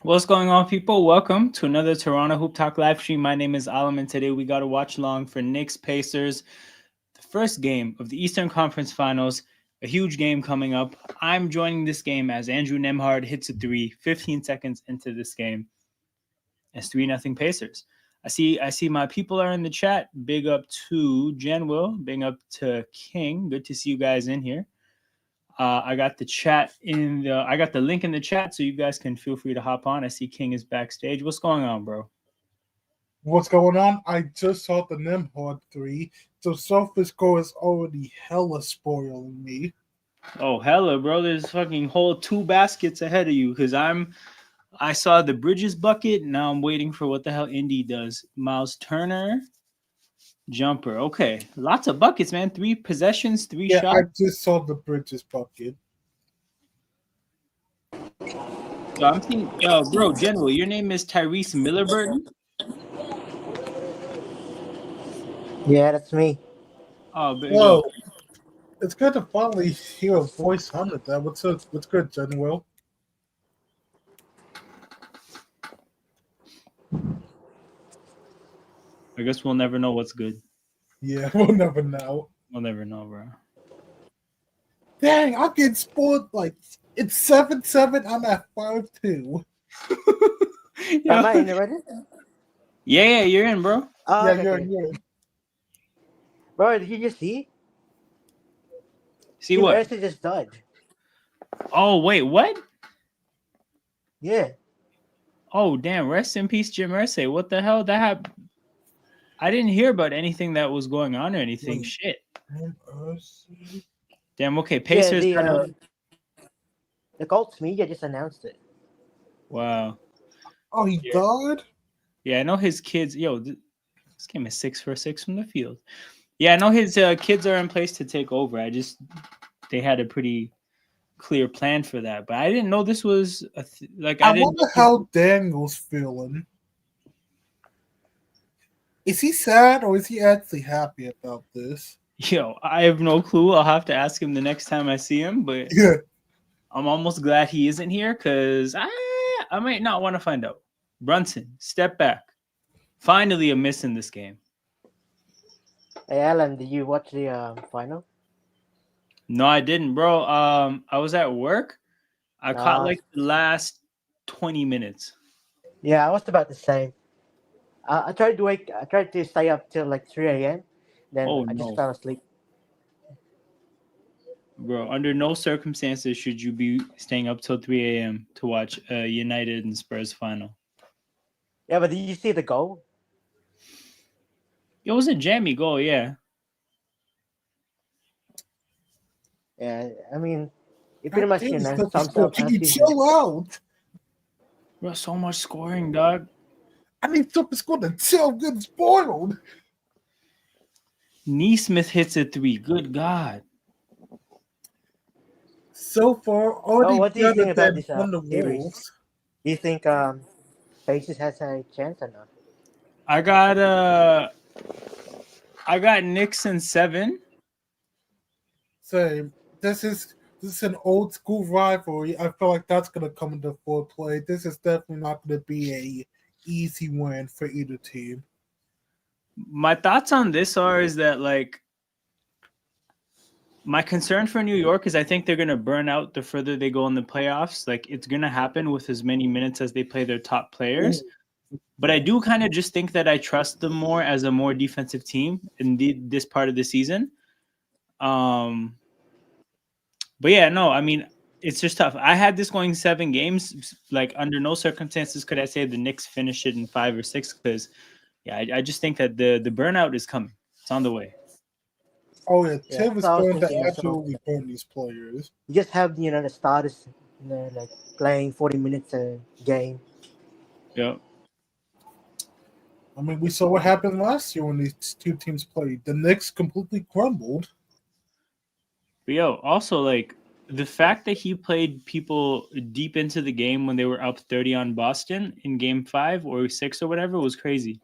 What's going on, people? Welcome to another Toronto Hoop Talk live stream. My name is Alam, and today we got to watch along for Knicks Pacers, the first game of the Eastern Conference Finals. A huge game coming up. I'm joining this game as Andrew Nemhard hits a three 15 seconds into this game. It's 3-0 Pacers. I see my people are in the chat. Big up to Janwell. Big up to King. Good to see you guys in here. I got I got the link in the chat, so you guys can feel free to hop on. I see King is backstage. What's going on, bro? What's going on? I just saw the Nemhard 3, so SofaScore is already hella spoiling me. Oh, hella, bro. There's fucking whole 2 baskets ahead of you because I saw the Bridges bucket. Now I'm waiting for what the hell Indy does. Miles Turner, jumper. Okay. Lots of buckets, man. 3 possessions, 3 Yeah, shots. I just saw the Bridges bucket. Yo, I'm thinking, bro, General, your name is Tyrese Milliburton? Yeah, that's me. Oh, big Whoa, up. it's good to finally hear a voice under that. What's good, General? I guess we'll never know what's good. Yeah, we'll never know. We'll never know, bro. Dang, I'm getting spoiled. Like, it's 7-7, I'm at 5-2. Am I in already? Yeah, you're in, bro. Oh, Yeah, okay, okay. you're. Bro, did you just see? See Team what? Ersa just died. Oh, wait, what? Yeah. Oh, damn. Rest in peace, Jim Irsay. What the hell? That happened? I didn't hear about anything that was going on or anything. Wait. Shit. Mercy. Damn, okay. Yeah, Pacers the Colts media just announced it. Wow. Oh, he died? Yeah, I know his kids. Yo, this game is 6 for 6 from the field. Yeah, I know his kids are in place to take over. They had a pretty clear plan for that, but I didn't know this was I wonder how Daniel's feeling. Is he sad or is he actually happy about this? Yo, I have no clue. I'll have to ask him the next time I see him, but Yeah. I'm almost glad he isn't here because I might not want to find out. Brunson, step back. Finally a miss in this game. Hey, Alan, did you watch the final? No, I didn't, bro. I was at work. I caught like the last 20 minutes. Yeah, I was about the same. I tried to stay up till like 3 a.m. Then I just fell asleep. Bro, under no circumstances should you be staying up till 3 a.m. to watch United and Spurs final. Yeah, but did you see the goal? It was a jammy goal, yeah. Yeah, I mean, it pretty much sums up Can you chill out? Bro, so much scoring, dog. I need SofaScore to chill. Good spoiled. Neesmith hits a 3. Good God. So far, already what do you think about this on the series? Wolves. Do you think Pacers has a chance or not? I got Knicks in 7. Same. This is an old school rivalry. I feel like that's gonna come into full play. This is definitely not gonna be a easy win for either team. My thoughts on this is that like my concern for New York is I think they're going to burn out the further they go in the playoffs. Like it's going to happen with as many minutes as they play their top players. But I do kind of just think that I trust them more as a more defensive team in this part of the season. But yeah, no, I mean, it's just tough. I had this going 7 games. Like under no circumstances could I say the Knicks finish it in 5 or 6 because yeah, I just think that the burnout is coming. It's on the way. Oh yeah, Tim is going to absolutely burn these players. You just have the starters, like playing 40 minutes a game. Yeah. I mean, we saw what happened last year when these two teams played. The Knicks completely crumbled. But yo, also like the fact that he played people deep into the game when they were up 30 on Boston in game 5 or 6 or whatever was crazy.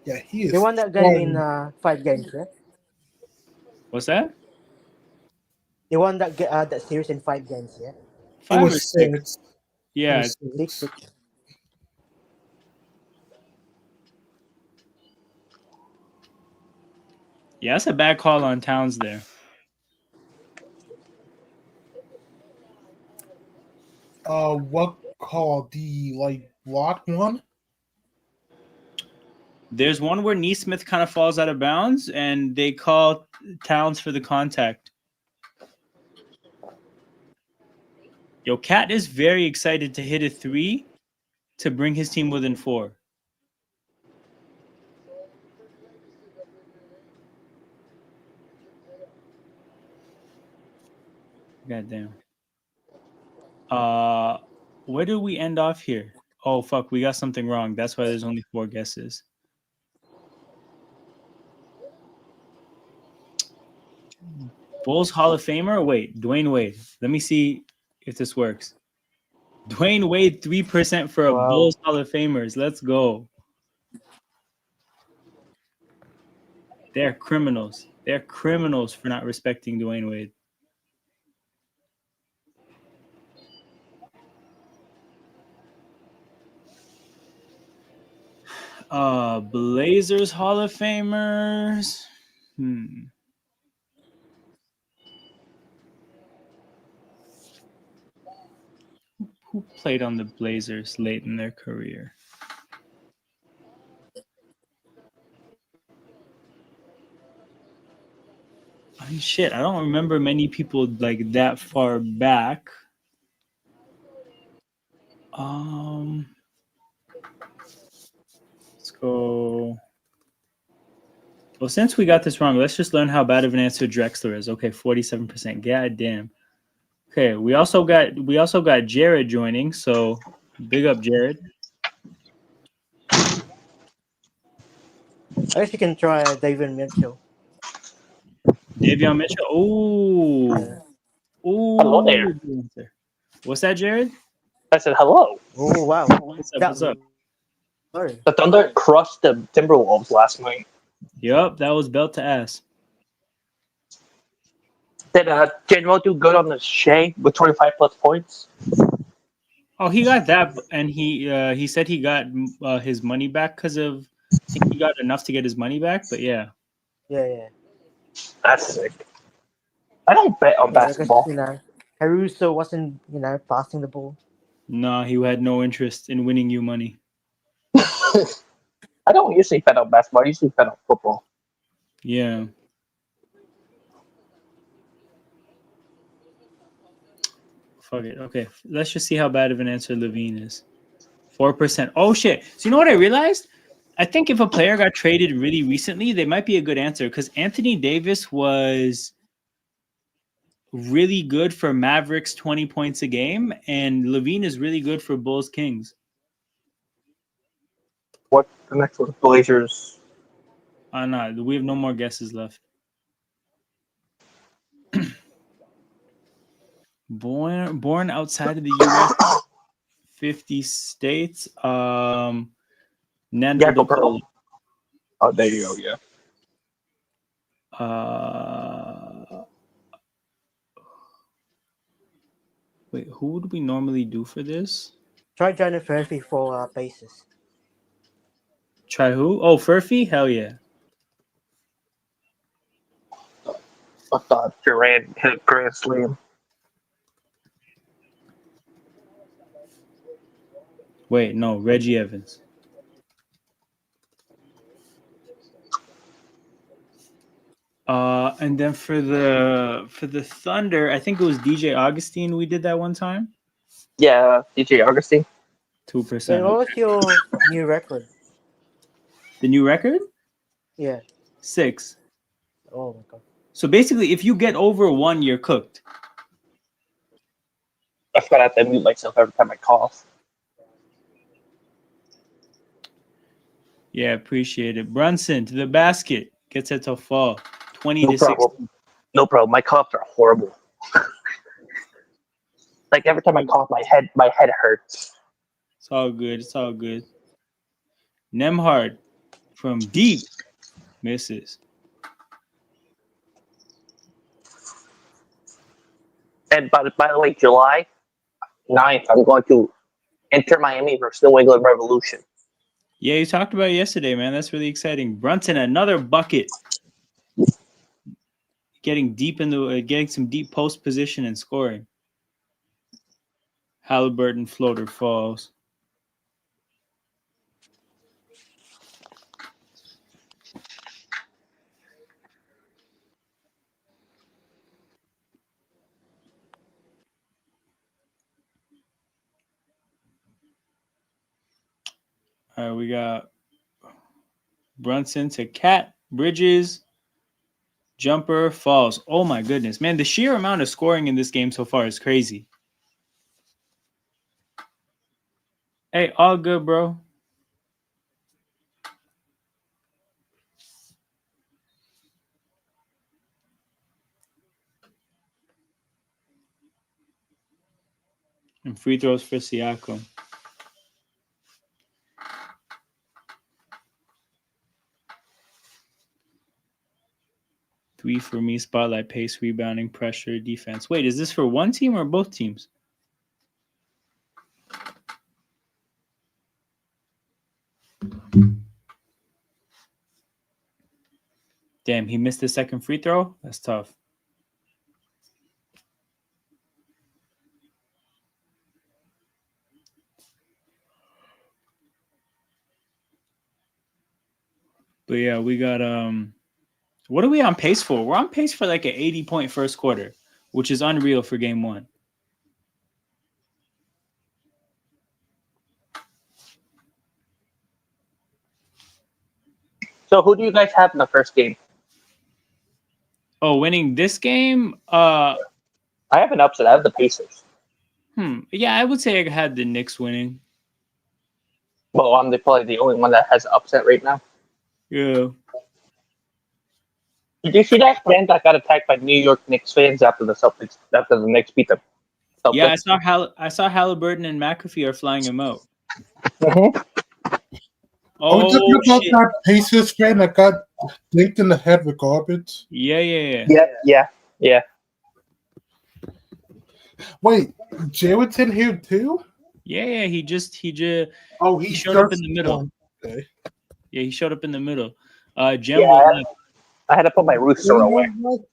Yeah, he is. They won that game in 5 games, right? What's that? They won that series in 5 games. Yeah, It 5 or was 6. 6. It Yeah, was 6. 6. yeah, that's a bad call on Towns there. What call? The block one? There's one where Neesmith kind of falls out of bounds, and they call Towns for the contact. Yo, Cat is very excited to hit a 3 to bring his team within 4. Goddamn. Where do we end off here? Oh fuck, we got something wrong. That's why there's only 4 guesses. Bulls Hall of Famer? Wait, Dwayne Wade. Let me see if this works. Dwayne Wade, 3% for a Wow. Bulls Hall of Famers. Let's go. They're criminals. They're criminals for not respecting Dwayne Wade. Blazers Hall of Famers. Who played on the Blazers late in their career? I mean, shit, I don't remember many people like that far back. Let's go. Well, since we got this wrong, let's just learn how bad of an answer Drexler is. Okay, 47%. God damn. Okay, we also got Jared joining, so big up Jared. I guess you can try David Mitchell. Davion Mitchell. Ooh. Yeah. Ooh. Hello there. What's that, Jared? I said hello. Oh wow. What's up? What's up? Sorry. The Thunder crushed the Timberwolves last night. Yup, that was belt to ass. Did Januel do good on the Shea with 25 plus points? Oh, he got that, and he said he got his money back because of. I think he got enough to get his money back, but yeah. Yeah. That's sick. I don't bet on basketball. Because, Caruso wasn't passing the ball. No, he had no interest in winning you money. I don't usually bet on basketball. I usually bet on football. Yeah. Fuck it. Okay, let's just see how bad of an answer Levine is. 4%. Oh shit! So you know what I realized? I think if a player got traded really recently, they might be a good answer because Anthony Davis was really good for Mavericks 20 points a game, and Levine is really good for Bulls Kings. What the next one? Blazers. No, we have no more guesses left. Born outside of the U.S. 50 states. Nando Jakob DePolo. Pearl. Oh, there you go. Yeah. Wait, who would we normally do for this? Try Johnny Furphy for bases. Try who? Oh, Furphy? Hell yeah. I thought Durant hit a grand slam. Wait, no, Reggie Evans. And then for the Thunder, I think it was DJ Augustine. We did that one time. Yeah, DJ Augustine. 2%. And what was your new record? The new record? Yeah. 6. Oh my god. So basically, if you get over 1, you're cooked. I forgot I have to mute myself every time I cough. Yeah, appreciate it. Brunson to the basket. Gets it to fall. 20 No to 6. problem. No problem. My coughs are horrible. Like every time I cough, my head hurts. It's all good. It's all good. Nemhard from deep misses. And by the way, July 9th, I'm going to enter Miami versus New England Revolution. Yeah, you talked about it yesterday, man. That's really exciting. Brunson, another bucket. Getting some deep post position and scoring. Halliburton floater falls. All right, we got Brunson to Cat, Bridges, jumper, falls. Oh my goodness, man! The sheer amount of scoring in this game so far is crazy. Hey, all good, bro. And free throws for Siakam. Three for me, spotlight, pace, rebounding, pressure, defense. Wait, is this for one team or both teams? Damn, he missed the second free throw? That's tough. But yeah, we got what are we on pace for? We're on pace for like an 80-point first quarter, which is unreal for game one. So who do you guys have in the first game? Oh, winning this game? I have an upset. I have the Pacers. Yeah, I would say I had the Knicks winning. Well, I'm probably the only one that has an upset right now. Yeah. Did you see that fan that got attacked by New York Knicks fans after the Knicks beat them? Celtics? Yeah, I saw Halliburton and McAfee are flying him out. Mm-hmm. Are we talking about Shit. that Pacers fan that got linked in the head with garbage? Yeah. Yeah. Wait, Jared's in here too? Yeah, he just Oh, he showed up in the middle. Okay. Yeah, he showed up in the middle. Jim Yeah, I had to put my rooster away.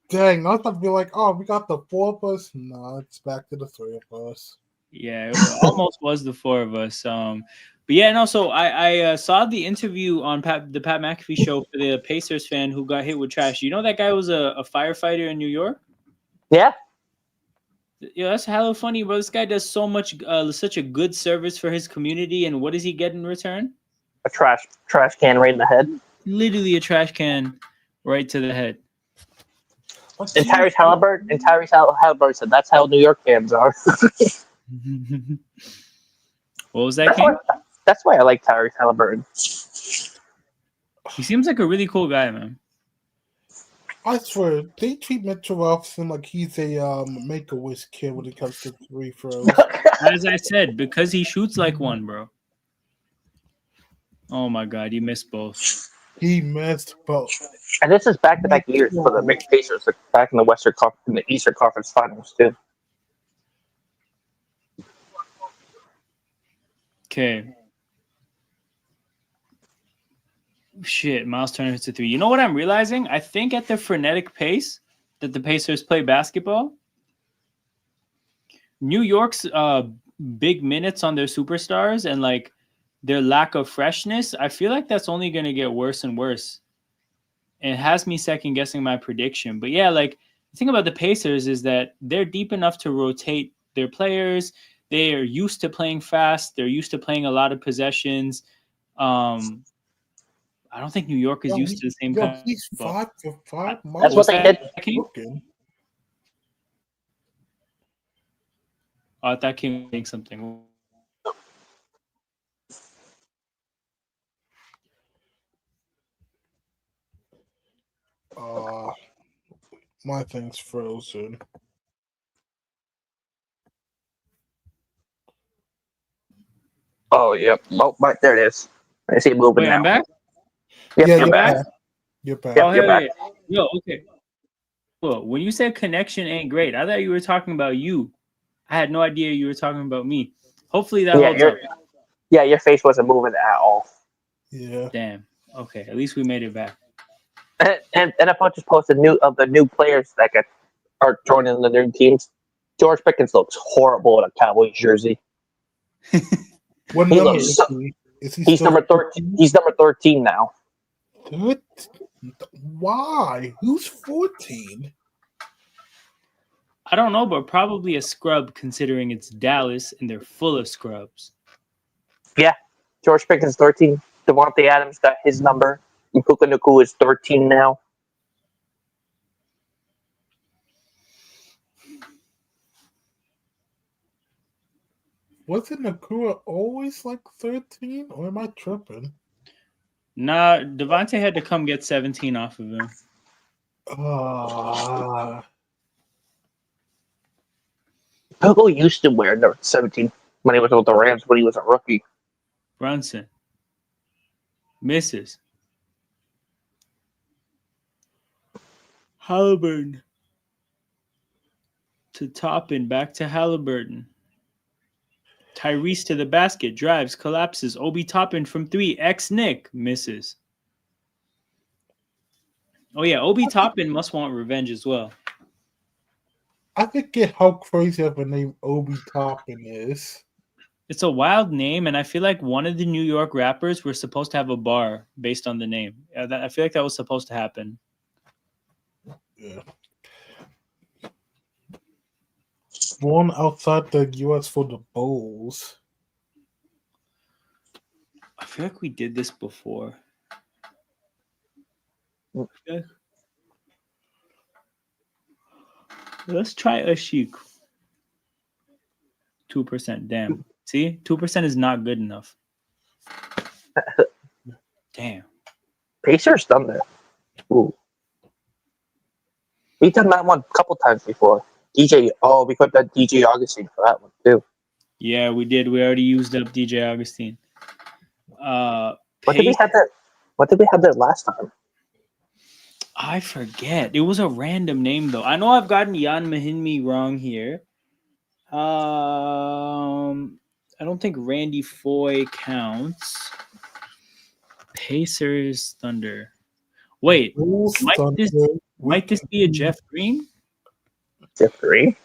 Dang, I was about to be like, oh, we got the four of us. No, it's back to the three of us. Yeah, it almost was the four of us. But yeah, and also I saw the interview on the Pat McAfee show for the Pacers fan who got hit with trash. You know that guy was a firefighter in New York? Yeah. Yeah, that's hella funny, bro. This guy does such a good service for his community, and what does he get in return? A trash can right in the head. Literally a trash can right to the head. And Tyrese Halliburton said that's how New York fans are. What was that game? That's why I like Tyrese Halliburton. He seems like a really cool guy, man. I swear, they treat Mitchell Robinson like he's a make-a-wish kid when it comes to free throws. As I said, because he shoots like one, bro. Oh my God, you missed both. He missed both. And this is back-to-back years for the Pacers, back in the Eastern Conference Finals too. Okay. Shit, Miles Turner hits a three. You know what I'm realizing? I think at the frenetic pace that the Pacers play basketball, New York's big minutes on their superstars and like their lack of freshness, I feel like that's only going to get worse and worse. And it has me second guessing my prediction. But yeah, like the thing about the Pacers is that they're deep enough to rotate their players. They are used to playing fast. They're used to playing a lot of possessions. I don't think New York is used to the same kind. He's 5 for 5. That's what they did. I thought King was something. My thing's frozen. Oh, yep. Oh, but there it is. I see it moving now. I'm back? Yep, Yeah, you're back. You're back. Yep, Oh, you're back. Yo, okay. Well, when you said connection ain't great, I thought you were talking about you. I had no idea you were talking about me. Hopefully that holds up. Yeah, your face wasn't moving at all. Yeah. Damn. Okay, at least we made it back. And NFL just posted the new players that are joining the new teams. George Pickens looks horrible in a Cowboys jersey. What He number looks is so, he? Is he he's still number 13. He's number 13 now. What? Why? Who's 14? I don't know, but probably a scrub considering it's Dallas and they're full of scrubs. Yeah, George Pickens 13. Devontae Adams got his number. And Puka Nacua is 13 now. Wasn't Nakua always like 13? Or am I tripping? Nah, Devontae had to come get 17 off of him. Puka used to wear number 17 when he was with the Rams when he was a rookie. Brunson. Misses. Halliburton. To Toppin. Back to Halliburton. Tyrese to the basket. Drives. Collapses. Obi Toppin from 3. Nick. Misses. Oh, yeah. Obi Toppin must want revenge as well. I forget how crazy of a name Obi Toppin is. It's a wild name, and I feel like one of the New York rappers were supposed to have a bar based on the name. I feel like that was supposed to happen. Yeah. Born outside the U.S. for the Bulls. I feel like we did this before. Okay. Let's try Ashik. 2%. Damn. See? 2% is not good enough. Damn. Pacers done that. Ooh. We've done that one a couple times before. We put that DJ Augustine for that one too. Yeah, we did. We already used up DJ Augustine. What did we have that last time? I forget. It was a random name though. I know I've gotten Jan Mahinmi wrong here. I don't think Randy Foy counts. Pacers Thunder. Wait, might this be a Jeff Green? Jeff Green?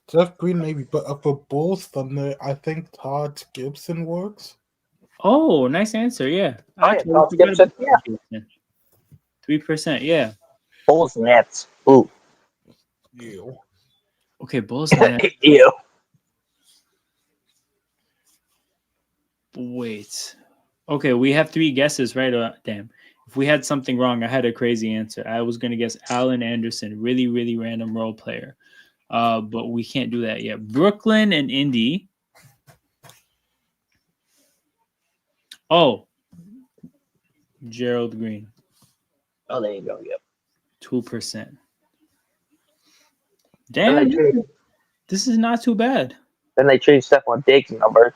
Jeff Green maybe, but for Bulls Thunder, I think Todd Gibson works. Oh, nice answer. Yeah. Todd Gibson. Yeah. 3%. Yeah. Bulls Nets. Ooh. Ew. Okay, Bulls Nets. Ew. Wait. Okay, we have 3 guesses, right? Damn. If we had something wrong, I had a crazy answer. I was going to guess Allen Anderson, really, really random role player. But we can't do that yet. Brooklyn and Indy. Oh. Gerald Green. Oh, there you go. Yep. 2%. Damn. This is not too bad. Then they changed Stephon Diggs' number.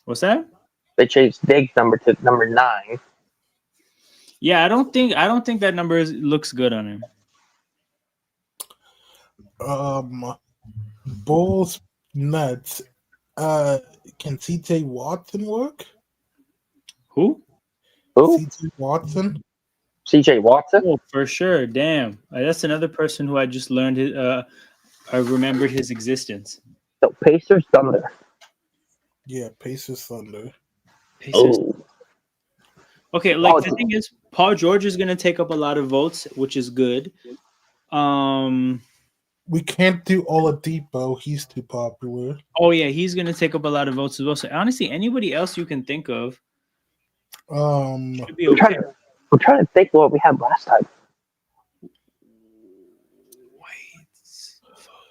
What's that? They changed Diggs' number to number 9. Yeah, I don't think that number looks good on him. Bulls Nets. Can CJ Watson work? Who? CJ Watson. CJ Watson? Oh, for sure. Damn. That's another person who I just learned. I remembered his existence. So Pacers Thunder. Yeah, Pacers Thunder. Pacers. Oh. Okay, the thing is, Paul George is going to take up a lot of votes, which is good. We can't do Oladipo. He's too popular. Oh, yeah, he's going to take up a lot of votes as well. So, honestly, anybody else you can think of should be okay. I'm trying to think what we had last time. Wait.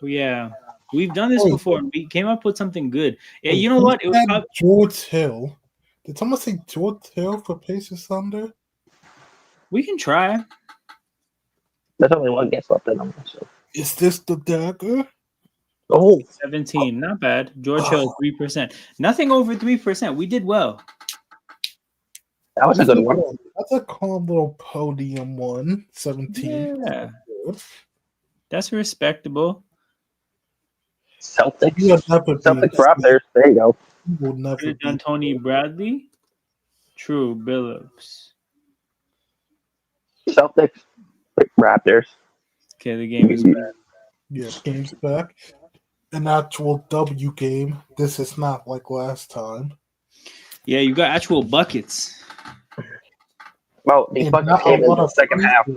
Yeah. We've done this before. We came up with something good. Yeah, you know what? It was George Hill. Did someone say George Hill for Pacers Thunder? We can try. There's only one guess left in them. So. Is this the dagger? Oh. 17. Not bad. George Hill, 3%. Nothing over 3%. We did well. That was a good one. That's a calm little podium one. 17. Yeah. That's respectable. Celtics. Yeah, Celtics Raptors. There you go. Will never Could have done Tony Bradley. True, Billups. Celtics Raptors. Okay, the game is back. Yeah, game's back. An actual W game. This is not like last time. Yeah, you got actual buckets. Well, the buckets came in the second half.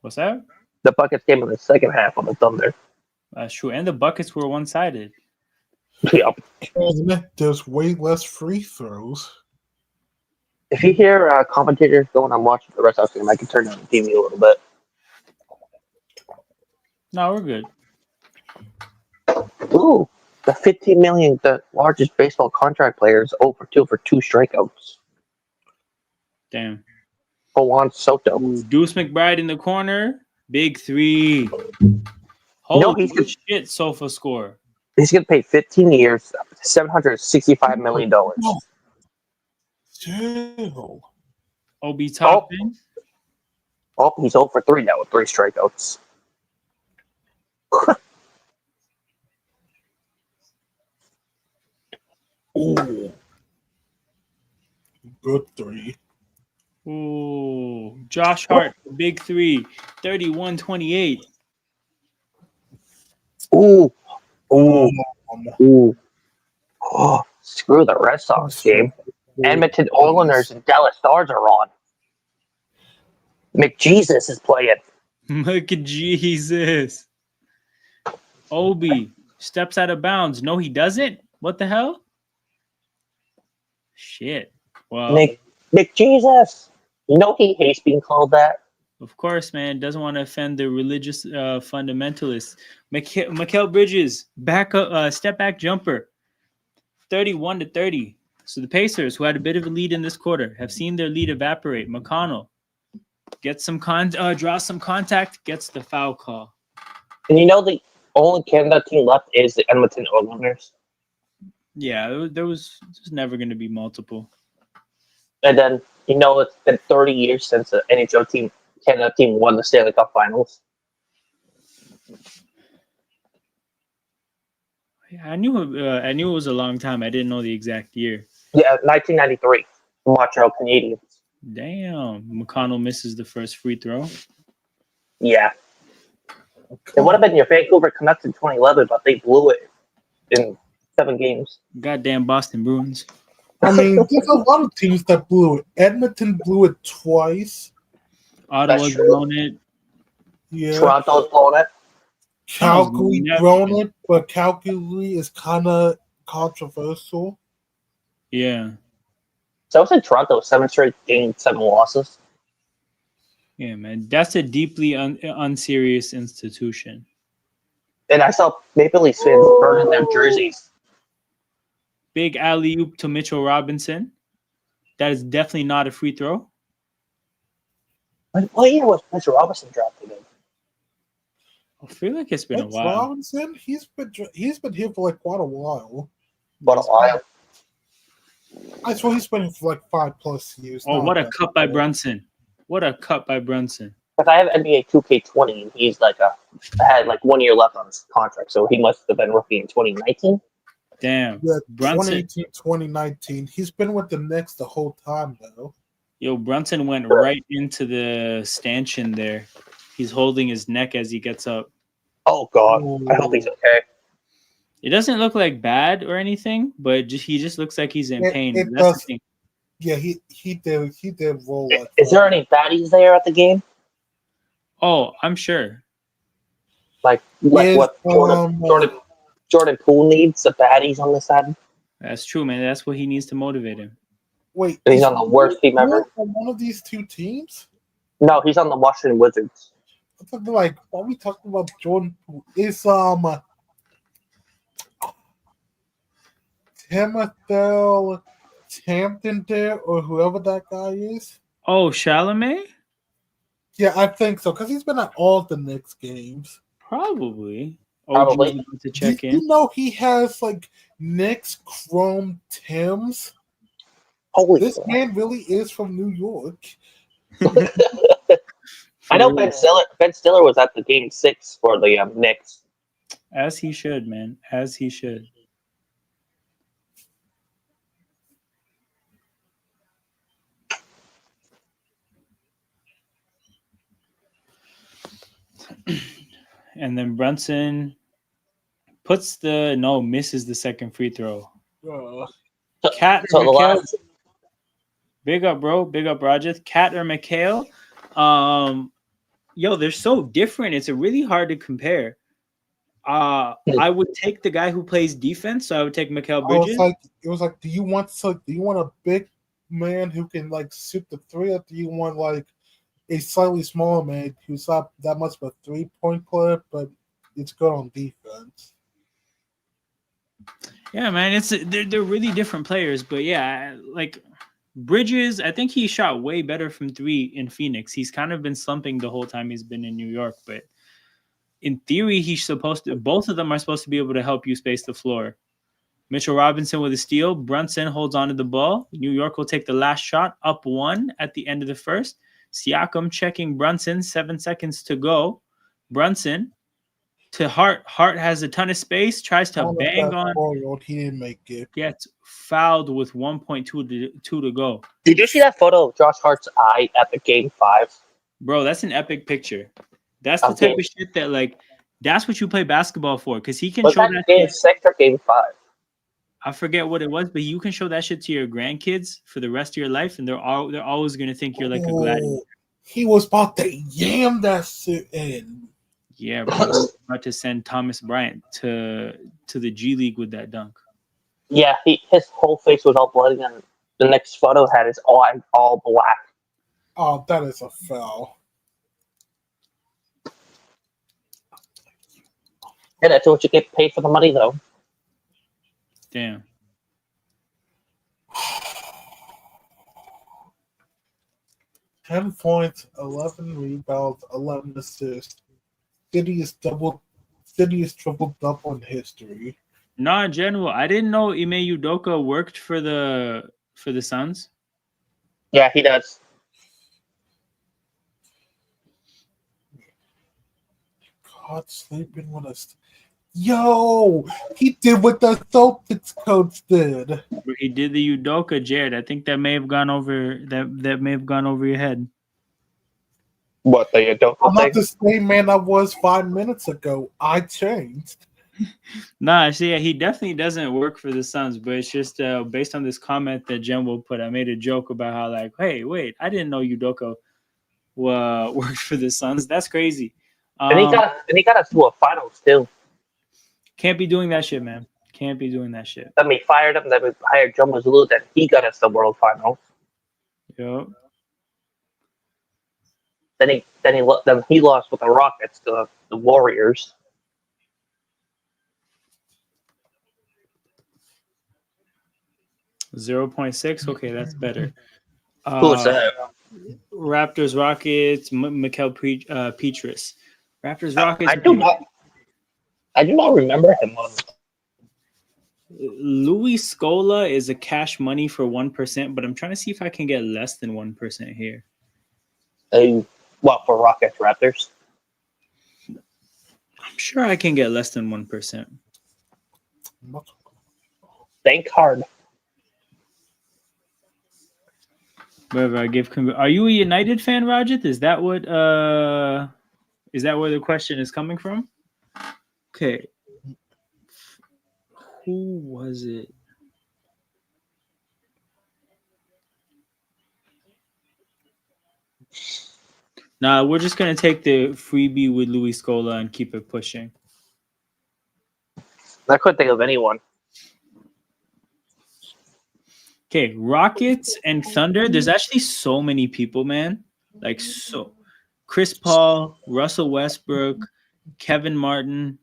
What's that? The buckets came in the second half on the Thunder. That's true. And the buckets were one-sided. Yep. And there's way less free throws. If you hear commentators going on watching the rest of the game, I can turn down the TV a little bit. No, we're good. Ooh, the $15 million, the largest baseball contract player is 0 for 2 for 2 strikeouts. Damn. Juan Soto. Ooh, Deuce McBride in the corner. Big three. Holy shit, Sofa score. He's going to pay 15 years, $765 million. Chill. Obi Toppin. Oh, he's 0 for 3 now with 3 strikeouts. Ooh. Good three. Ooh. Josh Hart, big three. 31-28. Ooh. Ooh. Ooh. Oh, screw the Red Sox game. Edmonton Oilers and Dallas Stars are on. McJesus is playing. McJesus. Obi steps out of bounds. No, he doesn't? What the hell? Shit. Well, McJesus. You know he hates being called that. Of course, man. Doesn't want to offend the religious fundamentalists. Mikal Bridges, step back jumper. 31-30. So the Pacers, who had a bit of a lead in this quarter, have seen their lead evaporate. McConnell gets draws some contact, gets the foul call. And you know the only Canada team left is the Edmonton Oilers. Yeah, there's never going to be multiple. And then, you know, it's been 30 years since the NHL team, Canada team, won the Stanley Cup Finals. Yeah, I knew it was a long time. I didn't know the exact year. Yeah, 1993. Montreal Canadiens. Damn. McConnell misses the first free throw. Yeah. It would have been your Vancouver Canucks in 2011, but they blew it in 7 games. Goddamn Boston Bruins. I mean, there's a lot of teams that blew it. Edmonton blew it twice. Ottawa's blown it. Yeah. Toronto's blown it. Calgary blown it, but Calgary is kind of controversial. Yeah. So I was in Toronto, 7 straight games, 7 losses. Yeah, man. That's a deeply unserious institution. And I saw Maple Leafs fans burning their jerseys. Big alley-oop to Mitchell Robinson. That is definitely not a free throw. What year was Mitchell Robinson drafted in? I feel like it's been a while. Robinson, he's been here for like quite a while. What a while. I swear he's been here for like 5+ years. Oh, what a cut by Brunson. What a cut by Brunson. Because I have NBA 2K20, and he's had 1 year left on his contract, so he must have been rookie in 2019. Damn. Yeah, Brunson. 2018, 2019. He's been with the Knicks the whole time, though. Yo, Brunson went right into the stanchion there. He's holding his neck as he gets up. Oh, God. I hope he's okay. It doesn't look like bad or anything, but he just looks like he's in pain. That's the thing. Yeah, he did roll. Is there any baddies there at the game? Oh, I'm sure. What Jordan Poole needs, the baddies on the side. That's true, man. That's what he needs to motivate him. Wait, and he's on the worst team ever. On one of these two teams? No, he's on the Washington Wizards. I'm talking while we talking about Jordan Poole, is Timothy Hampton there or whoever that guy is? Oh, Chalamet? Yeah, I think so because he's been at all the Knicks games. Probably. Probably. To check in. You know he has Knicks Chrome Tims. Holy this crap. man really is from New York. I know Ben Stiller was at the game 6 for the Knicks. As he should, man. As he should. And then Brunson misses the second free throw. Cat or Mikhail? Big up, bro. Big up, Rajith. Cat or Mikhail? They're so different. It's really hard to compare. I would take the guy who plays defense, so I would take Mikal Bridges. It was like, do you want a big man who can like shoot the three, or do you want like a slightly smaller man who's not that much of a 3-point player, but it's good on defense? Yeah, man, they're really different players, but yeah, like Bridges, I think he shot way better from 3 in Phoenix. He's kind of been slumping the whole time he's been in New York, but in theory, both of them are supposed to be able to help you space the floor. Mitchell Robinson with a steal. Brunson holds on to the ball. New York will take the last shot, up 1 at the end of the first. Siakam checking Brunson, 7 seconds to go. Brunson to Hart. Hart has a ton of space, tries to bang on. He didn't make it. Gets fouled with 1.2 to go. Did you see that photo of Josh Hart's eye at the game 5? Bro, that's an epic picture. That's the type of shit that, like, that's what you play basketball for, because he can show that game 6 or game 5. I forget what it was, but you can show that shit to your grandkids for the rest of your life, and they're always gonna think you're like a gladiator. He was about to yam that shit in. Yeah, bro. About to send Thomas Bryant to the G League with that dunk. Yeah, his whole face was all bloody, and the next photo had his eye all black. Oh, that is a foul. Yeah, that's what you get paid for the money, though. Damn. Ten points, 11 rebounds, 11 assists. City is triple double in history. No, in general, I didn't know Ime Udoka worked for the Suns. Yeah, he does. God, sleeping with us. Yo, he did what the Celtics coach did. He did the Udoka, Jared. I think that may have gone over your head. What, the Udoka I'm thing? not the same man I was 5 minutes ago. I changed. Nah, see, he definitely doesn't work for the Suns, but it's just based on this comment that Jen will put. I made a joke about how, like, hey, wait, I didn't know Udoka worked for the Suns. That's crazy. And he got us to a finals too. Can't be doing that shit, man. Can't be doing that shit. Then we fired him. Then we hired Joe Mazzulla. Then he got us the World Finals. Yep. Then he lost with the Rockets to the Warriors. .6. Okay, that's better. Who was that? Raptors, Rockets, Mikel Petrus. Raptors, Rockets. I do not remember him. Louis Scola is a cash money for 1%, but I'm trying to see if I can get less than 1% here. What, for Rockets, Raptors? I'm sure I can get less than 1%. Think hard. Whatever I give. Are you a United fan, Rajit? Is that where the question is coming from? Okay. Who was it? Nah, we're just gonna take the freebie with Louis Scola and keep it pushing. I couldn't think of anyone. Okay, Rockets and Thunder. There's actually so many people, man. Like, so Chris Paul, Russell Westbrook, Kevin Martin,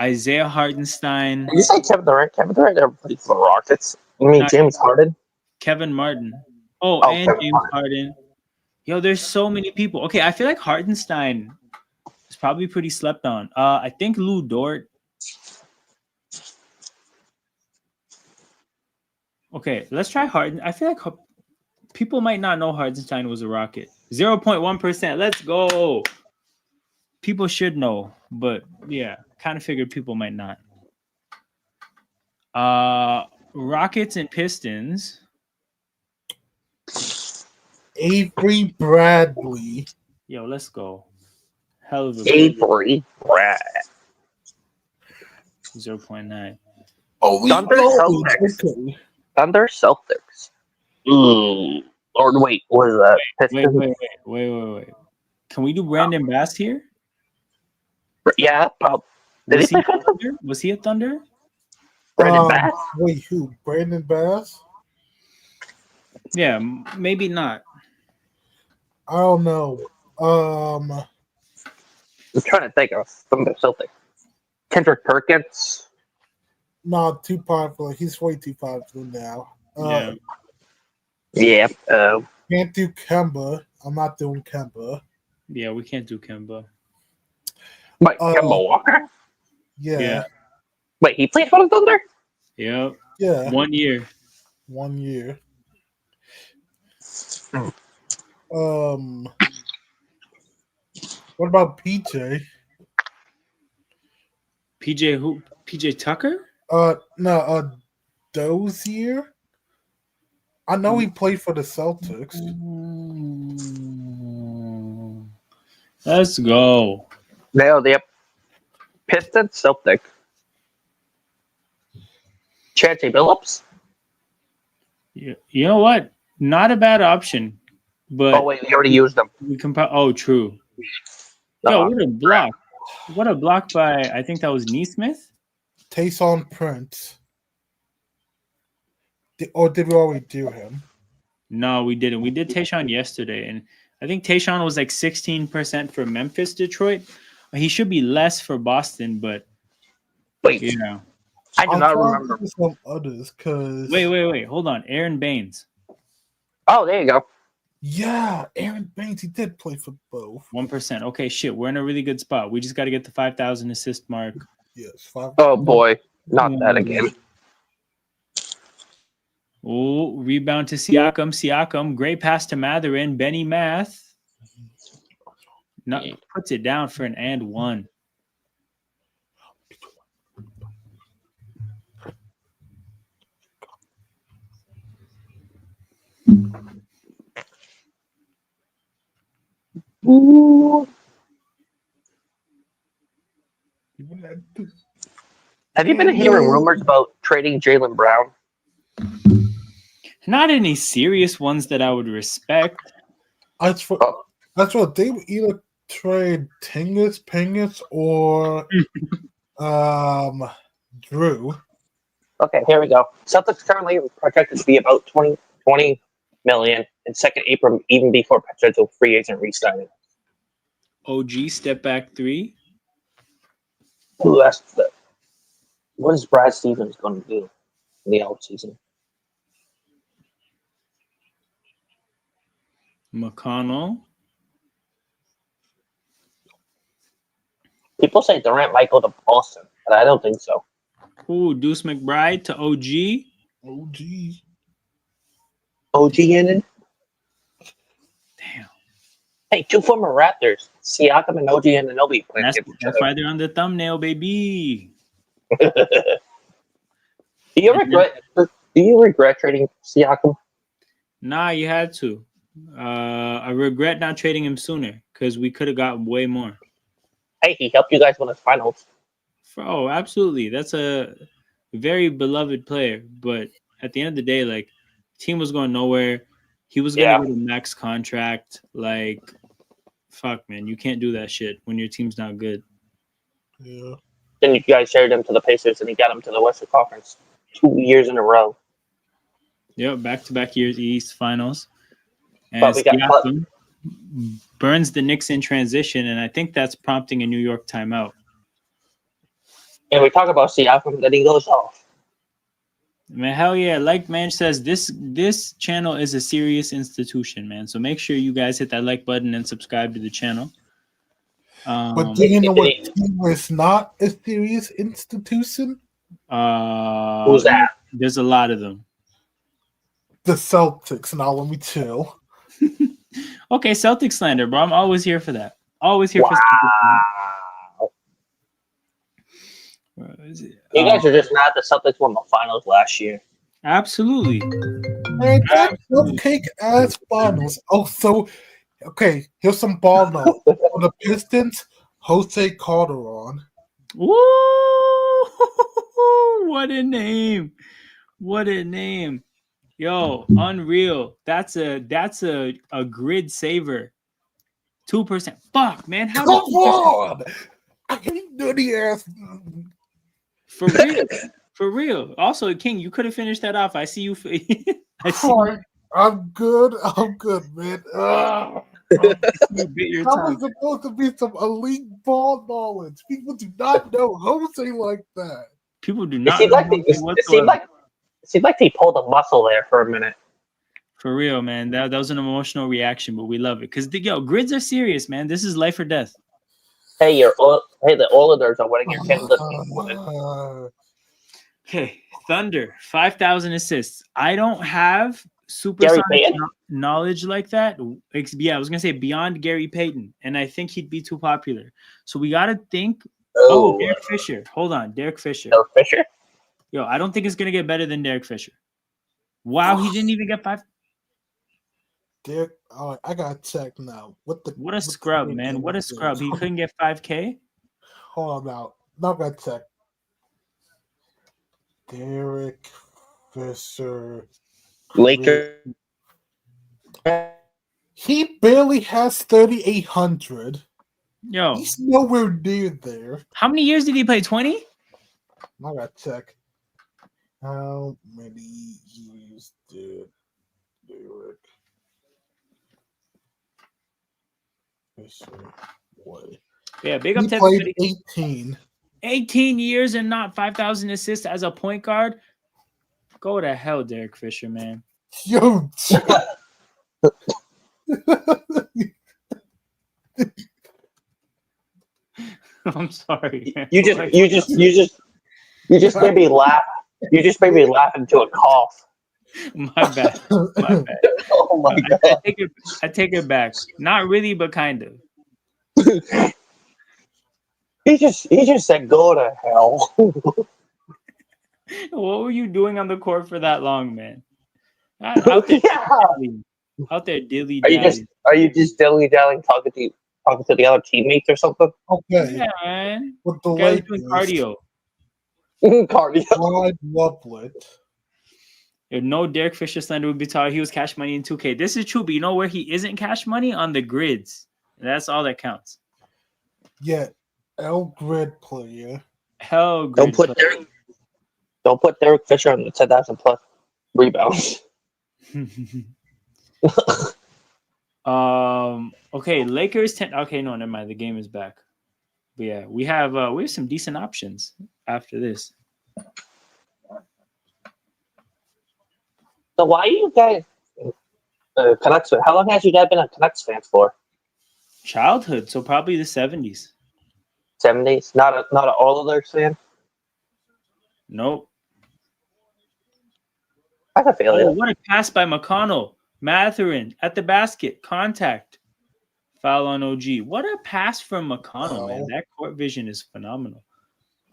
Isaiah Hartenstein. Did you say Kevin Durant? Kevin Durant never played for the Rockets. You mean James Harden? Kevin Martin. And Kevin James Harden. Yo, there's so many people. Okay, I feel like Hartenstein is probably pretty slept on. I think Lou Dort. Okay, let's try Harden. I feel like people might not know Hardenstein was a Rocket. 0.1%. Let's go. People should know, but yeah, kind of figured people might not. Rockets and Pistons. Avery Bradley. Yo, let's go. Hell of a Avery Brad. 0.9. Oh, Thunder Celtics. okay. Thunder Celtics. Or wait, what is that? Wait. Can we do Brandon Bass here? Yeah, did Was he he play for Thunder? Was he a Thunder? Brandon Bass? Wait, who? Brandon Bass? Yeah, maybe not. I don't know. I'm trying to think of Thunder Celtics. Kendrick Perkins. Not too popular. He's way too popular now. Yeah. Can't do Kemba. I'm not doing Kemba. Yeah, we can't do Kemba. Wait, Kemba Walker? Yeah. Wait, he played for the Thunder? Yep. Yeah. 1 year. 1 year. What about PJ? PJ who? PJ Tucker? No, Dozier. I know he played for the Celtics. Let's go. Yep. Pistons Celtic. Chauncey Billups. You know what? Not a bad option. But Oh wait, we already used them. we true. Yo, what a block. What a block by, I think that was Neesmith? Taysom Prince. Or did we already do him? No, we didn't. We did Tayshaun yesterday, and I think Tayshaun was like 16% for Memphis, Detroit. He should be less for Boston, but wait, yeah. I do not remember. Some others, cause wait. Hold on, Aaron Baines. Oh, there you go. Yeah, Aaron Baines. He did play for both. 1%. Okay, shit. We're in a really good spot. We just got to get the 5,000 assist mark. Yes. 5. Oh boy, not that again. Oh, rebound to Siakam. Siakam, great pass to Matherin. Benny Math puts it down for an and one. Ooh. Have you been hearing rumors about trading Jaylen Brown? Not any serious ones that I would respect. That's what they would either trade Pingus, or Drew. Okay, here we go. Celtics currently projected to be about 20 million in second April, even before potential free agent re-signing. OG step back three. Ooh, what is Brad Stevens going to do in the offseason? McConnell. People say Durant might go to Boston, but I don't think so. Ooh, Deuce McBride to OG. OG in it? Damn. Hey, two former Raptors, Siakam and OG Anunoby playing That's against each other. why they're on the thumbnail, baby. Do you regret trading Siakam? Nah, you had to. I regret not trading him sooner because we could have got way more. Hey, he helped you guys win the finals. Oh, absolutely. That's a very beloved player. But at the end of the day, like, team was going nowhere. He was going to get a max contract. Like, fuck, man. You can't do that shit when your team's not good. Yeah. Then you guys shared him to the Pacers, and he got him to the Western Conference 2 years in a row. Yep, back-to-back years East Finals. And But burns the Knicks in transition, and I think that's prompting a New York timeout. And we talk about Siakam, then he goes off. Man, hell yeah. Like Manch says, this channel is a serious institution, man. So make sure you guys hit that like button and subscribe to the channel. But do you know what team is not a serious institution? Who's that? There's a lot of them. The Celtics. Now let me chill. Okay, Celtics slander, bro. I'm always here for that. Always here for Wow. You guys are just mad the Celtics won the finals last year. Absolutely. Man, that cupcake ass finals. Oh, so okay. Here's some ball knowledge. For the Pistons, Jose Calderon. Woo! What a name! What a name! Yo, unreal. That's a grid saver. 2%. Fuck, man. How Come on! I hate dirty ass. For real. For real. Also, King, you could have finished that off. I see you. I see you. I'm good, man. You bit your That tongue. was supposed to be some elite ball knowledge. People do not know Jose like that. People do It not seemed know like it seemed like they pulled a muscle there for a minute. For real, man. That was an emotional reaction, but we love it. Because, grids are serious, man. This is life or death. Hey, the Oilers are winning. Your Canada team's winning. Okay, Thunder, 5,000 assists. I don't have super knowledge like that. Yeah, I was going to say beyond Gary Payton, and I think he'd be too popular. So we got to think. Oh, Derek Fisher. Hold on, Derek Fisher. Derek Fisher? Yo, I don't think it's going to get better than Derek Fisher. Wow, he didn't even get 5. Derek, I got to check now. What a scrub, man. What a scrub. He couldn't get 5K? Hold on now. Now I got to check. Derek Fisher. Laker. He barely has 3,800. Yo. He's nowhere near there. How many years did he play? 20? I got to check. How many years did Derek Fisher play? Yeah, big up he to played everybody. 18. 18 years and not 5,000 assists as a point guard? Go to hell, Derek Fisher, man. Yo, I'm sorry. Man. You just made me laugh. You just made me laugh into a cough. My bad. My bad. Oh my god. I take it back. Not really, but kind of. He just said go to hell. What were you doing on the court for that long, man? Out there, dilly dally. Are you just dilly dallying talking to the other teammates or something? Okay. Yeah, man. With the Guys doing cardio. Cardio. Clyde Lovelet. No Derek Fisher slander would be taught. He was cash money in 2K. This is true, but you know where he isn't cash money? On the grids. That's all that counts. Yeah, L grid player. Hell grid Don't put Derek Fisher on the 10,000 plus rebounds. Okay, Lakers 10. Okay, no, never mind. The game is back. But yeah, we have some decent options after this. So why are you guys Canucks? How long has you guys been a Canucks fans for? Childhood, so probably the 70s. 70s? Not an Oilers fan? Nope. I can feel it. What a pass by McConnell. Matherin at the basket. Contact. Foul on OG. What a pass from McConnell, man. That court vision is phenomenal.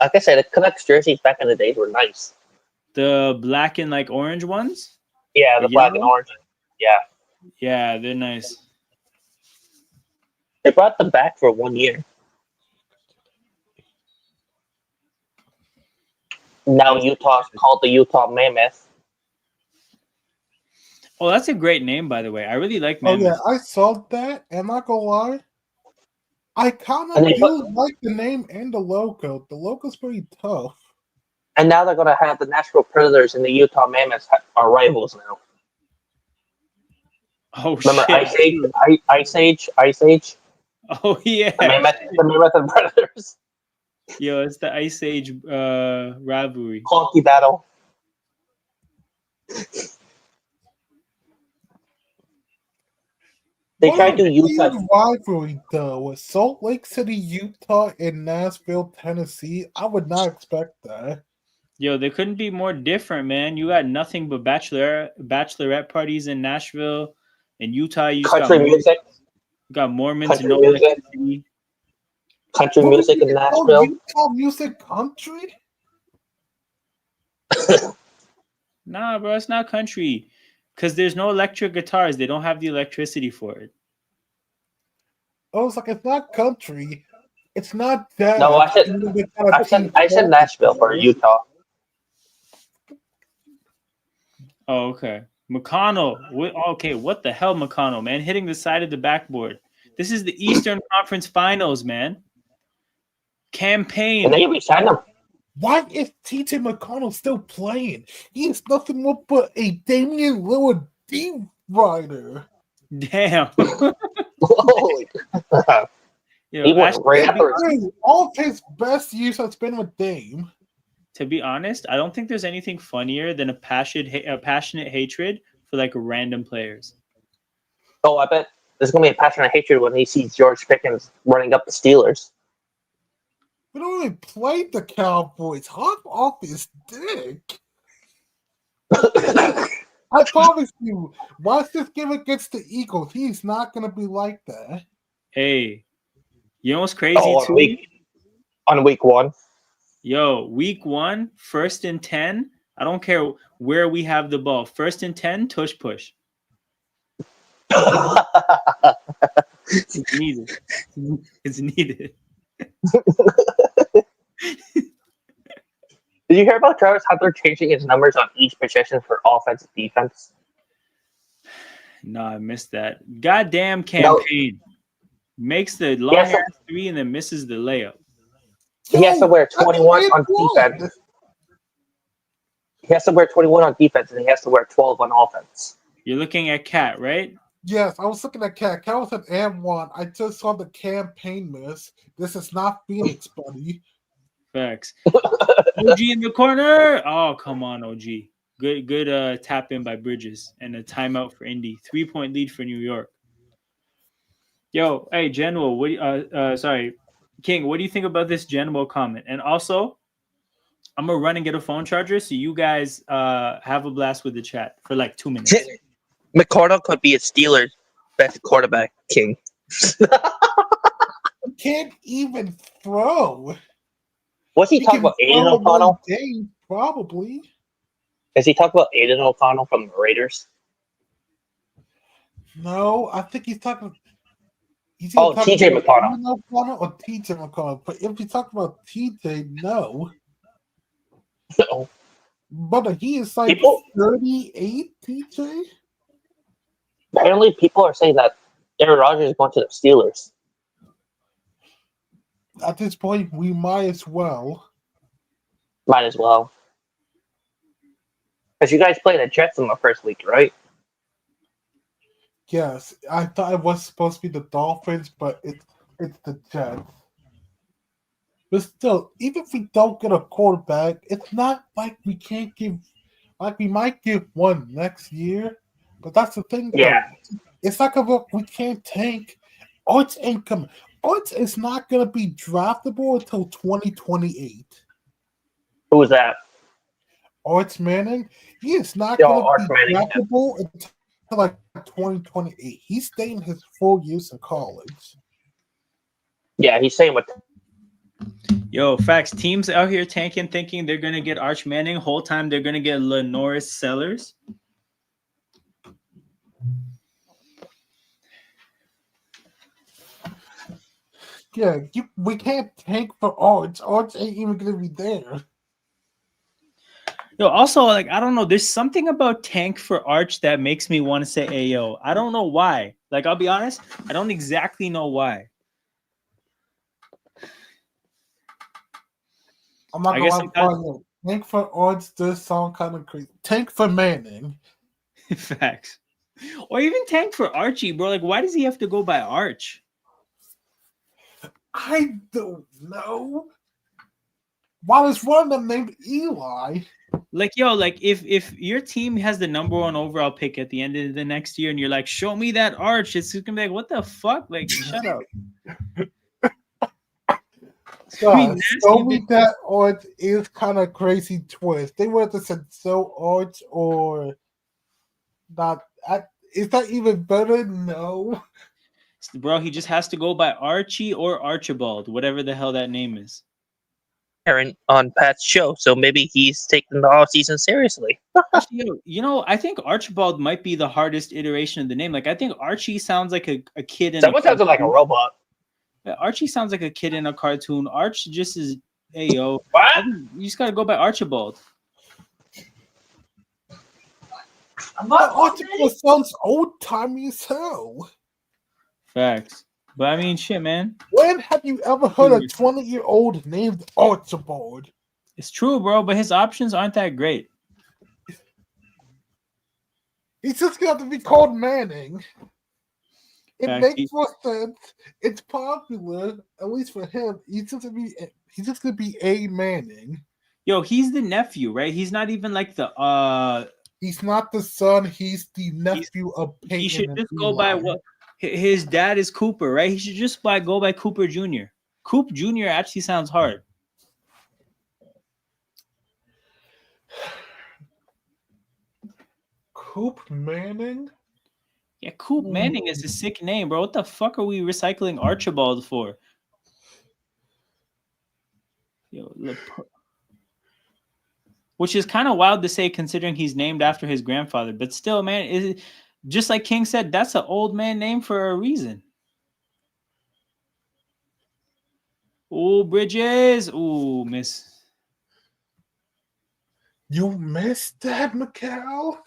Like I said, the Canucks jerseys back in the days were nice. The black and like orange ones? Yeah, the black and orange. Yeah. Yeah, they're nice. They brought them back for 1 year. Now Utah's called the Utah Mammoth. Oh, that's a great name, by the way. I really like Mammoth. Oh, yeah, I saw that. Am I gonna lie? I kind of do like the name and the logo. The logo's pretty tough. And now they're going to have the Nashville Predators and the Utah Mammoths are rivals now. Oh, remember shit. Ice Age? Oh, yeah. The Mammoth and Predators. Yo, it's the Ice Age rivalry. Honky battle. They tried to Utah rivalry though with Salt Lake City, Utah, and Nashville, Tennessee. I would not expect that. Yo, they couldn't be more different, man. You got nothing but bachelorette parties in Nashville. In Utah, you just country music. You got Mormons Country and no music. electricity. Country music in Nashville. Utah music country? Nah, bro, it's not country. Because there's no electric guitars. They don't have the electricity for it. Oh, it's like it's not country. It's not that. No, I said Nashville for Utah. Oh, okay. McConnell. Okay, what the hell, McConnell, man? Hitting the side of the backboard. This is the Eastern Conference Finals, man. Campaign. And they re-signed him. Why is TJ McConnell still playing? He is nothing more but a Damian Lillard deep rider. Damn. Holy crap. He went right after all of his best years has been with Dame. To be honest, I don't think there's anything funnier than a passionate hatred for like random players. Oh, I bet there's gonna be a passionate hatred when he sees George Pickens running up the Steelers. We don't even play the Cowboys. Hop off his dick. I promise you, watch this game against the Eagles. He's not gonna be like that. Hey, you know what's crazy too? On week 1. Yo, week 1, 1st and 10. I don't care where we have the ball. 1st and 10, tush push. It's needed. It's needed. Did you hear about Travis Hunter changing his numbers on each possession for offense and defense? No, I missed that. Goddamn campaign. No. Makes the long hair 3 and then misses the layup. He has to wear 21 on defense. He has to wear 21 on defense, and he has to wear 12 on offense. You're looking at Cat, right? Yes, I was looking at Cat. Cat was at M1. I just saw the campaign miss. This is not Phoenix, buddy. Facts. OG in the corner. Oh, come on, OG. Good tap in by Bridges and a timeout for Indy. 3-point lead for New York. Yo, hey, General. King, what do you think about this General comment? And also, I'm gonna run and get a phone charger so you guys have a blast with the chat for like 2 minutes. McConnell could be a Steelers' best quarterback, King. Can't even throw. Was he talking about Aiden O'Connell? Probably. Is he talking about Aiden O'Connell from the Raiders? No, I think he's talking. TJ McConnell. Or TJ McConnell. But if you talk about TJ, no. No. But he is like 38, TJ? Apparently, people are saying that Aaron Rodgers is going to the Steelers. At this point, we might as well. Might as well. Because you guys played the Jets in the first week, right? Yes, I thought it was supposed to be the Dolphins, but it's the Jets. But still, even if we don't get a quarterback, it's not like we can't give. Like we might give one next year, but that's the thing. Yeah, it's not about we can't tank. Arch ain't coming. Arch is not going to be draftable until 2028. Who is that? Arch Manning. He is not going to be draftable until like 2028. He's staying his full use in college. Yeah, he's saying what. Yo, facts. Teams out here tanking, thinking they're gonna get Arch Manning. Whole time they're gonna get Lenoris Sellers. Yeah, we can't tank for Arch. Arch ain't even gonna be there. Yo, also, like, I don't know. There's something about tank for Arch that makes me want to say Ayo. I don't know why. Like, I'll be honest, I don't exactly know why. I'm not gonna lie. Tank for Arch does sound kind of crazy. Tank for Manning. Facts. Or even tank for Archie, bro. Like, why does he have to go by Arch? I don't know. Why is one of them named Eli? Like, yo, like if your team has the number 1 overall pick at the end of the next year and you're like, show me that Arch, it's gonna be like, what the fuck? Like, shut up. Show me that art is kind of crazy twist. They would have said so art or not. Is that even better? No. Bro, he just has to go by Archie or Archibald, whatever the hell that name is. Aaron on Pat's show, so maybe he's taking the off season seriously. Actually, I think Archibald might be the hardest iteration of the name. Like, I think Archie sounds like a kid in Someone sounds like a robot. Archie sounds like a kid in a cartoon. Arch just is, hey, yo. What? You just got to go by Archibald. Archibald sounds old-timey as hell. Facts. But I mean, shit, man. When have you ever heard a 20-year-old named Archibald? It's true, bro, but his options aren't that great. He's just going to have to be called Manning. It makes more sense. It's popular, at least for him. He's just gonna be a Manning. Yo, he's the nephew, right? He's not even like the He's not the son. He's the nephew of Peyton. He should just go by what his dad is Cooper, right? He should just go by Cooper Jr. Coop Jr. actually sounds hard. Coop Manning? Yeah, Coop Manning is a sick name, bro. What the fuck are we recycling Archibald for? Yo, which is kind of wild to say considering he's named after his grandfather. But still, man, just like King said, that's an old man name for a reason. Ooh, Bridges. Ooh, miss. You missed that, Mikal?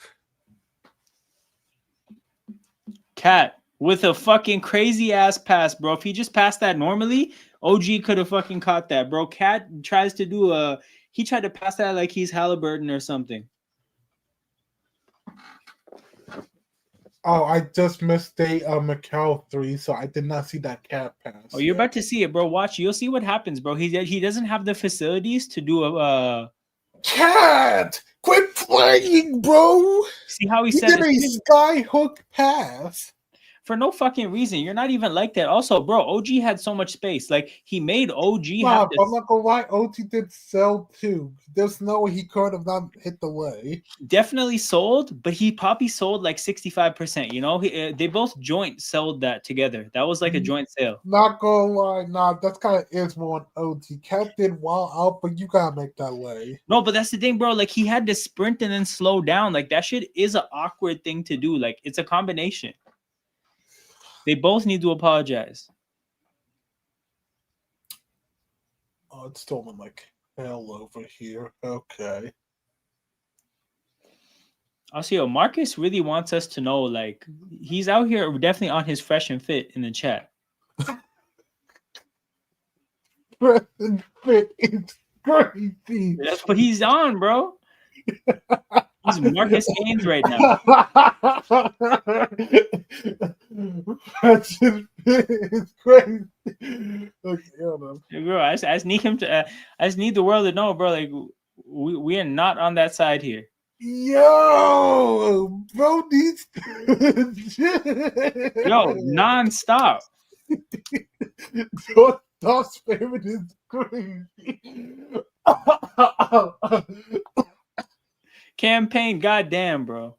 Cat with a fucking crazy ass pass, bro. If he just passed that normally, OG could have fucking caught that, bro. Cat tries to do he tried to pass that like he's Halliburton or something. Oh, I just missed a Mikal 3, so I did not see that Cat pass. Oh, you're about to see it, bro. Watch. You'll see what happens, bro. He doesn't have the facilities to do a Cat! Quit playing, bro! See how he did a skyhook pass. For no fucking reason. You're not even like that. Also, bro, OG had so much space. Like, he made OG have I'm not gonna lie, OG did sell too. There's no way he could have not hit the way. Definitely sold, but he probably sold like 65%. You know, they both joint sold that together. That was like a joint sale. Not gonna lie, nah, that's kind of is more on OG. Cat did well out, but you gotta make that way. No, but that's the thing, bro. Like, he had to sprint and then slow down. Like, that shit is an awkward thing to do. Like, it's a combination. They both need to apologize. Oh, it's storming like hell over here. Okay. Also, Marcus really wants us to know, like, he's out here definitely on his fresh and fit in the chat. Fresh and fit is crazy. That's what he's on, bro. He's Marcus Gaines right now. Fresh and fit is crazy. Okay, hold on. Bro, I just need him to. I just need the world to know, bro. Like, we are not on that side here. Yo, bro, these. Yo, nonstop. Dog's favorite is crazy. Campaign, goddamn, bro.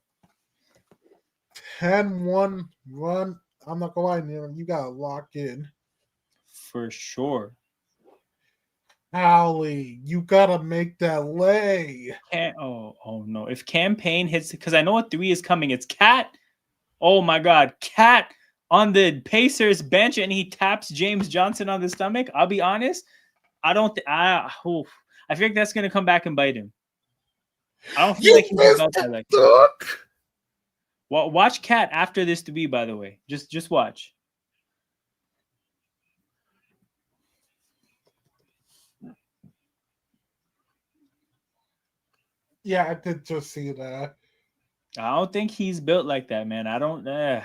10-1 run. I'm not gonna lie, Neil. You gotta lock in. For sure. Hallie, you gotta make that lay. Oh no. If campaign hits, because I know a 3 is coming. It's Cat. Oh my God. Cat on the Pacers bench and he taps James Johnson on the stomach. I'll be honest. I feel like that's gonna come back and bite him. I don't feel like he's about that. Like, well, watch Cat after this to be, by the way. Just watch. Yeah, I did just see that. I don't think he's built like that, man. I don't know.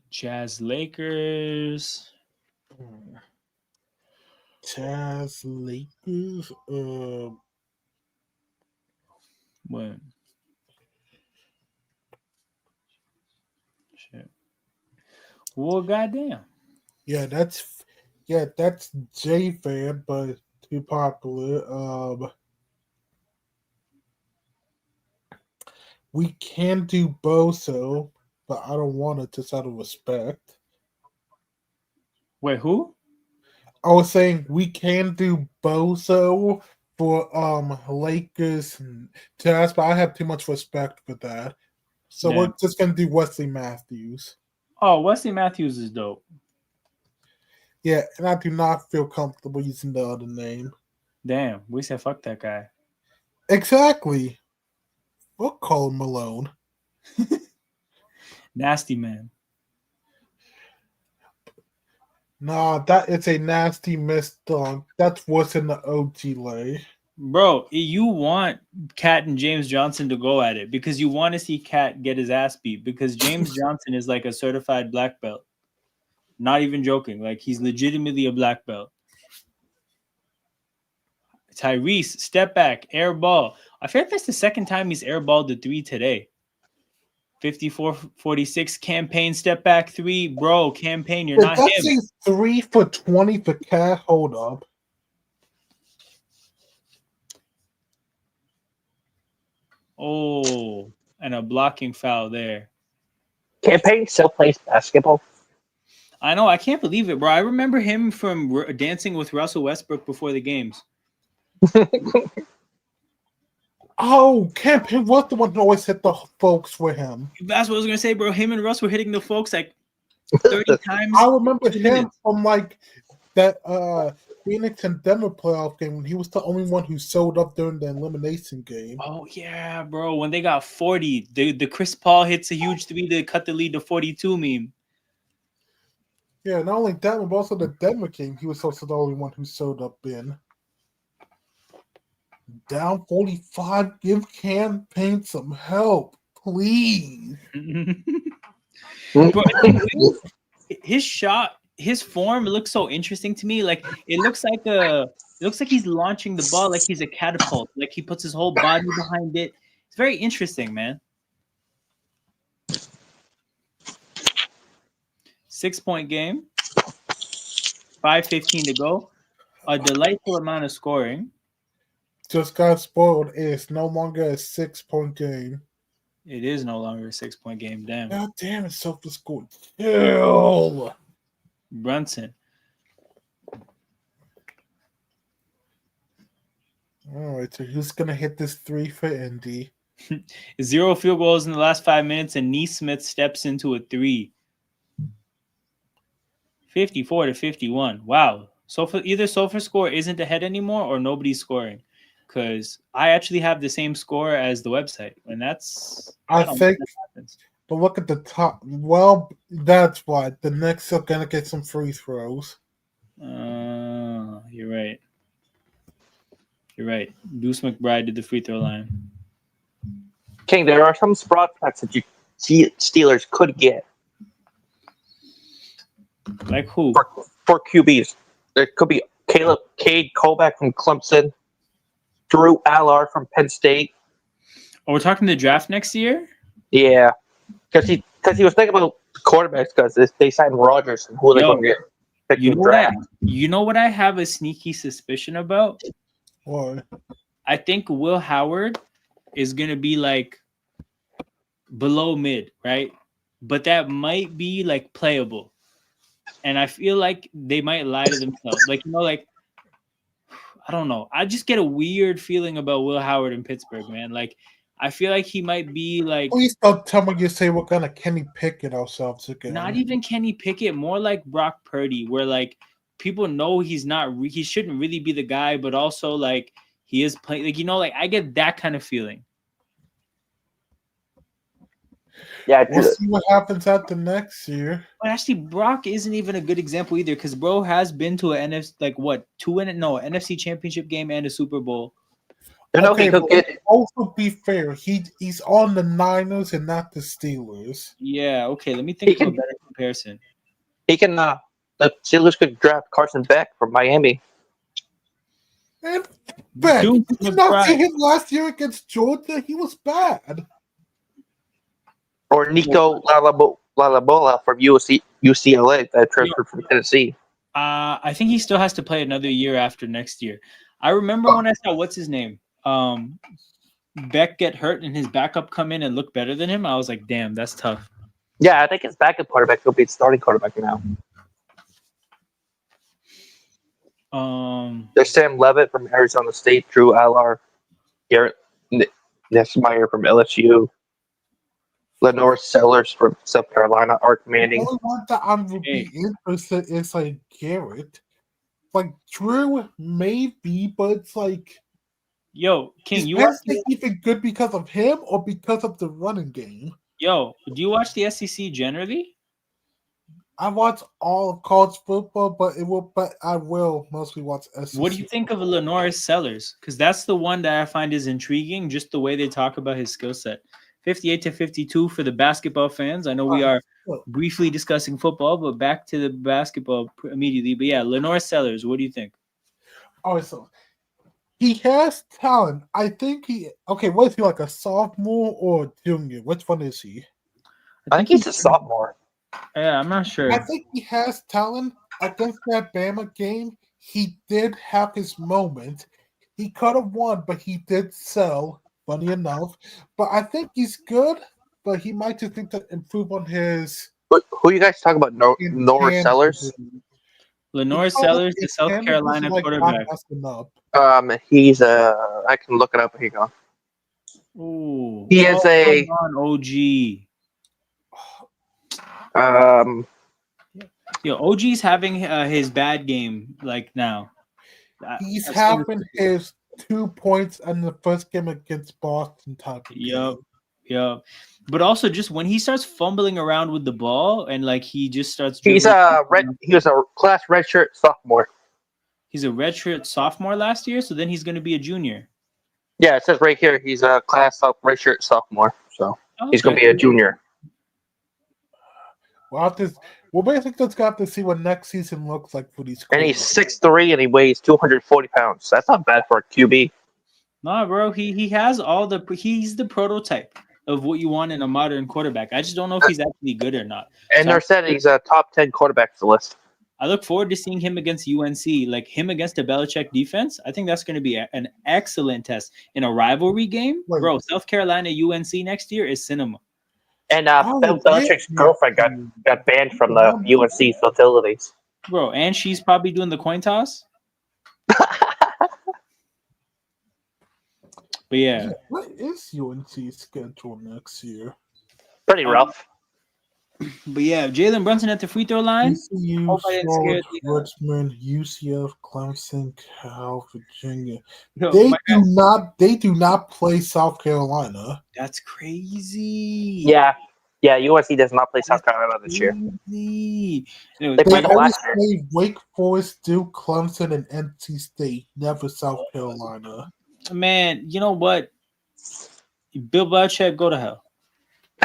Jazz Lakers. Jazz Lakers. What? Shit. Well, goddamn. Yeah, that's J-Fan, but too popular. We can do Boso, but I don't want it just out of respect. Wait, who? I was saying we can do Boso for Lakers and Jazz, but I have too much respect for that. So we're just gonna do Wesley Matthews. Oh, Wesley Matthews is dope. Yeah, and I do not feel comfortable using the other name. Damn, we said fuck that guy. Exactly. We'll call him Malone. Nasty man. Nah, that is a nasty missed dunk. That's worse than the OG lay. Bro, you want Cat and James Johnson to go at it because you want to see Cat get his ass beat because James Johnson is like a certified black belt. Not even joking. Like, he's legitimately a black belt. Tyrese, step back, air ball. I feel like that's the second time he's airballed the three today. 54-46, campaign, step back three. Bro, campaign, you're not him. That's a 3 for 20 for Cat. Hold up. Oh, and a blocking foul there. Campaign still plays basketball. I know. I can't believe it, bro. I remember him from dancing with Russell Westbrook before the games. Oh, Campaign was the one who always hit the folks with him. That's what I was going to say, bro. Him and Russ were hitting the folks like 30 times. I remember him from like that Phoenix and Denver playoff game when he was the only one who showed up during the elimination game. Oh, yeah, bro. When they got 40, the Chris Paul hits a huge three to cut the lead to 42 meme. Yeah, not only that, but also the Denver game, he was also the only one who showed up in. Down 45, give Campaign some help, please. Bro, his shot, his form looks so interesting to me. Like, it looks like he's launching the ball like he's a catapult. Like, he puts his whole body behind it. It's very interesting, man. 6-point game. 5:15 to go. A delightful amount of scoring. Just got spoiled. It's no longer a 6-point game. It is no longer a 6-point game. Damn. God damn it, Sofa scored. Kill. Brunson. All right, so who's going to hit this 3 for Indy? 0 field goals in the last 5 minutes, and Neesmith steps into a 3. 54-51. Wow. Either Sofa score isn't ahead anymore or nobody's scoring. Because I actually have the same score as the website. And that's... I think... But look at the top. Well, that's why. The Knicks are going to get some free throws. You're right. You're right. Deuce McBride did the free throw line. King, there are some spot bets that you Steelers could get. Like who? For QBs. There could be Cade Kovac from Clemson, Drew Allard from Penn State. Oh, we're talking the draft next year? Yeah. Because he was thinking about quarterbacks because they signed Rodgers. And who are they going to get? You know what I have a sneaky suspicion about? What? I think Will Howard is going to be like below mid, right? But that might be like playable. And I feel like they might lie to themselves. Like, I don't know. I just get a weird feeling about Will Howard in Pittsburgh, man. Like, I feel like he might be like... Please don't tell me you say we're going to Kenny Pickett ourselves again. Not even Kenny Pickett, more like Brock Purdy, where like people know he shouldn't really be the guy, but also like he is playing. Like, like I get that kind of feeling. Yeah, we'll see what happens at the next year. But actually, Brock isn't even a good example either, because bro has been to an NFC Championship game and a Super Bowl. Okay, but also be fair, he's on the Niners and not the Steelers. Yeah, okay. Let me think of a better comparison. He can. The Steelers could draft Carson Beck from Miami. And Beck, did you not see him last year against Georgia? He was bad. Or Nico Lalabola from UCLA that transferred from Tennessee. I think he still has to play another year after next year. I remember when I saw what's his name, Beck get hurt and his backup come in and look better than him. I was like, damn, that's tough. Yeah, I think his backup quarterback will be his starting quarterback now. There's Sam Levitt from Arizona State, Drew Allar, Garrett Nessmeyer from LSU, Lenore Sellers from South Carolina, Art Manning. The only one that I would be interested is like Garrett. Like Drew, maybe, but it's like, yo, King, is you Penn watch State even good because of him or because of the running game? Yo, do you watch the SEC generally? I watch all of college football, but I will mostly watch SEC. What do you think of Lenore Sellers? Because that's the one that I find is intriguing, just the way they talk about his skill set. 58-52 for the basketball fans. I know we are briefly discussing football, but back to the basketball immediately. But yeah, Lenore Sellers, what do you think? Oh, so he has talent. I think what is he, like a sophomore or junior? Which one is he? I think he's a sophomore. Yeah, I'm not sure. I think he has talent. Against that Bama game, he did have his moment. He could have won, but he did sell, funny enough. But I think he's good, but he might just need to improve on his... Who you guys talking about? Lenore Sellers? Lenore Sellers, the South Carolina quarterback. He's I can look it up. Here you go. Ooh. He is a OG. Yo, OG's having his bad game like now. He's having his 2 points in the first game against Boston type of game. Yep. But also just when he starts fumbling around with the ball and like he just starts he was a class redshirt sophomore. He's a redshirt sophomore last year, so then he's going to be a junior. Yeah, it says right here he's a class redshirt sophomore, so he's going to be a junior. We'll basically just got to see what next season looks like for these. And he's 6'3" and he weighs 240 pounds. That's not bad for a QB. Nah, bro, he has he's the prototype of what you want in a modern quarterback. I just don't know if he's actually good or not. And they're saying he's a top 10 quarterback for the list. I look forward to seeing him against UNC, like him against a Belichick defense. I think that's going to be an excellent test in a rivalry game. Bro, South Carolina UNC next year is cinema. And Bill Belichick's girlfriend got banned from the UNC facilities. Bro, and she's probably doing the coin toss. But yeah. What is UNC's schedule next year? Pretty rough. But yeah, Jalen Brunson at the free throw line. ECU, Richmond, UCF, Clemson, Cal, Virginia. They do not play South Carolina. That's crazy. Yeah, USC does not play South Carolina this year. They played them last year. Wake Forest, Duke, Clemson, and NC State, never South Carolina. Man, you know what? Bill Belichick, go to hell.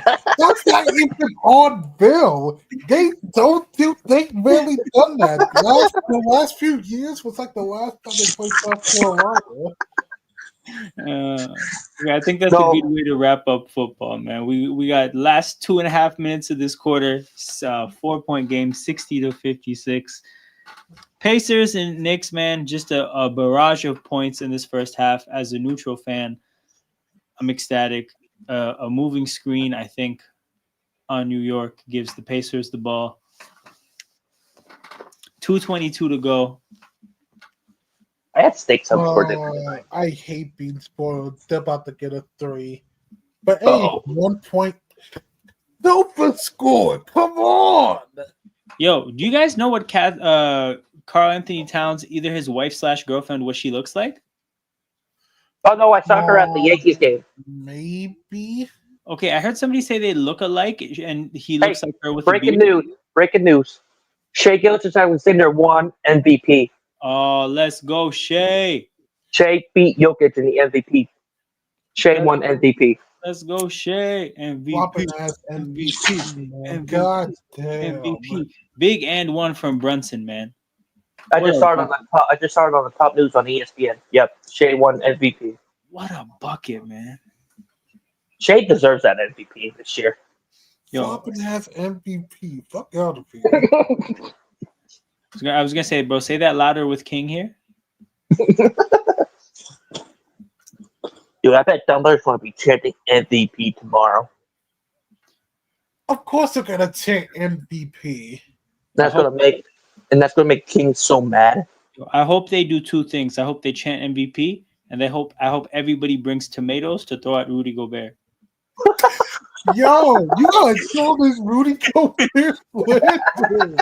That's not even on Bill. They really done that. The last few years was like the last time they played South Carolina. I think that's a good way to wrap up football, man. We got last 2.5 minutes of this quarter, 4-point game, 60-56. Pacers and Knicks, man, just a barrage of points in this first half. As a neutral fan, I'm ecstatic. A moving screen, I think, on New York gives the Pacers the ball. 2:22 to go. I had stakes up for them. I hate being spoiled. They're about to get a 3. But hey, 1 point. Nova scored. Come on. Yo, do you guys know what Carl Anthony Towns, either his wife/girlfriend, what she looks like? Oh no, I saw her at the Yankees game. Maybe. Okay, I heard somebody say they look alike, and he looks like her with breaking news. Breaking news. Shai Gilgeous-Alexander won MVP. Oh, let's go, Shai. Shai beat Jokic in the MVP. Shai won MVP. Let's go, Shai. MVP. God damn. MVP. Big and one from Brunson, man. I just saw it on the top news on ESPN. Yep, Shai won MVP. What a bucket, man! Shai deserves that MVP this year. Flopping has MVP. Fuck out of here. I was gonna say, bro, say that louder with King here. Dude, I bet Dumblers want to be chanting MVP tomorrow. Of course they're gonna chant MVP. That's gonna make King so mad. I hope they do two things. I hope they chant MVP, and I hope everybody brings tomatoes to throw at Rudy Gobert. Yo, you gotta show this Rudy Gobert slander.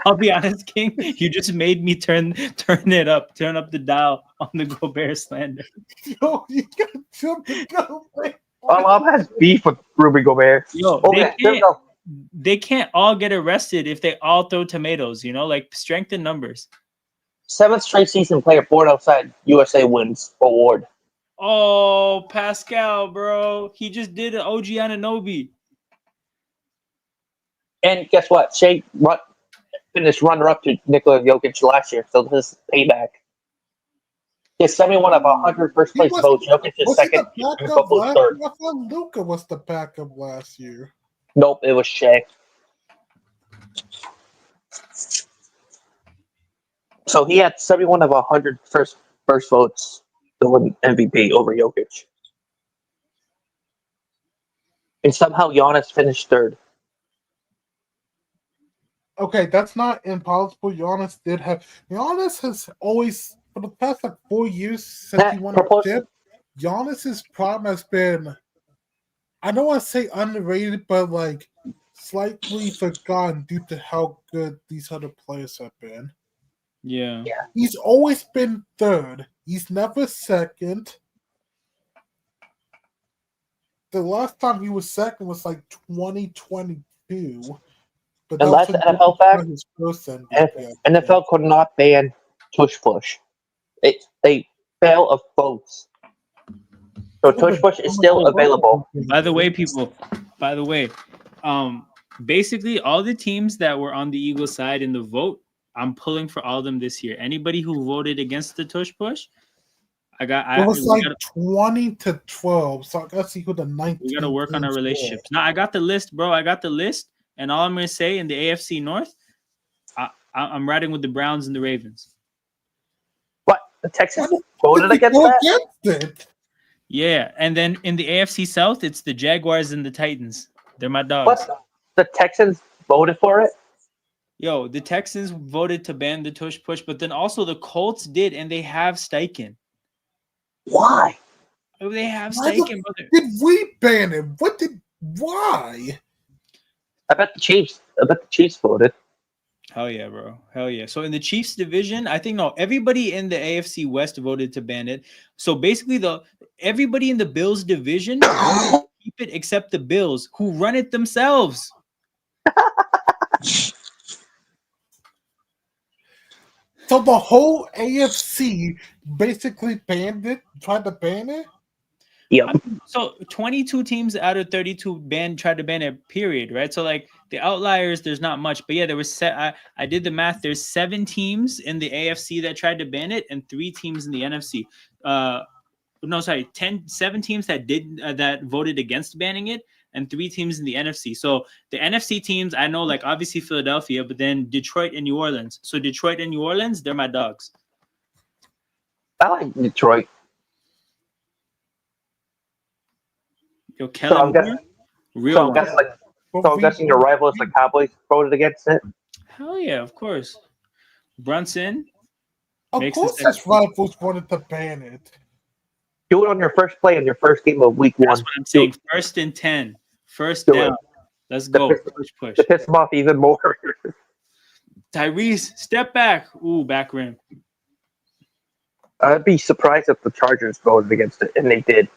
I'll be honest, King. You just made me turn up the dial on the Gobert slander. Yo, you gotta show the Gobert. Alam has beef with Rudy Gobert. Yo, they can't all get arrested if they all throw tomatoes. You know, like strength in numbers. 7th straight season player born outside USA wins award. Oh, Pascal, bro. He just did an OG Anunoby. And guess what? Shea finished runner-up to Nikola Jokic last year, so this is payback. He's 71 of 100 first-place votes. Jokic is second, and Koko's third. I thought Luka was the backup last year. Nope, it was Shea. So he had 71 of 100 first votes to win MVP over Jokic. And somehow Giannis finished third. Okay, that's not impossible. Giannis has always, for the past 4 years since he won a chip, Giannis's problem has been, I don't want to say underrated, but like slightly forgotten due to how good these other players have been. Yeah. He's always been third. He's never second. The last time he was second was like 2022. But and last NFL fact, NFL could not ban tush push. They fail of votes. So tush push is still available. By the way, people, basically all the teams that were on the Eagles side in the vote, I'm pulling for all of them this year. Anybody who voted against the tush push, it was 20-12. So I gotta see who the 19. We gotta work on our relationships. Now I got the list, bro. I got the list, and all I'm gonna say in the AFC North, I'm riding with the Browns and the Ravens. What? The Texans voted against it? Yeah, and then in the AFC South, it's the Jaguars and the Titans. They're my dogs. What? The Texans voted for it? Yo, the Texans voted to ban the tush push, but then also the Colts did, and they have Steichen. Why? Oh, they have Steichen, brother. Did we ban him? Why? I bet the Chiefs voted. Hell yeah, bro. Hell yeah. So in the Chiefs division, I think everybody in the AFC West voted to ban it. So basically everybody in the Bills division voted to keep it except the Bills, who run it themselves. So the whole AFC basically tried to ban it? Yeah. So 22 teams out of 32 tried to ban it, period, right? So like the outliers, there's not much. But yeah, there was I did the math. There's 7 teams in the AFC that tried to ban it and 3 teams in the NFC. 7 teams that voted against banning it and 3 teams in the NFC. So the NFC teams, I know, like obviously Philadelphia, but then Detroit and New Orleans. So Detroit and New Orleans, they're my dogs. I like Detroit. Yo, Kellen Moore, I'm guessing your rivals, the Cowboys, voted against it. Hell yeah, of course. Brunson. Of course, his rivals wanted to ban it. Do it on your first play in your first game of week 1. That's what I'm saying. 1st and 10. First down. Let's go. Push. To piss them off even more. Tyrese, step back. Ooh, back rim. I'd be surprised if the Chargers voted against it, and they did.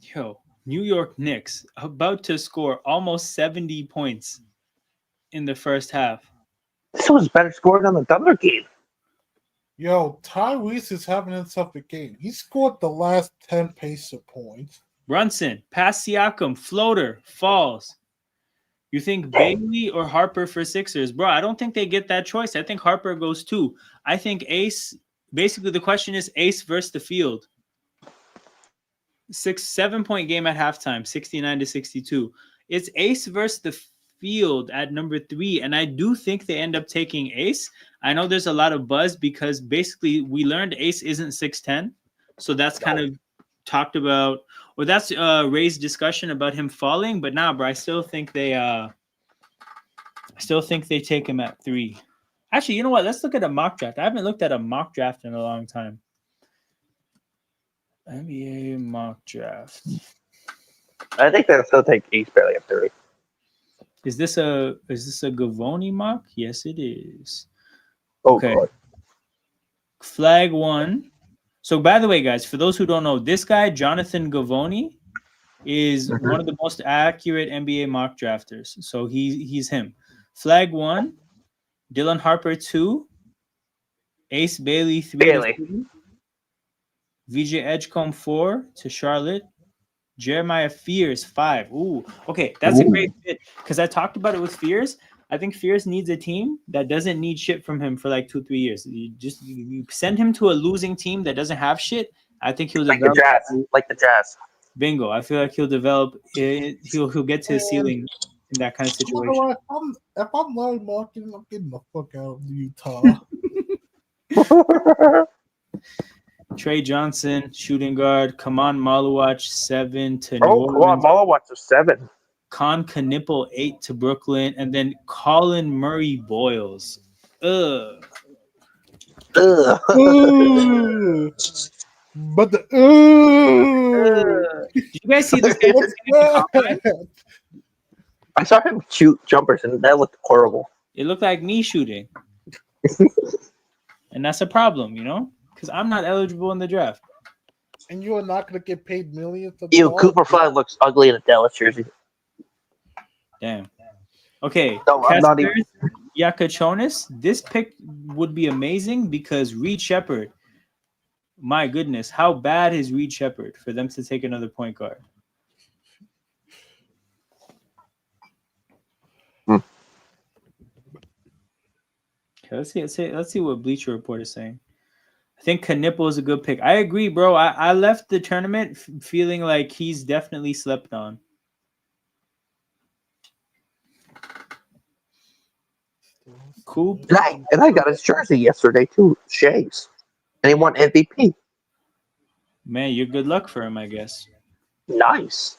Yo, New York Knicks about to score almost 70 points in the first half. This was better scored than the Thunder game. Yo, Tyrese is having himself a game. He scored the last 10 Pacer points. Brunson, pass Siakam, floater, falls. You think Bailey or Harper for Sixers? Bro, I don't think they get that choice. I think Harper goes 2. I think Ace, basically the question is Ace versus the field. 7-point game at halftime, 69-62. It's Ace versus the field at number 3, and I do think they end up taking Ace. I know there's a lot of buzz because basically we learned Ace isn't 6'10", so that's kind of talked about, or that's raised discussion about him falling. But nah, bro, I still think they take him at 3. Actually, you know what? Let's look at a mock draft. I haven't looked at a mock draft in a long time. NBA mock draft. I think they'll still take Ace barely at 3. Is this a Gavoni mock? Yes, it is. Oh, okay. God. Flag 1. So, by the way, guys, for those who don't know, this guy, Jonathan Gavoni, is one of the most accurate NBA mock drafters. So he's him. Flag 1, Dylan Harper 2, Ace Bailey 3, VJ Edgecombe 4 to Charlotte, Jeremiah Fears 5. Ooh, okay, that's a great fit because I talked about it with Fears. I think Fears needs a team that doesn't need shit from him for like 2-3 years. You send him to a losing team that doesn't have shit. I think he'll develop like the Jazz. Bingo. I feel like he'll develop. He'll get to his ceiling in that kind of situation. You know what? If I'm Larry Markin, I'm getting the fuck out of Utah. Trey Johnson, shooting guard. Kaman Maluach 7 to New Orleans. Orleans. Maluach is 7. Con Knipple 8 to Brooklyn, and then Colin Murray Boyles. Ugh. But the did you guys see this? I saw him shoot jumpers, and that looked horrible. It looked like me shooting, and that's a problem, you know, because I'm not eligible in the draft. And you are not going to get paid millions. Cooper Flag looks ugly in a Dallas jersey. Damn. Okay. No, I'm not even. Yakachonis. This pick would be amazing because Reed Shepherd. My goodness, how bad is Reed Shepherd for them to take another point guard? Okay, let's see what Bleacher Report is saying. I think Knipple is a good pick. I agree, bro. I left the tournament feeling like he's definitely slept on. Cool. And I got his jersey yesterday too, Shay's, and he won MVP. Man, you're good luck for him, I guess. Nice.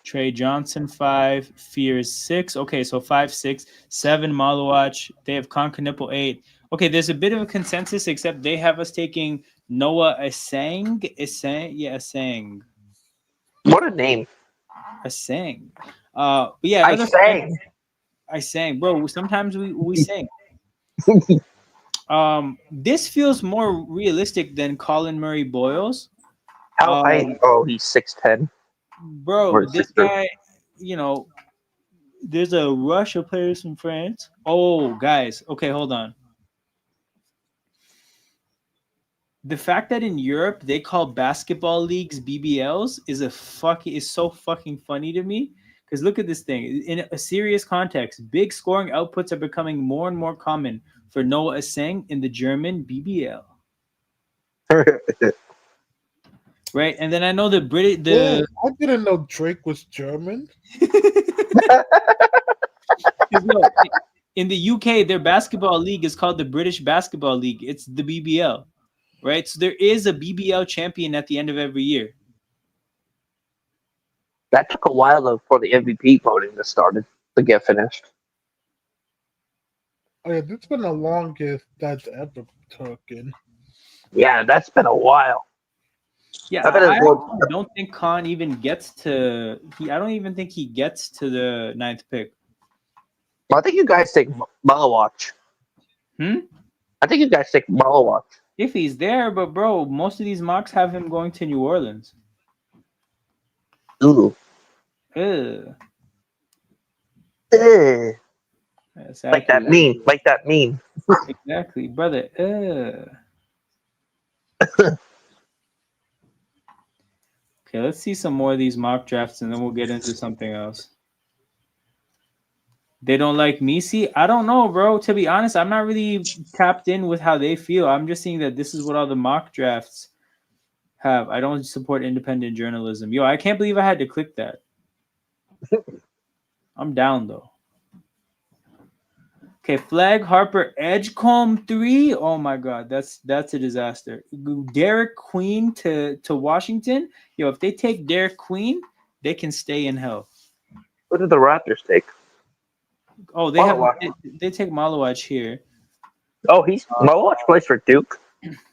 Trey Johnson 5, Fears 6. Okay, so 5, 6, 7 Maluach. They have Con Knipple 8. Okay, there's a bit of a consensus, except they have us taking Noah Asang. Asang. What a name. Asang. But yeah, I sang, bro. Sometimes we sing. This feels more realistic than Colin Murray Boyles. He's 6'10". Bro, this guy, you know, there's a rush of players from France. Oh, guys. Okay, hold on. The fact that in Europe they call basketball leagues BBLs is so fucking funny to me. Because look at this thing. In a serious context, big scoring outputs are becoming more and more common for Noah Asang in the German BBL. Right? And then I know I didn't know Drake was German. In the UK, their basketball league is called the British Basketball League. It's the BBL. Right? So there is a BBL champion at the end of every year. That took a while though for the MVP voting to get finished. Oh yeah, this has been the longest that's ever taken. Yeah, that's been a while. Yeah, I don't think Khan even gets to. I don't even think he gets to the 9th pick. Well, I think you guys take Maluach. I think you guys take Maluach. If he's there, but bro, most of these mocks have him going to New Orleans. Ooh. Ugh. Like that meme. Exactly, brother. Okay, let's see some more of these mock drafts and then we'll get into something else. They don't like Misi? I don't know, bro. To be honest, I'm not really tapped in with how they feel. I'm just seeing that this is what all the mock drafts have. I don't support independent journalism. Yo, I can't believe I had to click that. I'm down though. Okay, Flag, Harper, Edgecombe 3. Oh my God, that's a disaster. Derek Queen to Washington. Yo, if they take Derek Queen, they can stay in hell. What did the Raptors take? Oh, they take Malowach here. Oh, Malowach plays for Duke.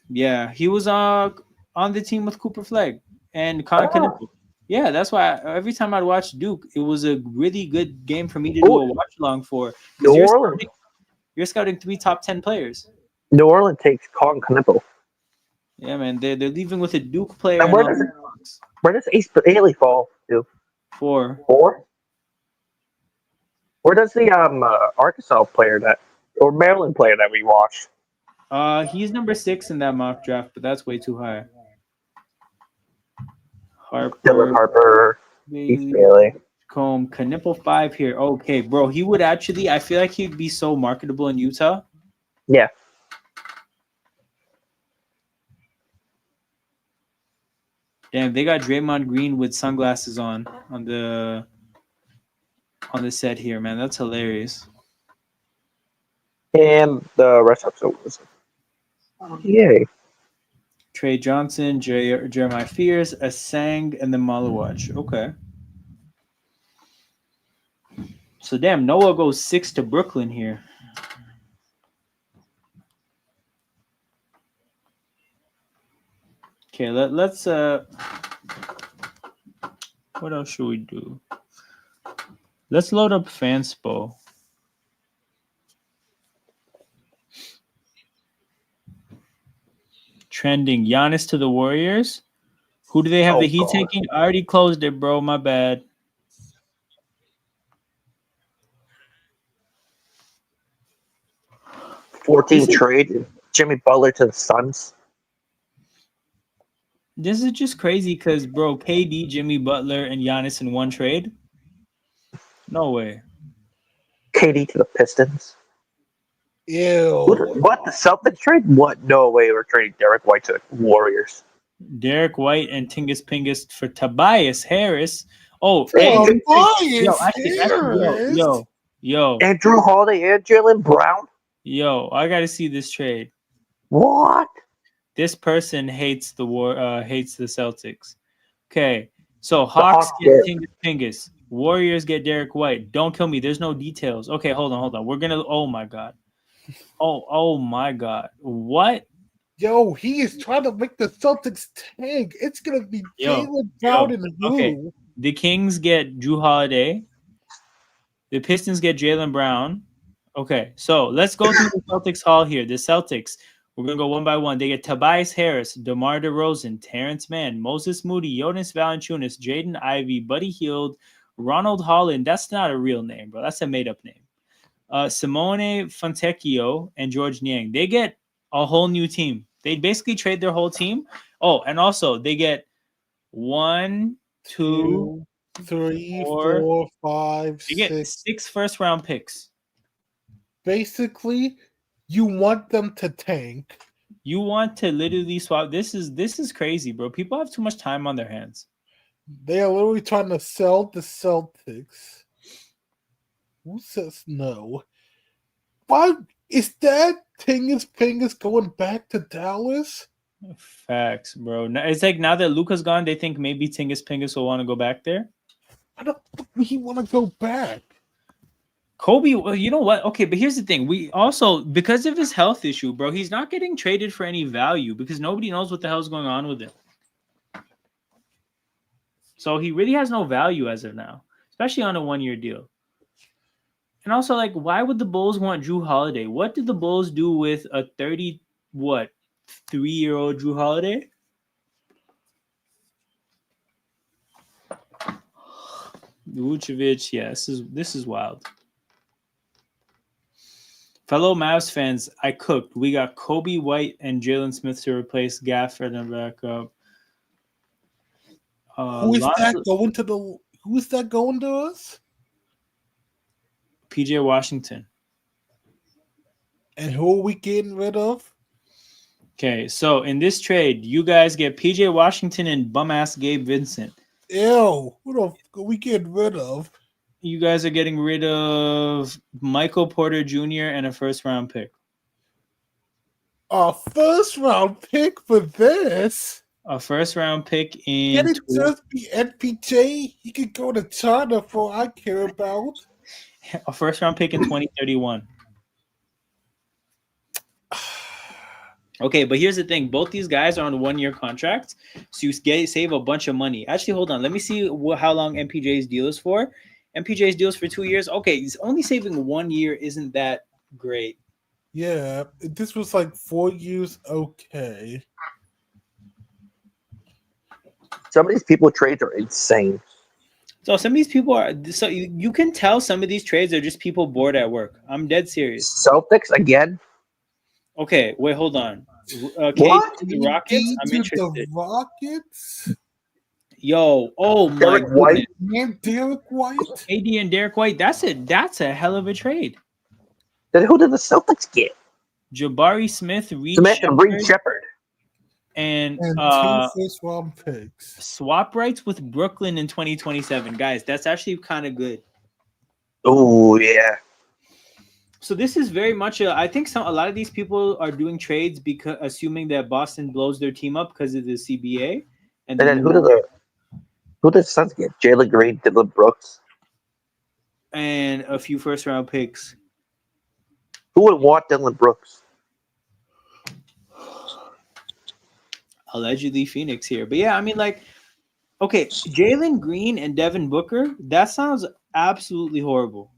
Yeah, he was on the team with Cooper Flag and Connor Knippel. Yeah, that's why every time I'd watch Duke, it was a really good game for me to do a watch along for. New Orleans. You're scouting 3 top 10 players. New Orleans takes Connor Knippel. Yeah, man, they're leaving with a Duke player. And where does Ace Bailey fall to? 4. Where does the Arkansas player or Maryland player that we watched? He's number 6 in that mock draft, but that's way too high. Dylan Harper, Ace Bailey. Combe, Knippel 5 here. Okay, bro, he would actually. I feel like he'd be so marketable in Utah. Yeah. Damn, they got Draymond Green with sunglasses on the set here, man. That's hilarious. And the rest of it was yay. Trey Johnson, Jeremiah Fears, Asang, and then Malowach. Okay. So damn, Noah goes 6 to Brooklyn here. Okay, let's what else should we do? Let's load up Fanspo. Trending Giannis to the Warriors. Who do they have the Heat taking? I already closed it, bro. My bad. Trade Jimmy Butler to the Suns. This is just crazy because, bro, KD, Jimmy Butler, and Giannis in one trade? No way. KD to the Pistons. Ew. What? The Celtics trade? What? No way we're trading Derek White to the Warriors. Derek White and Tingus Pingus for Tobias Harris. Oh, yo. And Drew Holiday and Jaylen Brown? Yo, I got to see this trade. What? This person hates the Celtics. Okay, so Hawks get Tingus Pingus. Warriors get Derek White. Don't kill me. There's no details. Okay, hold on. We're gonna. Oh my god. Oh my god. What? Yo, he is trying to make the Celtics tank. It's gonna be Jaylen Brown and who? Okay. The Kings get Drew Holiday. The Pistons get Jaylen Brown. Okay, so let's go through the Celtics haul here. The Celtics. We're going to go one by one. They get Tobias Harris, DeMar DeRozan, Terrence Mann, Moses Moody, Jonas Valanciunas, Jaden Ivey, Buddy Hield, Ronald Holland. That's not a real name, bro. That's a made-up name. Simone Fontecchio and George Niang. They get a whole new team. They basically trade their whole team. Oh, and also they get 1, 2, 3, 4, 5, 6. They get 6 first-round picks. Basically, you want them to tank. You want to literally swap. This is crazy, bro. People have too much time on their hands. They are literally trying to sell the Celtics. Who says no? Why is that Tingus Pingus going back to Dallas? Facts, bro. It's like now that Luka's gone, they think maybe Tingus Pingus will want to go back there. I don't think he want to go back. Kobe, well, you know what? Okay, but here's the thing. We also, because of his health issue, bro, he's not getting traded for any value because nobody knows what the hell's going on with him. So he really has no value as of now, especially on a 1-year deal. And also, like, why would the Bulls want Drew Holiday? What did the Bulls do with a 3-year-old Drew Holiday? Vucevic, yeah, this is wild. Fellow Mavs fans, I cooked. We got Kobe White and Jalen Smith to replace Gafford and backup. Who is that going to us? PJ Washington. And who are we getting rid of? Okay, so in this trade, you guys get PJ Washington and bum ass Gabe Vincent. Ew, who the fuck are we getting rid of? You guys are getting rid of Michael Porter Jr. and a first-round pick. A first-round pick for this? A first-round pick in... Can it just be NPJ? He could go to China for all I care about. A first-round pick in 2031. Okay, but here's the thing. Both these guys are on one-year contracts, so you save a bunch of money. Actually, hold on. Let me see how long MPJ's deal is for. MPJ's deal is for 2 years. Okay, he's only saving 1 year. Isn't that great? Yeah, this was like 4 years. Okay. Some of these people trades are insane. So some of these people are. So you can tell some of these trades are just people bored at work. I'm dead serious. Celtics again. Okay, wait, hold on. What? The Rockets? I'm interested. The Rockets? Yo, oh my Derek White. Man, Derek White? AD and Derek White, that's a hell of a trade. Then who did the Celtics get? Jabari Smith, Reed Shepherd. And And 2 first-round picks. Swap rights with Brooklyn in 2027. Guys, that's actually kind of good. Oh, yeah. So this is very much I think a lot of these people are doing trades because assuming that Boston blows their team up because of the CBA. And then who did the Suns get? Jalen Green, Dillon Brooks, and a few first-round picks. Who would want Dillon Brooks? Allegedly Phoenix here. But yeah, I mean, like, okay, Jalen Green and Devin Booker, that sounds absolutely horrible.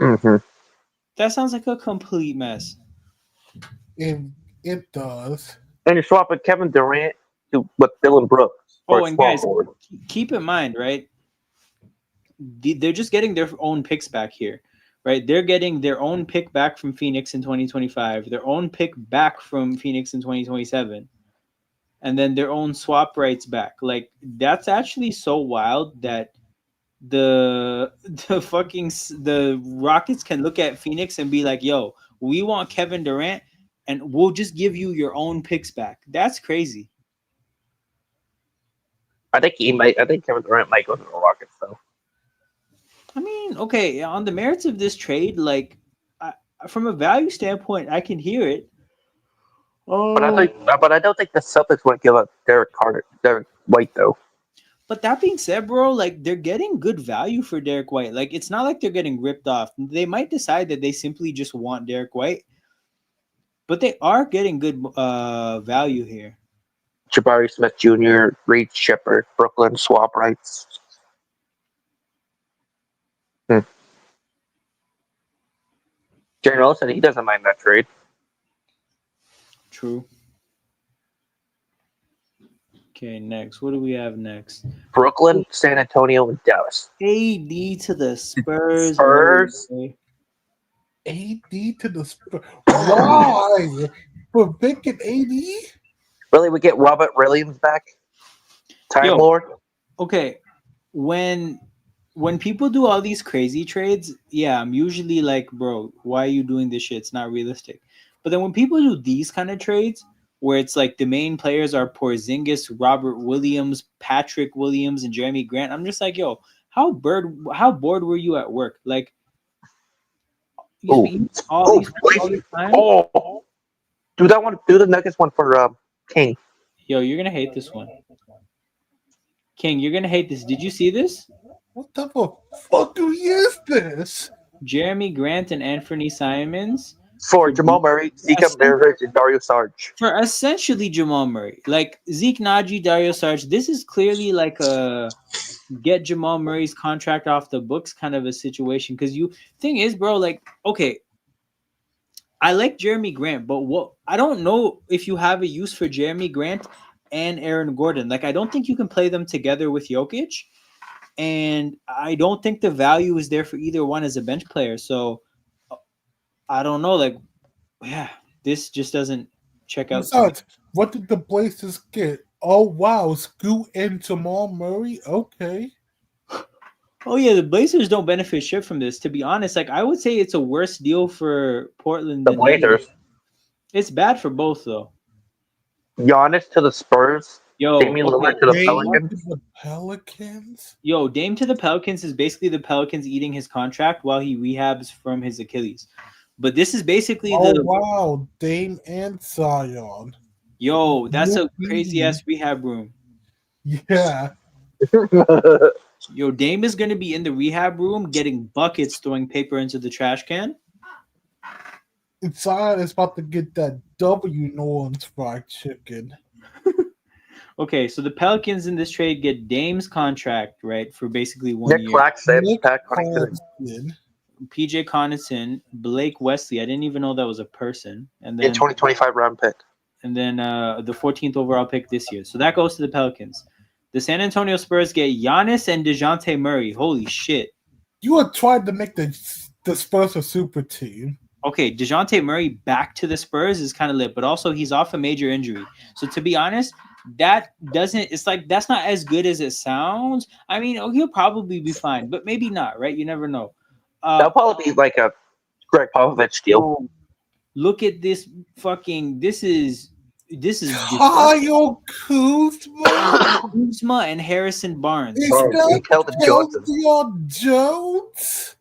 Mm-hmm. That sounds like a complete mess. It does. And you're swapping Kevin Durant with Dillon Brooks. Oh, and guys, keep in mind, right? They're just getting their own picks back here, right? They're getting their own pick back from Phoenix in 2025, their own pick back from Phoenix in 2027, and then their own swap rights back. Like, that's actually so wild that the Rockets can look at Phoenix and be like, yo, we want Kevin Durant and we'll just give you your own picks back. That's crazy. I think Kevin Durant might go to the Rockets though. I mean, okay, on the merits of this trade, like from a value standpoint, I can hear it. Oh, but I don't think the Celtics would give up Derek White though. But that being said, bro, like they're getting good value for Derek White. Like it's not like they're getting ripped off. They might decide that they simply just want Derek White, but they are getting good value here. Jabari Smith Jr., Reed Shepherd, Brooklyn swap rights. General said he doesn't mind that trade. True. Okay, next. What do we have next? Brooklyn, San Antonio, and Dallas. AD to the Spurs. AD to the Spurs. Why? For picking AD? Really, we get Robert Williams back? Time Lord? Okay, when people do all these crazy trades, yeah, I'm usually like, bro, why are you doing this shit? It's not realistic. But then when people do these kind of trades, where it's like the main players are Porzingis, Robert Williams, Patrick Williams, and Jeremy Grant, I'm just like, yo, how bored were you at work? Like, all these time? Oh, do the Nuggets one for King. Yo, you're gonna hate this one. King, you're gonna hate this. Did you see this? What the fuckery is this? Jeremy Grant and Anthony Simons for Jamal Murray, Siakam, and Dario Saric. For essentially Jamal Murray, like Zeke Naji, Dario Saric. This is clearly like a get Jamal Murray's contract off the books kind of a situation. Because thing is, bro, like, okay, I like Jeremy Grant, but I don't know if you have a use for Jeremy Grant and Aaron Gordon. Like, I don't think you can play them together with Jokic, and I don't think the value is there for either one as a bench player. So I don't know. Like, yeah, this just doesn't check out. Besides, what did the Blazers get? Oh wow, Scoot and Jamal Murray. Okay. Oh yeah, the Blazers don't benefit shit from this. To be honest, like I would say it's a worse deal for Portland than the Blazers. It's bad for both though. Giannis to the Spurs. Yo, Damian Lillard to the Pelicans. The Pelicans. Yo, Dame to the Pelicans is basically the Pelicans eating his contract while he rehabs from his Achilles. But this is basically wow, Dame and Zion. Yo, that's a crazy ass rehab room. Yeah. Yo, Dame is gonna be in the rehab room getting buckets, throwing paper into the trash can. Zion is about to get that W Nolan's fried chicken. Okay, so the Pelicans in this trade get Dame's contract, right, for basically 1 year. Nick Claxton, PJ Connaughton, Blake Wesley. I didn't even know that was a person. And then 2025 round pick. And then the 14th overall pick this year. So that goes to the Pelicans. The San Antonio Spurs get Giannis and DeJounte Murray. Holy shit. You are trying to make the Spurs a super team. Okay, DeJounte Murray back to the Spurs is kind of lit, but also he's off a major injury. So to be honest, that's not as good as it sounds. I mean, he'll probably be fine, but maybe not, right? You never know. That'll probably be like a Greg Popovich deal. Look at this fucking. This is Kyle Kuzma and Harrison Barnes. Is that Keldon Jones?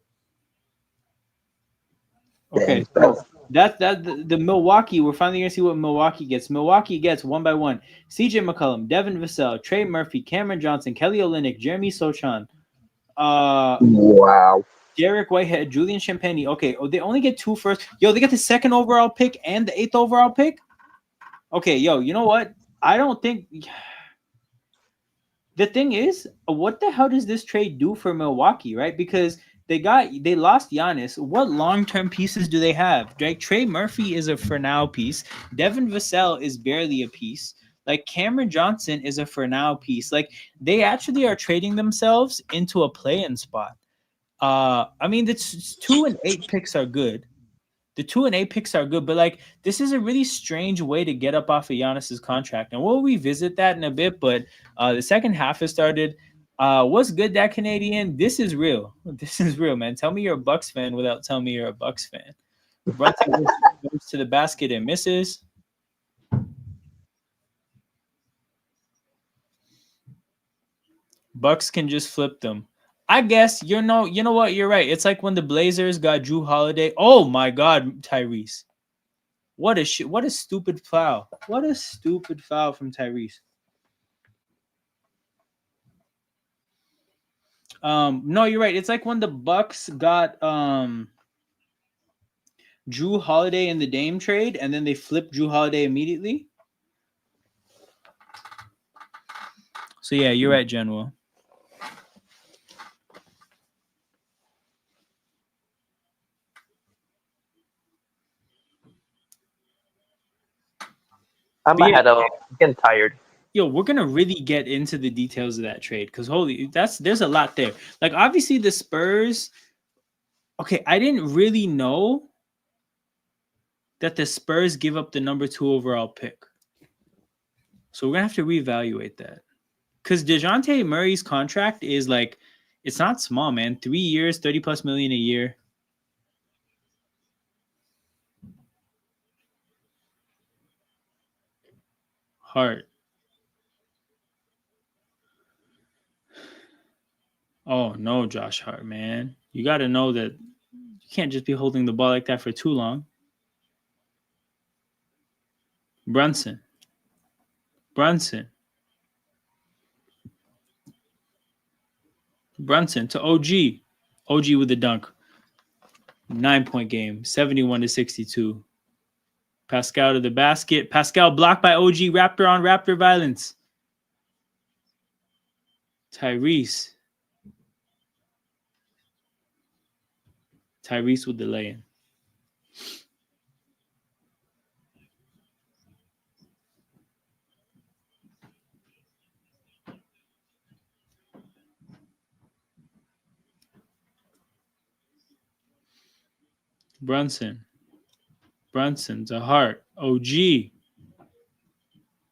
Okay, so that's the Milwaukee. We're finally gonna see what Milwaukee gets. Milwaukee gets 1 by 1. CJ McCollum, Devin Vassell, Trey Murphy, Cameron Johnson, Kelly Olynyk, Jeremy Sochan. Wow. Derek Whitehead, Julian Champagnie. Okay, they only get 2 first. Yo, they get the 2nd overall pick and the 8th overall pick. Okay, yo, you know what? I don't think. The thing is, what the hell does this trade do for Milwaukee, right? Because they lost Giannis. What long-term pieces do they have? Like Trey Murphy is a for now piece. Devin Vassell is barely a piece. Like Cameron Johnson is a for now piece. Like they actually are trading themselves into a play-in spot. I mean, the 2 and 8 picks are good. The 2 and 8 picks are good, but like this is a really strange way to get up off of Giannis's contract, and we'll revisit that in a bit. But the second half has started. What's good, that Canadian? This is real. This is real, man. Tell me you're a Bucks fan without telling me you're a Bucks fan. Brunson goes to the basket and misses. Bucks can just flip them. I guess you know what? You're right. It's like when the Blazers got Drew Holiday. Oh my God, Tyrese! What a stupid foul! What a stupid foul from Tyrese. No, you're right. It's like when the Bucks got Drew Holiday in the Dame trade, and then they flipped Drew Holiday immediately. So yeah, you're right, General. I'm getting tired. Yo, we're gonna really get into the details of that trade because there's a lot there. Like obviously the Spurs. Okay, I didn't really know that the Spurs give up the number 2 overall pick. So we're gonna have to reevaluate that. Because DeJounte Murray's contract is like, it's not small, man. 3 years, $30+ million a year. Hart. Oh no, Josh Hart, man. You got to know that you can't just be holding the ball like that for too long. Brunson to OG. OG with the dunk. 9-point game, 71-62. Pascal to the basket. Pascal blocked by OG. Raptor on Raptor violence. Tyrese with the lay-in. Brunson to Hart. OG.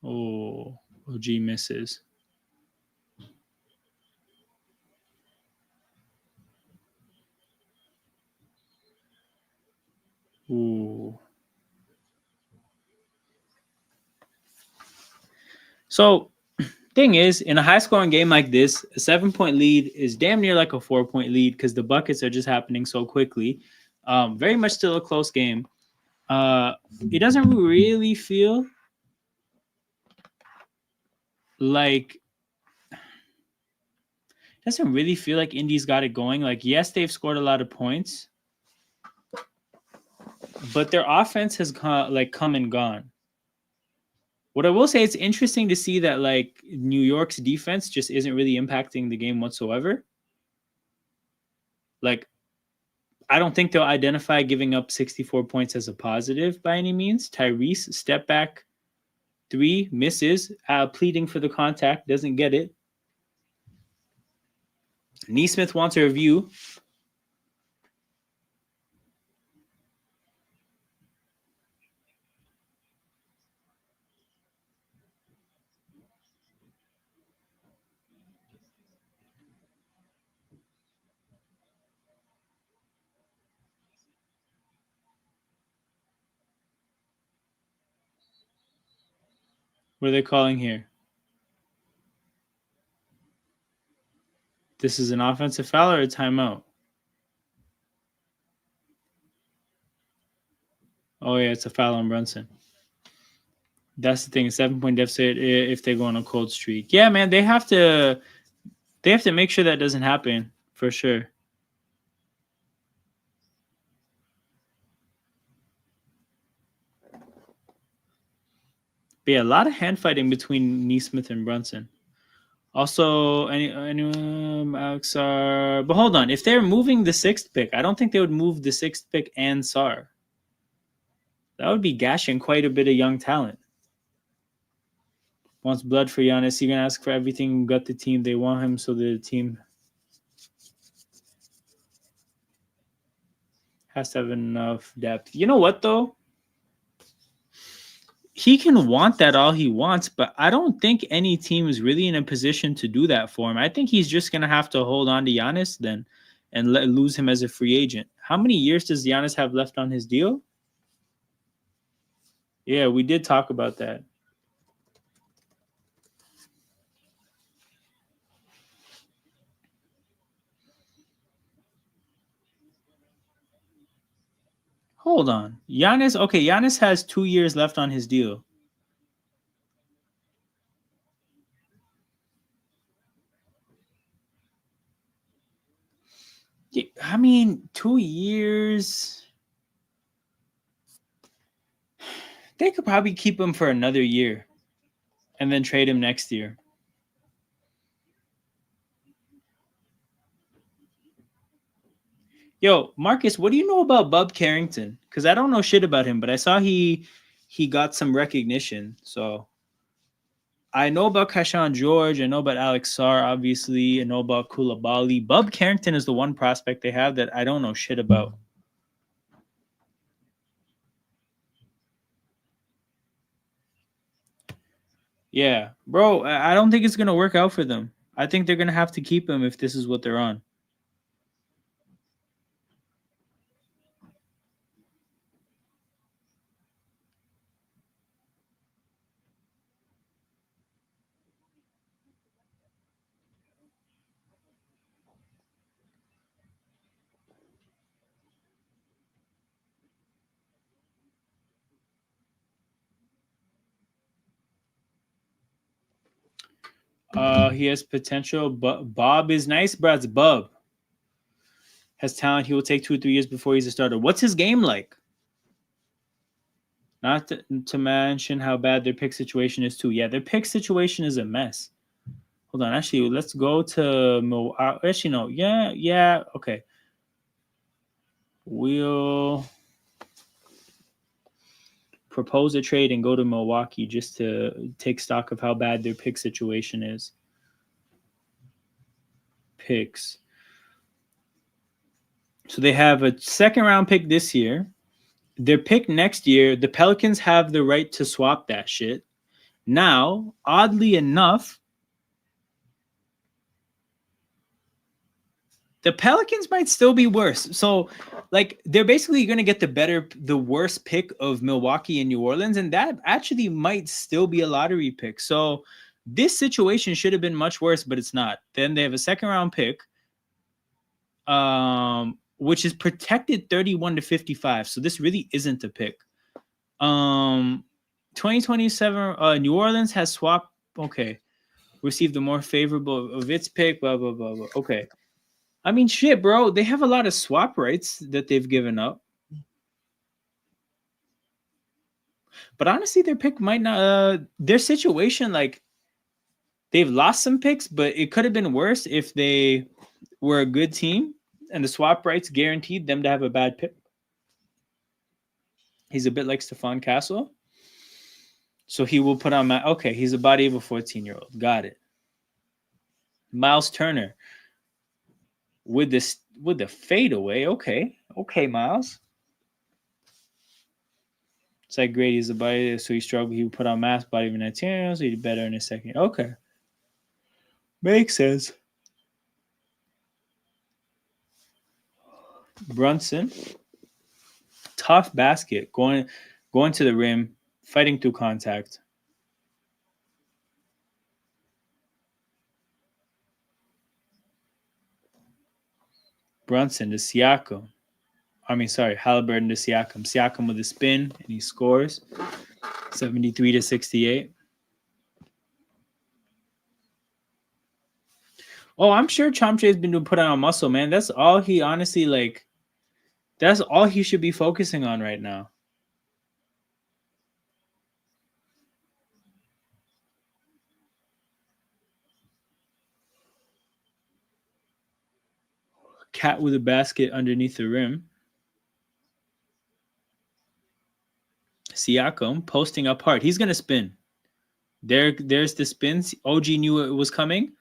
Oh, OG misses. Ooh. So thing is, in a high-scoring game like this, a 7-point lead is damn near like a 4-point lead because the buckets are just happening so quickly. Very much still a close game. It doesn't really feel like Indy's got it going. Like, yes, they've scored a lot of points, but their offense has come and gone. What I will say, it's interesting to see that like New York's defense just isn't really impacting the game whatsoever. Like, I don't think they'll identify giving up 64 points as a positive by any means. Tyrese, step back 3, misses, pleading for the contact, doesn't get it. Neesmith wants a review. What are they calling here? This is an offensive foul or a timeout? Oh, yeah, it's a foul on Brunson. That's the thing, 7-point deficit if they go on a cold streak. Yeah, man, they have to make sure that doesn't happen for sure. But yeah, a lot of hand fighting between Neesmith and Brunson. Also, Alex Sarr. But hold on, if they're moving the 6th pick, I don't think they would move the 6th pick and Sarr. That would be gashing quite a bit of young talent. Wants blood for Giannis. You're gonna ask for everything. Got the team. They want him, so the team has to have enough depth. You know what though? He can want that all he wants, but I don't think any team is really in a position to do that for him. I think he's just going to have to hold on to Giannis then and lose him as a free agent. How many years does Giannis have left on his deal? Yeah, we did talk about that. Hold on. Giannis has 2 years left on his deal. I mean, 2 years. They could probably keep him for another year and then trade him next year. Yo, Marcus, what do you know about Bub Carrington? Because I don't know shit about him, but I saw he got some recognition. So I know about Kashawn George. I know about Alex Sarr, obviously. I know about Koulibaly. Bub Carrington is the one prospect they have that I don't know shit about. Yeah, bro, I don't think it's going to work out for them. I think they're going to have to keep him if this is what they're on. He has potential, but Bob is nice, Brad's Bub. Has talent. He will take 2 or 3 years before he's a starter. What's his game like? Not to mention how bad their pick situation is too. Yeah, their pick situation is a mess. Hold on. Actually, let's go to actually, no. Yeah. Okay. We'll propose a trade and go to Milwaukee just to take stock of how bad their pick situation is. Picks. So they have a 2nd round pick this year. Their pick next year, the Pelicans have the right to swap that shit. Now, oddly enough, the Pelicans might still be worse. So, like, they're basically going to get the worst pick of Milwaukee and New Orleans, and that actually might still be a lottery pick. So, This situation should have been much worse, but it's not. Then they have a second-round pick, which is protected 31-55. So this really isn't a pick. 2027, New Orleans has swapped. Okay. Received the more favorable of its pick, blah, blah, blah, blah. Okay. I mean, shit, bro. They have a lot of swap rights that they've given up. But honestly, their pick might not. Their situation, like, they've lost some picks, but it could have been worse if they were a good team and the swap rights guaranteed them to have a bad pick. He's a bit like Stephon Castle. So he will put on okay, he's the body of a 14-year-old. Got it. Miles Turner with the fadeaway. Okay, Miles. It's like Grady's the body, so he struggled. He would put on mass body of 19, so he did better in a second. Okay, makes sense. Brunson, tough basket, going to the rim, fighting through contact. Brunson to Siakam. Halliburton to Siakam. Siakam with a spin, and he scores 73-68. Oh, I'm sure Chomche's been doing putting on muscle, man. That's all he honestly like. That's all he should be focusing on right now. Cat with a basket underneath the rim. Siakam posting up hard. He's gonna spin. There's the spins. OG knew it was coming.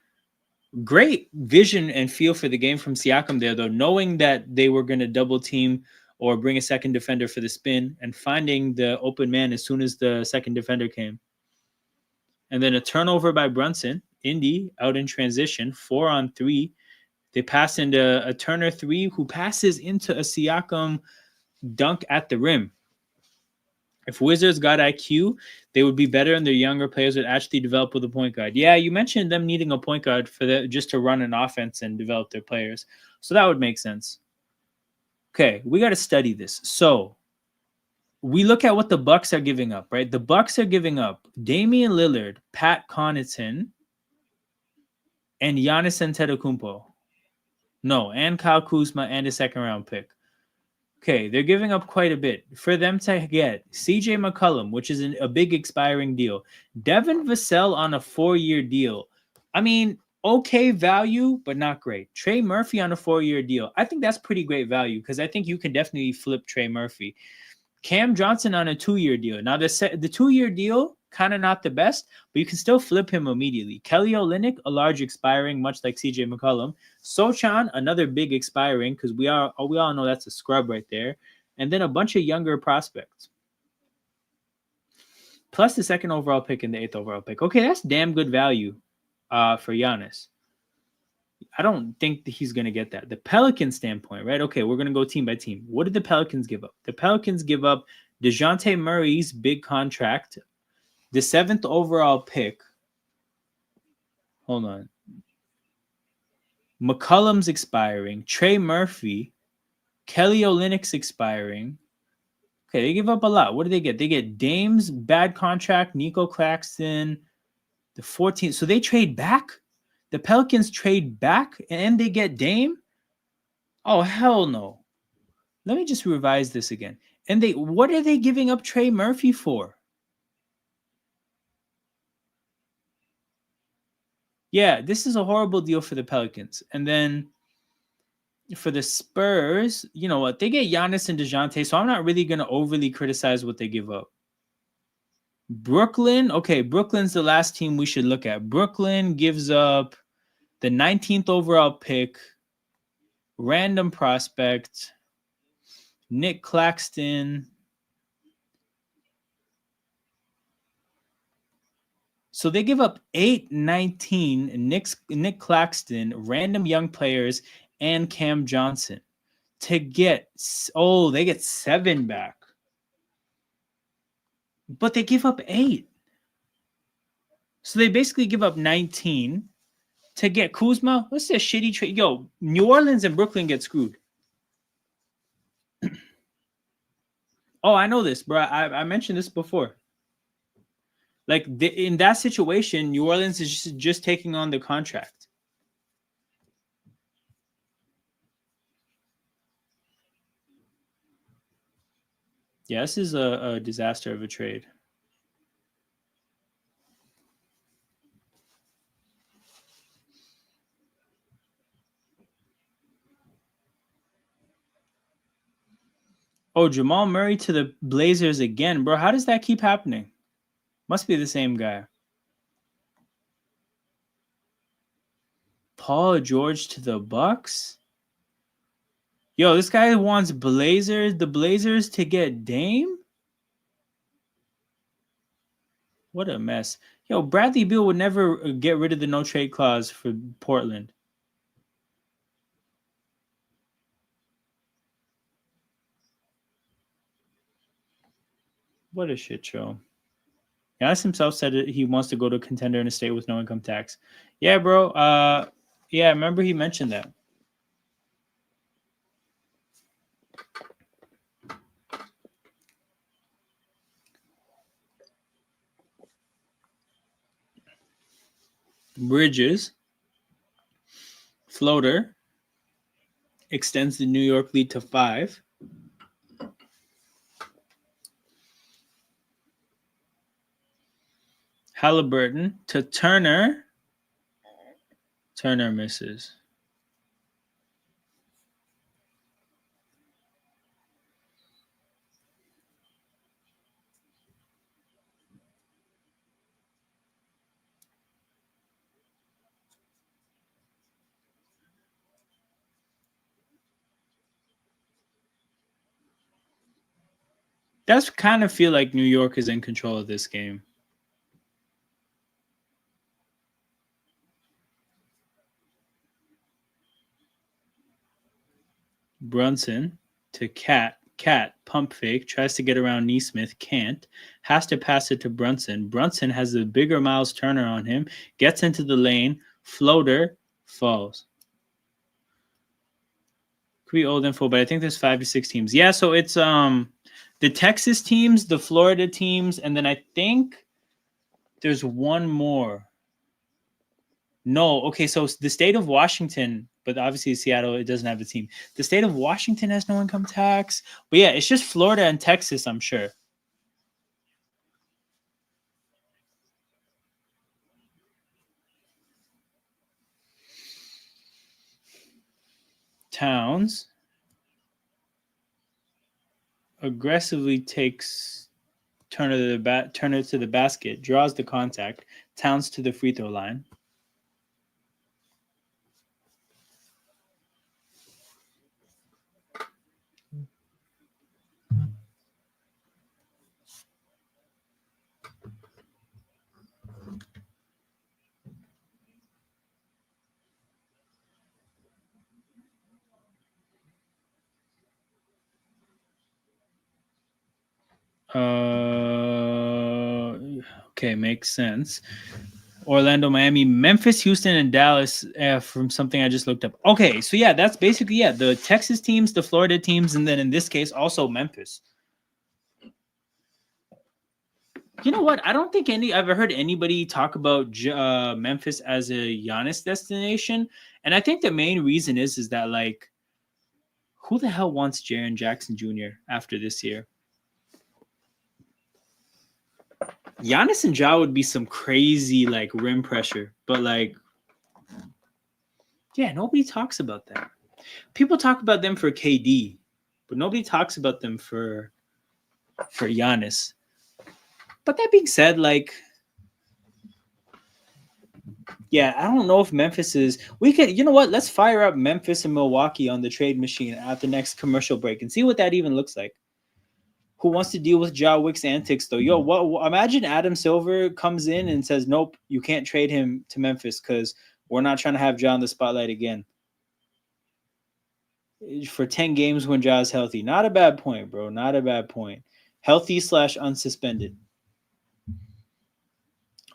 Great vision and feel for the game from Siakam there, though, knowing that they were gonna double team or bring a second defender for the spin and finding the open man as soon as the second defender came. And then a turnover by Brunson. Indy out in transition, 4-on-3. They pass into a Turner 3 who passes into a Siakam dunk at the rim. If Wizards got IQ, they would be better and their younger players would actually develop with a point guard. Yeah, you mentioned them needing a point guard for just to run an offense and develop their players. So that would make sense. Okay, we got to study this. So we look at what the Bucks are giving up, right? The Bucks are giving up Damian Lillard, Pat Connaughton, and Giannis Antetokounmpo. No, and Kyle Kuzma and a second-round pick. Okay, they're giving up quite a bit. For them to get CJ McCollum, which is a big expiring deal. Devin Vassell on a 4-year deal. I mean, okay value, but not great. Trey Murphy on a 4-year deal. I think that's pretty great value because I think you can definitely flip Trey Murphy. Cam Johnson on a 2-year deal. Now, the 2-year deal, kind of not the best, but you can still flip him immediately. Kelly Olynyk, a large expiring, much like CJ McCollum. Sochan, another big expiring, because we all know that's a scrub right there. And then a bunch of younger prospects. Plus the 2nd overall pick and the 8th overall pick. Okay, that's damn good value for Giannis. I don't think that he's going to get that. The Pelicans standpoint, right? Okay, we're going to go team by team. What did the Pelicans give up? The Pelicans give up DeJounte Murray's big contract, the 7th overall pick. Hold on. McCollum's expiring. Trey Murphy. Kelly Olynyk's expiring. Okay, they give up a lot. What do they get? They get Dame's bad contract, Nico Claxton, the 14th. So they trade back? The Pelicans trade back and they get Dame? Oh, hell no. Let me just revise this again. And what are they giving up Trey Murphy for? Yeah, this is a horrible deal for the Pelicans. And then for the Spurs, you know what? They get Giannis and DeJounte, so I'm not really going to overly criticize what they give up. Brooklyn, okay, Brooklyn's the last team we should look at. Brooklyn gives up the 19th overall pick, random prospect, Nick Claxton. So they give up 8-19, Nick Claxton, random young players, and Cam Johnson to get, they get 7 back. But they give up 8. So they basically give up 19 to get Kuzma. What's this shitty trade? Yo, New Orleans and Brooklyn get screwed. Oh, I know this, bro. I mentioned this before. Like in that situation, New Orleans is just taking on the contract. Yeah, this is a disaster of a trade. Oh, Jamal Murray to the Blazers again, bro. How does that keep happening? Must be the same guy. Paul George to the Bucks. Yo, this guy wants the Blazers to get Dame? What a mess. Yo, Bradley Beal would never get rid of the no trade clause for Portland. What a shit show. Giannis himself said he wants to go to a contender in a state with no income tax. Yeah, bro. Yeah, I remember he mentioned that. Bridges, floater, extends the New York lead to 5. Halliburton to Turner. Turner misses. Does kind of feel like New York is in control of this game. Brunson to Cat. Cat, pump fake, tries to get around Neesmith, can't. Has to pass it to Brunson. Brunson has the bigger Miles Turner on him. Gets into the lane. Floater, falls. Could be old info, but I think there's 5 to 6 teams. Yeah, so it's the Texas teams, the Florida teams, and then I think there's one more. No, okay, so the state of Washington, but obviously Seattle, it doesn't have a team. The state of Washington has no income tax. But yeah, it's just Florida and Texas, I'm sure. Towns aggressively takes Turner to the basket, draws the contact, Towns to the free throw line. Okay, makes sense. Orlando, Miami, Memphis, Houston, and Dallas from something I just looked up. Okay, so yeah, that's basically the Texas teams, the Florida teams, and then in this case also Memphis. You know what? I don't think I've ever heard anybody talk about Memphis as a Giannis destination, and I think the main reason is that like, who the hell wants Jaren Jackson Jr. after this year? Giannis and Ja would be some crazy like rim pressure, but like, yeah, nobody talks about that. People talk about them for KD, but nobody talks about them for Giannis. But that being said, like, yeah, I don't know if Memphis is. We could, you know what? Let's fire up Memphis and Milwaukee on the trade machine at the next commercial break and see what that even looks like. Who wants to deal with Ja Wick's antics though? Yo, what? Imagine Adam Silver comes in and says, "Nope, you can't trade him to Memphis because we're not trying to have Ja in the spotlight again." For 10 games when Ja's healthy. Not a bad point, bro. Not a bad point. Healthy / unsuspended.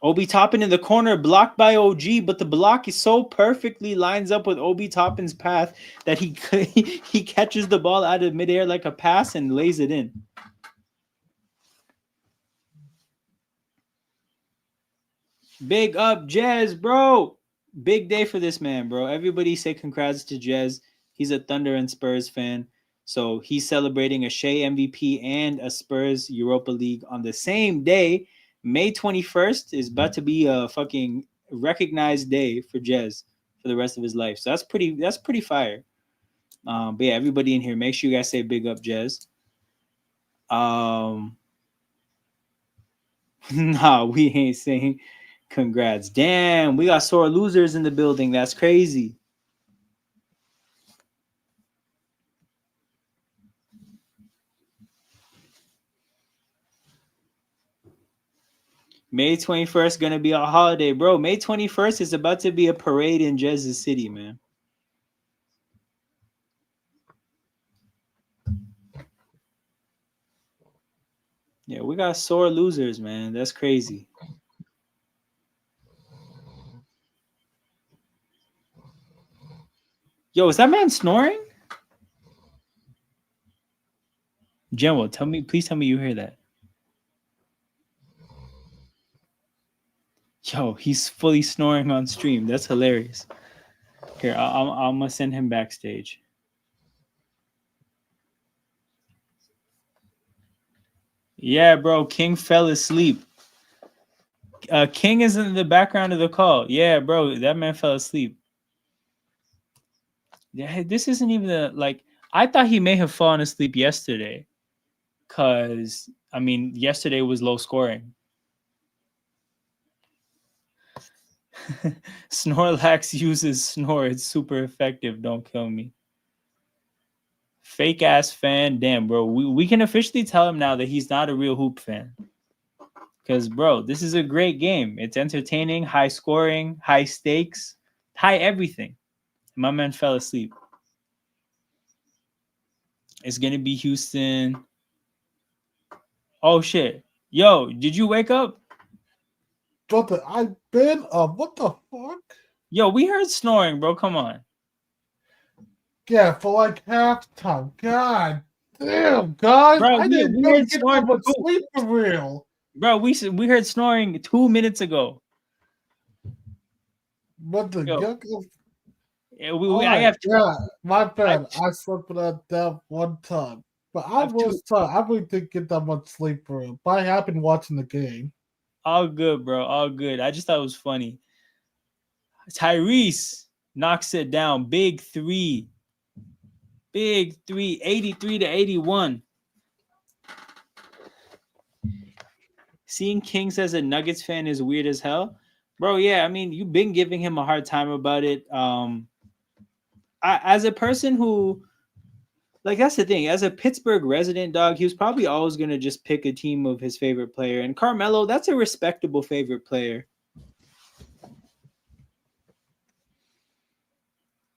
Obi Toppin in the corner, blocked by OG, but the block is so perfectly lines up with Obi Toppin's path that he catches the ball out of midair like a pass and lays it in. Big up, Jez, bro. Big day for this man, bro. Everybody say congrats to Jez. He's a Thunder and Spurs fan. So he's celebrating a Shea MVP and a Spurs Europa League on the same day. May 21st is about to be a fucking recognized day for Jez for the rest of his life. So that's pretty fire. But yeah, everybody in here, make sure you guys say big up, Jez. Nah, we ain't saying congrats. Damn, we got sore losers in the building. That's crazy. May 21st gonna be a holiday, bro. May 21st is about to be a parade in Jez's City, man. Yeah, we got sore losers, man. That's crazy. Yo, is that man snoring? General, please tell me you hear that. Yo, he's fully snoring on stream. That's hilarious. Here, I'm gonna send him backstage. Yeah, bro, King fell asleep. King is in the background of the call. Yeah, bro, that man fell asleep. Yeah, this isn't even I thought he may have fallen asleep yesterday. Because, I mean, yesterday was low scoring. Snorlax uses snore. It's super effective. Don't kill me. Fake ass fan. Damn, bro. We can officially tell him now that he's not a real hoop fan. Because, bro, this is a great game. It's entertaining, high scoring, high stakes, high everything. My man fell asleep. It's going to be Houston. Oh, shit. Yo, did you wake up? Brother, I've been up. What the fuck? Yo, we heard snoring, bro. Come on. Yeah, for like halftime. God damn, guys. Bro, I didn't really get that much sleep for real. Bro, we heard snoring 2 minutes ago. But the I have my bad. I slept without that one time. But I really didn't get that much sleep for real. But I have been watching the game. All good, bro. All good. I just thought it was funny. Tyrese knocks it down. Big three. 83 to 81. Seeing Kings as a Nuggets fan is weird as hell. Bro, yeah, I mean, you've been giving him a hard time about it. As a person who, that's the thing. As a Pittsburgh resident, dog, he was probably always going to just pick a team of his favorite player. And Carmelo, that's a respectable favorite player.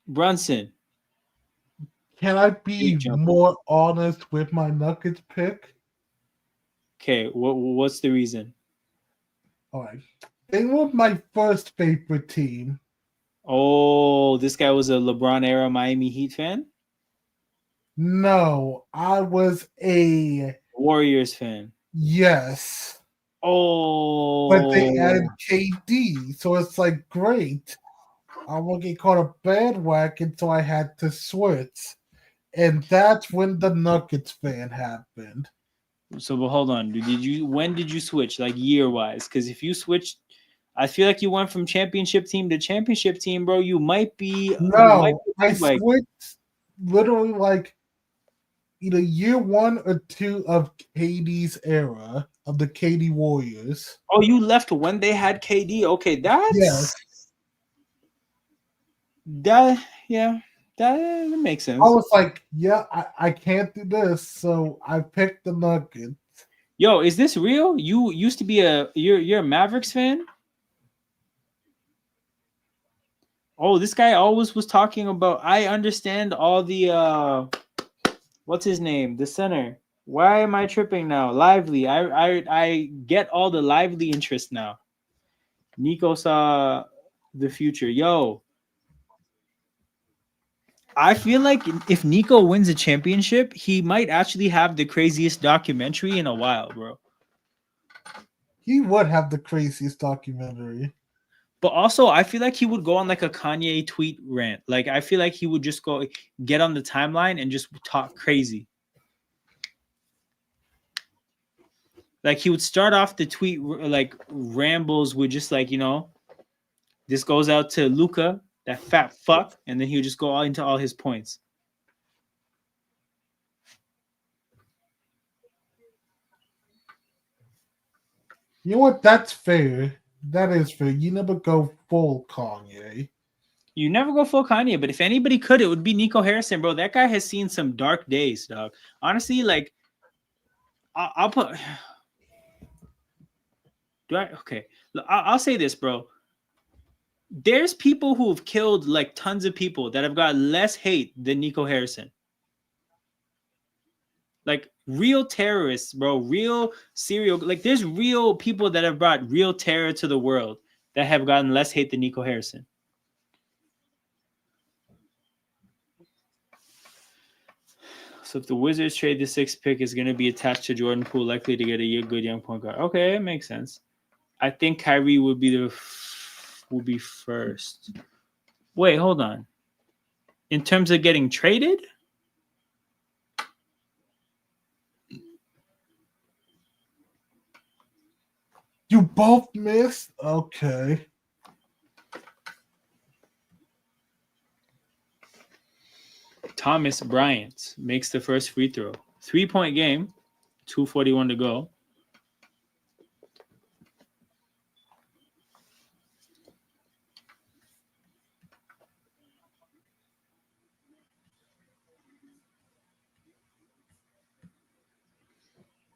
Brunson. Can I be more honest with my Nuggets pick? Okay, what's the reason? All right. They were my first favorite team. Oh, this guy was a LeBron-era Miami Heat fan? No, I was a Warriors fan. Yes. Oh. But they added KD, so it's like, great. I won't get caught a bandwagon, so I had to switch. And that's when the Nuggets fan happened. So, but hold on. When did you switch, like year-wise? Because if you switched, I feel like you went from championship team to championship team, bro. You might be. No, I switched literally like either year 1 or 2 of KD's era, of the KD Warriors. Oh, you left when they had KD? Okay, that's... Yes. That makes sense. I was like, yeah, I can't do this, so I picked the Nuggets. Yo, is this real? You used to be you're a Mavericks fan? Oh, this guy always was talking about, I understand all the what's his name? The center. Why am I tripping now? Lively. I get all the Lively interest now. Nico saw the future. Yo, I feel like if Nico wins a championship, he might actually have the craziest documentary in a while, bro. He would have the craziest documentary. But also, I feel like he would go on like a Kanye tweet rant. Like, I feel like he would just go get on the timeline and just talk crazy. Like, he would start off the tweet like rambles with just like, this goes out to Luca, that fat fuck, and then he would just go into all his points. You know what? That's fair. That is fair. You never go full Kanye. You never go full Kanye, but if anybody could, it would be Nico Harrison, bro. That guy has seen some dark days, dog. Honestly, like, I'll put. Okay. I'll say this, bro. There's people who have killed like tons of people that have got less hate than Nico Harrison. Like real terrorists, bro. Real serial. Like there's real people that have brought real terror to the world that have gotten less hate than Nico Harrison. So if the Wizards trade the 6th pick, is going to be attached to Jordan Poole, likely to get a good young point guard. Okay, it makes sense. I think Kyrie would be first. Wait, hold on. In terms of getting traded? You both missed? Okay. Thomas Bryant makes the first free throw. 3-point game. 2:41 to go.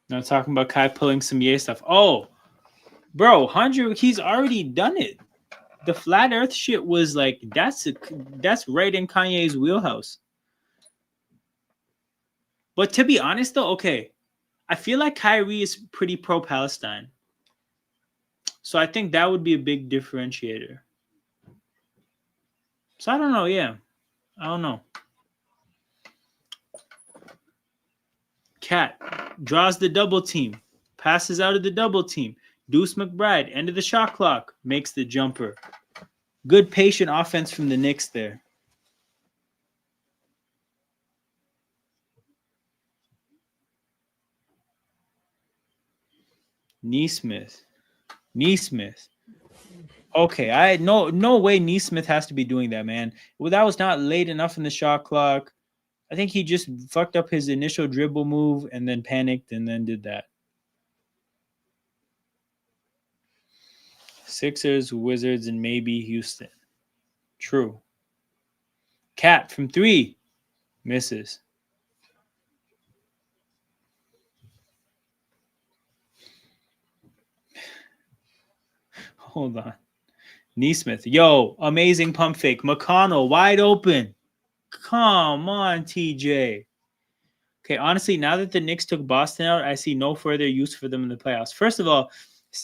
Now talking about Kai pulling some Ye stuff. Oh, bro, 100, he's already done it. The flat earth shit was like, that's right in Kanye's wheelhouse. But to be honest though, okay, I feel like Kyrie is pretty pro-Palestine. So I think that would be a big differentiator. So I don't know, yeah. I don't know. Cat draws the double team, passes out of the double team. Deuce McBride, end of the shot clock, makes the jumper. Good patient offense from the Knicks there. Neesmith. Okay, I had no way Neesmith has to be doing that, man. Well, that was not late enough in the shot clock. I think he just fucked up his initial dribble move and then panicked and then did that. Sixers, Wizards, and maybe Houston. True. Cat from 3. Misses. Hold on. Neesmith. Yo, amazing pump fake. McConnell, wide open. Come on, TJ. Okay, honestly, now that the Knicks took Boston out, I see no further use for them in the playoffs. First of all,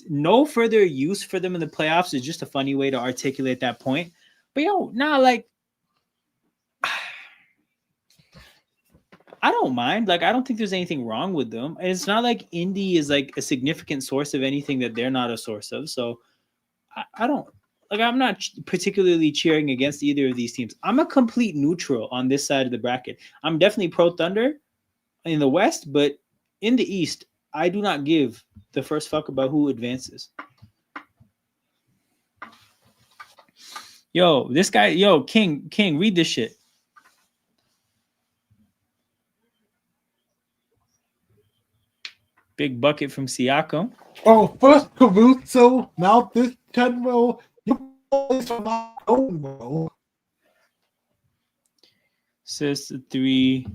no further use for them in the playoffs is just a funny way to articulate that point. But yo, nah, like, I don't mind. Like, I don't think there's anything wrong with them. And it's not like Indy is like a significant source of anything that they're not a source of. So I don't, like, I'm not particularly cheering against either of these teams. I'm a complete neutral on this side of the bracket. I'm definitely pro Thunder in the West, but in the East, I do not give the first fuck about who advances. Yo, this guy, yo, King, read this shit. Big bucket from Siakam. Oh, first Caruso, now this General. You boys are not going well. Assist 3.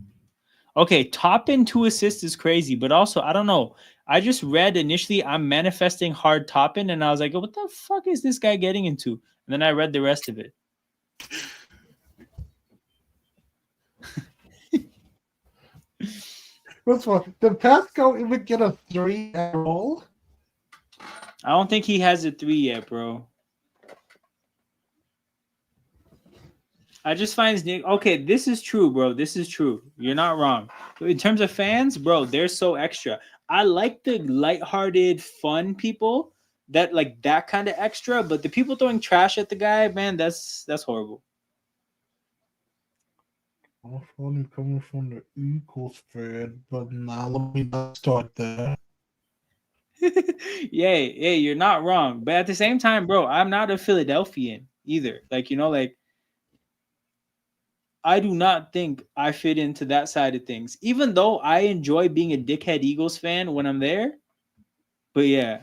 Okay, Toppin 2 assists is crazy, but also, I don't know. I just read initially, I'm manifesting hard Toppin, and I was like, what the fuck is this guy getting into? And then I read the rest of it. First of all, did Pascal even get a 3 at all? I don't think he has a 3 yet, bro. I just find okay. This is true, bro. This is true. You're not wrong. In terms of fans, bro, they're so extra. I like the lighthearted, fun people that like that kind of extra. But the people throwing trash at the guy, man, that's horrible. Funny coming from the Eagles fan, but now let me not start there. Yeah, you're not wrong. But at the same time, bro, I'm not a Philadelphian either. Like, like I do not think I fit into that side of things, even though I enjoy being a dickhead Eagles fan when I'm there. But yeah.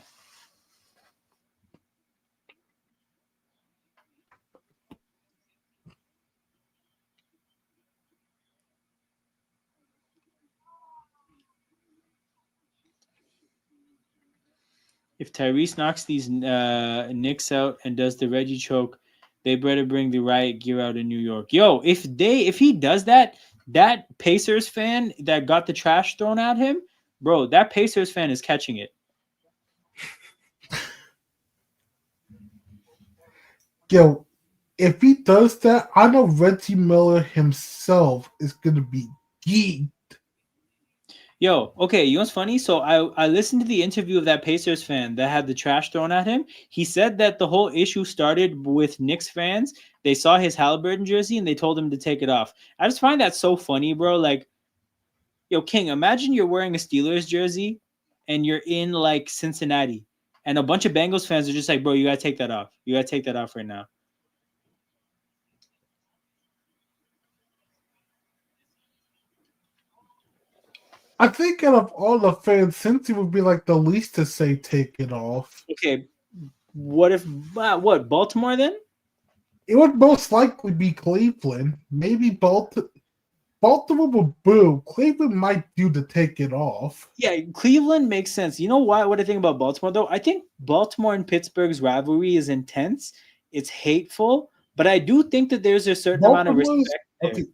If Tyrese knocks these Knicks out and does the Reggie choke, they better bring the riot gear out in New York. Yo, if he does that, that Pacers fan that got the trash thrown at him, bro, that Pacers fan is catching it. Yo, if he does that, I know Reggie Miller himself is gonna be geeked. Yo, okay, you know what's funny? So I listened to the interview of that Pacers fan that had the trash thrown at him. He said that the whole issue started with Knicks fans. They saw his Halliburton jersey and they told him to take it off. I just find that so funny, bro. Like, yo, King, imagine you're wearing a Steelers jersey and you're in like Cincinnati and a bunch of Bengals fans are just like, bro, you gotta take that off. You gotta take that off right now. I think out of all the fans, Cincy would be like the least to say take it off. Okay, what if Baltimore then? It would most likely be Cleveland. Maybe Baltimore will boo. Cleveland might do to take it off. Yeah, Cleveland makes sense. You know what I think about Baltimore though? I think Baltimore and Pittsburgh's rivalry is intense. It's hateful, but I do think that there's a certain amount of respect there. Okay.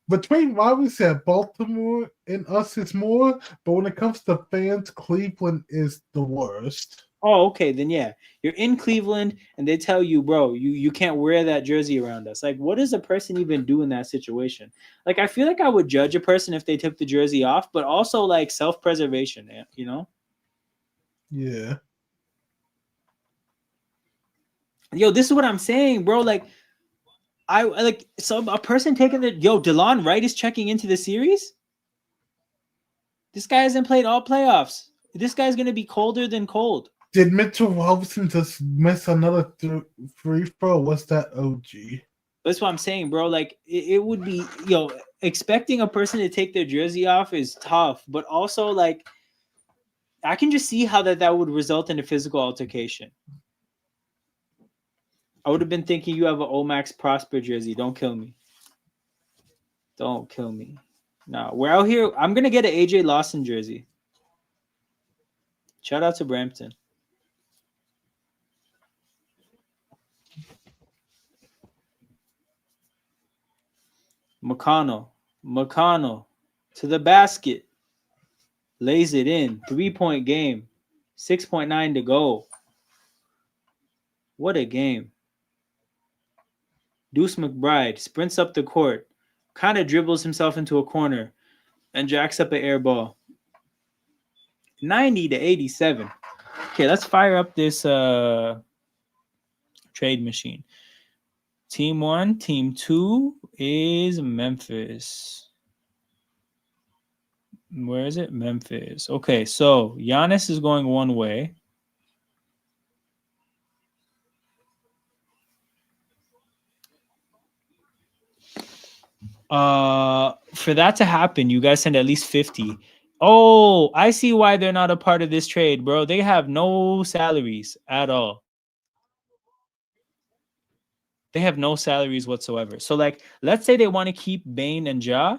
Between rivalries at Baltimore and us, it's more. But when it comes to fans, Cleveland is the worst. Oh, okay, then yeah. You're in Cleveland and they tell you, bro, you can't wear that jersey around us. Like, what does a person even do in that situation? Like, I feel like I would judge a person if they took the jersey off, but also like self-preservation, you know? Yeah. Yo, this is what I'm saying, bro. Like, I like a person taking DeLon Wright is checking into the series. This guy hasn't played all playoffs. This guy's gonna be colder than cold. Did Mitchell Robinson just miss another free throw? What's that, OG? That's what I'm saying, bro. Like, it would be, expecting a person to take their jersey off is tough, but also, like, I can just see how that would result in a physical altercation. I would have been thinking you have an Omax Prosper jersey. Don't kill me. Don't kill me. No, we're out here. I'm going to get an AJ Lawson jersey. Shout out to Brampton. McConnell to the basket. Lays it in. 3-point game. 6.9 to go. What a game. Deuce McBride sprints up the court, kind of dribbles himself into a corner, and jacks up an air ball. 90 to 87. Okay, let's fire up this trade machine. Team 1, team 2 is Memphis. Where is it? Memphis. Okay, so Giannis is going one way. For that to happen, you guys send at least 50. Oh, I see why they're not a part of this trade, bro. They have no salaries at all. They have no salaries whatsoever. So, like, let's say they want to keep Bane and Ja,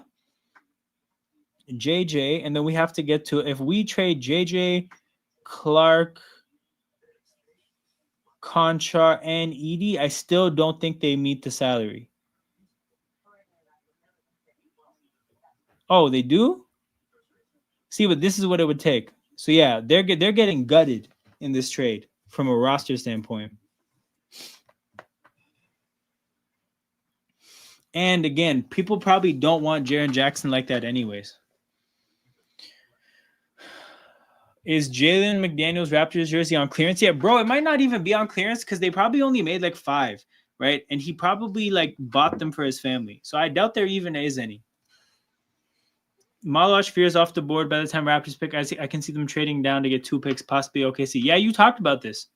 JJ, and then we have to get to, if we trade JJ, Clark, Conchar, and Edie, I still don't think they meet the salary. Oh, they do? See, but this is what it would take. So yeah, they're getting gutted in this trade from a roster standpoint. And again, people probably don't want Jaren Jackson like that anyways. Is Jalen McDaniels Raptors jersey on clearance yet? Bro, it might not even be on clearance because they probably only made like 5, right? And he probably like bought them for his family. So I doubt there even is any. Malash fears off the board by the time Raptors pick. I can see them trading down to get 2 picks, possibly OKC. Yeah, you talked about this.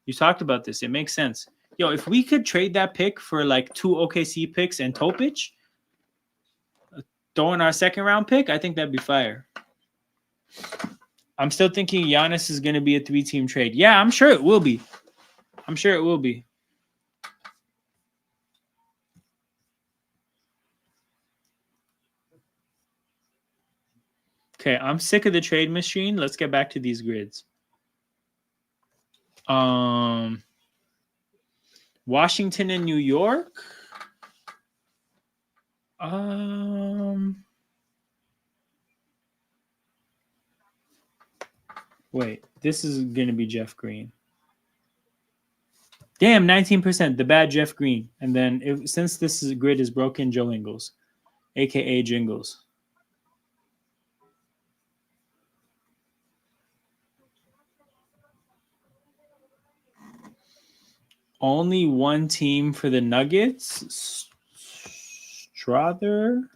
It makes sense. Yo, if we could trade that pick for like 2 OKC picks and Topic, throw in our second round pick, I think that'd be fire. I'm still thinking Giannis is going to be a 3-team trade. Yeah, I'm sure it will be. Okay, I'm sick of the trade machine. Let's get back to these grids. Washington and New York. Wait, this is going to be Jeff Green. Damn, 19%, the bad Jeff Green. And then since this grid is broken, Joe Ingles, a.k.a. Jingles. Only one team for the Nuggets. Strother.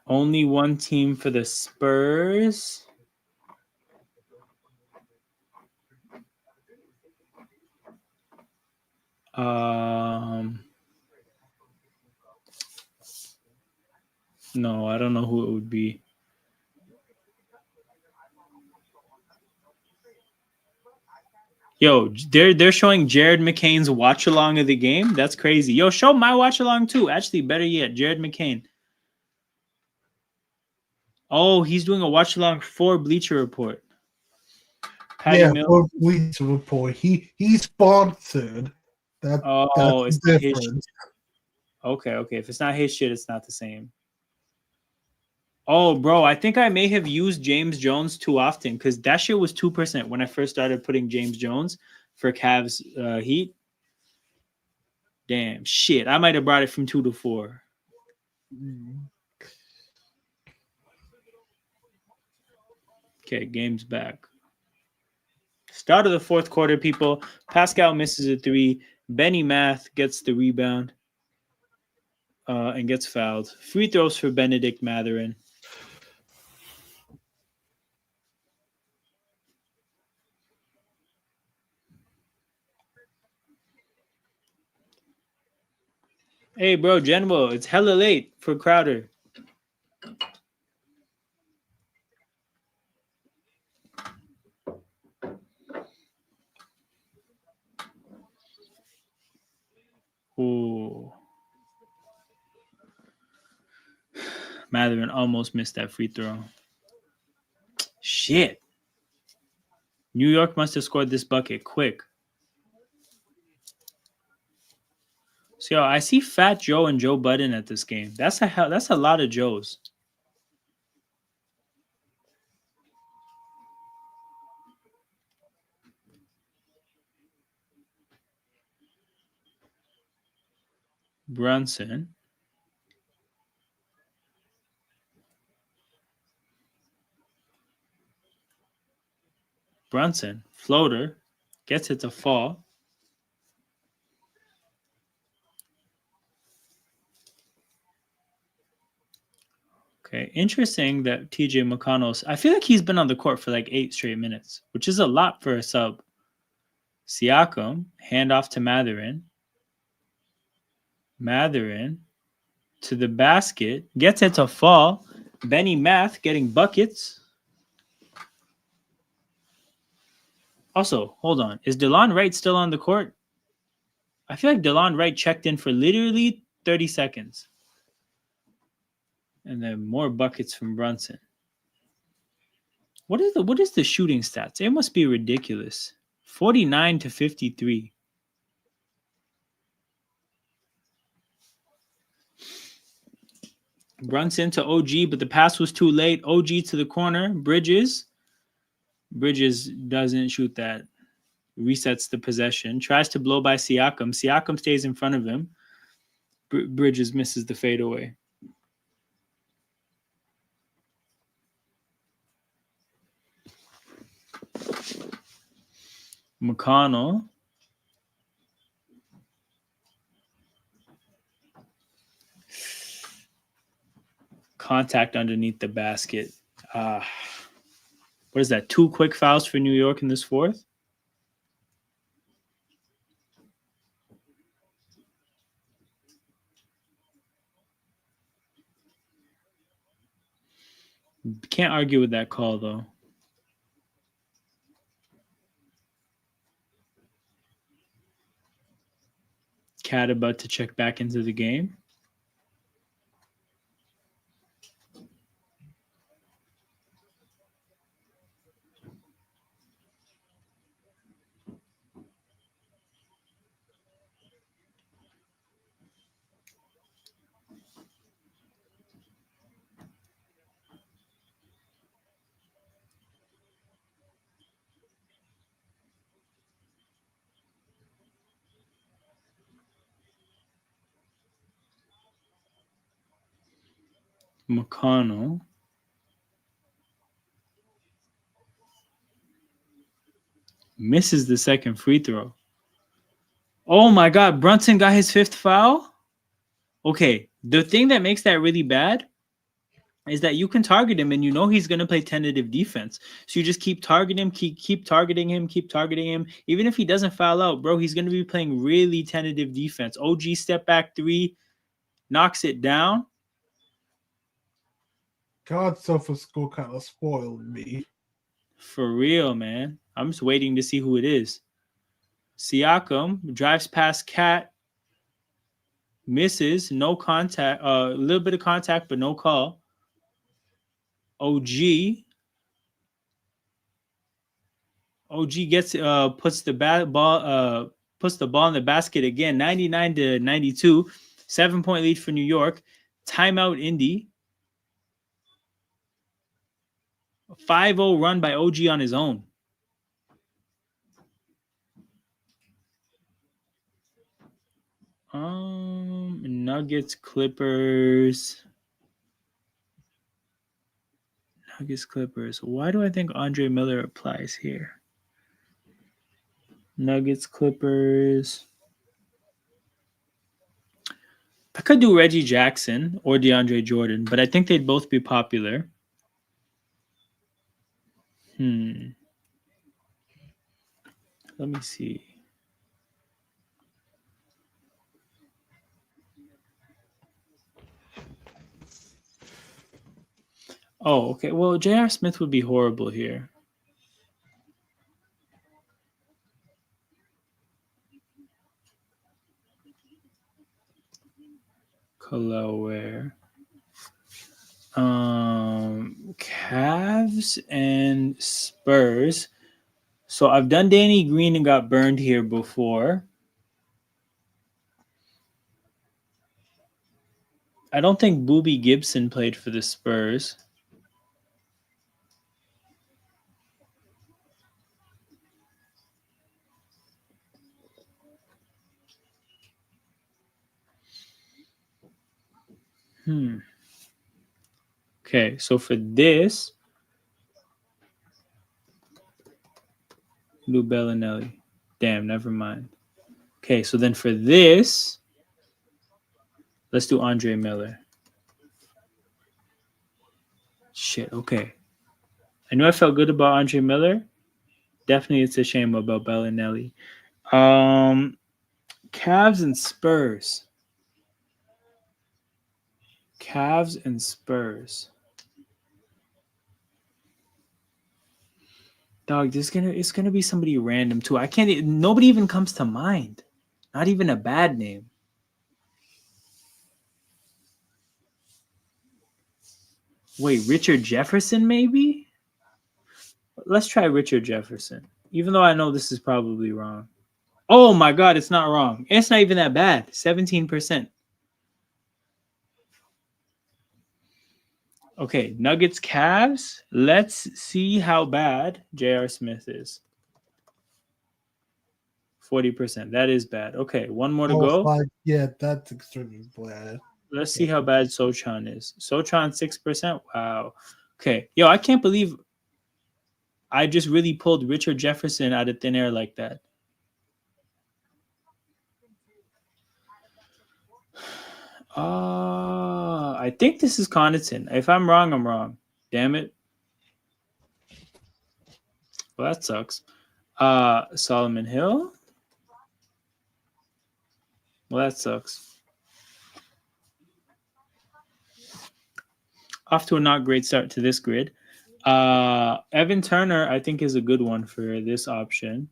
Only one team for the Spurs. No, I don't know who it would be. Yo, they're showing Jared McCain's watch along of the game. That's crazy. Yo, show my watch along too. Actually, better yet, Jared McCain. Oh, he's doing a watch along for Bleacher Report. Patty Mills. For Bleacher Report. He's sponsored. That's it's the difference. Okay. If it's not his shit, it's not the same. Oh, bro, I think I may have used James Jones too often because that shit was 2% when I first started putting James Jones for Cavs Heat. Damn, shit. I might have brought it from 2 to 4. Okay, game's back. Start of the fourth quarter, people. Pascal misses a 3. Benny Math gets the rebound and gets fouled. Free throws for Benedict Mathurin. Hey, bro, Genwo, it's hella late for Crowder. Ooh. Mathurin almost missed that free throw. Shit. New York must have scored this bucket quick. So, I see Fat Joe and Joe Budden at this game. That's a lot of Joes. Brunson. Floater, gets it to fall. Okay, interesting that TJ McConnell's. I feel like he's been on the court for like 8 straight minutes, which is a lot for a sub. Siakam, handoff to Mathurin. Mathurin to the basket, gets it to fall. Benny Math getting buckets. Also, hold on. Is DeLon Wright still on the court? I feel like DeLon Wright checked in for literally 30 seconds. And then more buckets from Brunson. What is the shooting stats? It must be ridiculous. 49 to 53. Brunson to OG, but the pass was too late. OG to the corner. Bridges doesn't shoot that. resets the possession. Tries to blow by Siakam. Siakam stays in front of him. Bridges misses the fadeaway. McConnell. Contact underneath the basket. What is that? 2 quick fouls for New York in this fourth? Can't argue with that call, though. Cat about to check back into the game. McConnell. Misses the second free throw. Oh my God, Brunson got his 5th foul? Okay, the thing that makes that really bad is that you can target him and you know he's going to play tentative defense. So you just keep targeting him, keep targeting him, keep targeting him. Even if he doesn't foul out, bro, he's going to be playing really tentative defense. OG step back 3, knocks it down. God, Sofa School kind of spoiled me. For real, man. I'm just waiting to see who it is. Siakam drives past Cat. Misses, no contact, a little bit of contact, but no call. OG gets puts the ball in the basket again. 99-92, 7-point lead for New York. Timeout Indy. 5-0 run by OG on his own. Nuggets, Clippers. Clippers. Why do I think Andre Miller applies here? Nuggets, Clippers. I could do Reggie Jackson or DeAndre Jordan, but I think they'd both be popular. Let me see. Oh, okay. Well, J.R. Smith would be horrible here. Colorware. Cavs and Spurs. So I've done Danny Green and got burned here before. I don't think Boobie Gibson played for the Spurs. Okay, so for this, Lou Bellinelli. Damn, never mind. Okay, so then for this, let's do Andre Miller. Shit, okay. I knew I felt good about Andre Miller. Definitely it's a shame about Bellinelli. Cavs and Spurs. Dog, it's gonna be somebody random too. Nobody even comes to mind. Not even a bad name. Wait, Richard Jefferson maybe? Let's try Richard Jefferson. Even though I know this is probably wrong. Oh my God, it's not wrong. It's not even that bad. 17%. Okay, Nuggets, Cavs. Let's see how bad J.R. Smith is. 40%. That is bad. Okay, one more to go. Like, yeah, that's extremely bad. Let's see how bad Sochan is. Sochan 6%. Wow. Okay. Yo, I can't believe I just really pulled Richard Jefferson out of thin air like that. I think this is Connaughton. If I'm wrong, I'm wrong. Damn it. Well, that sucks. Solomon Hill. Well, that sucks. Off to a not great start to this grid. Evan Turner, I think, is a good one for this option.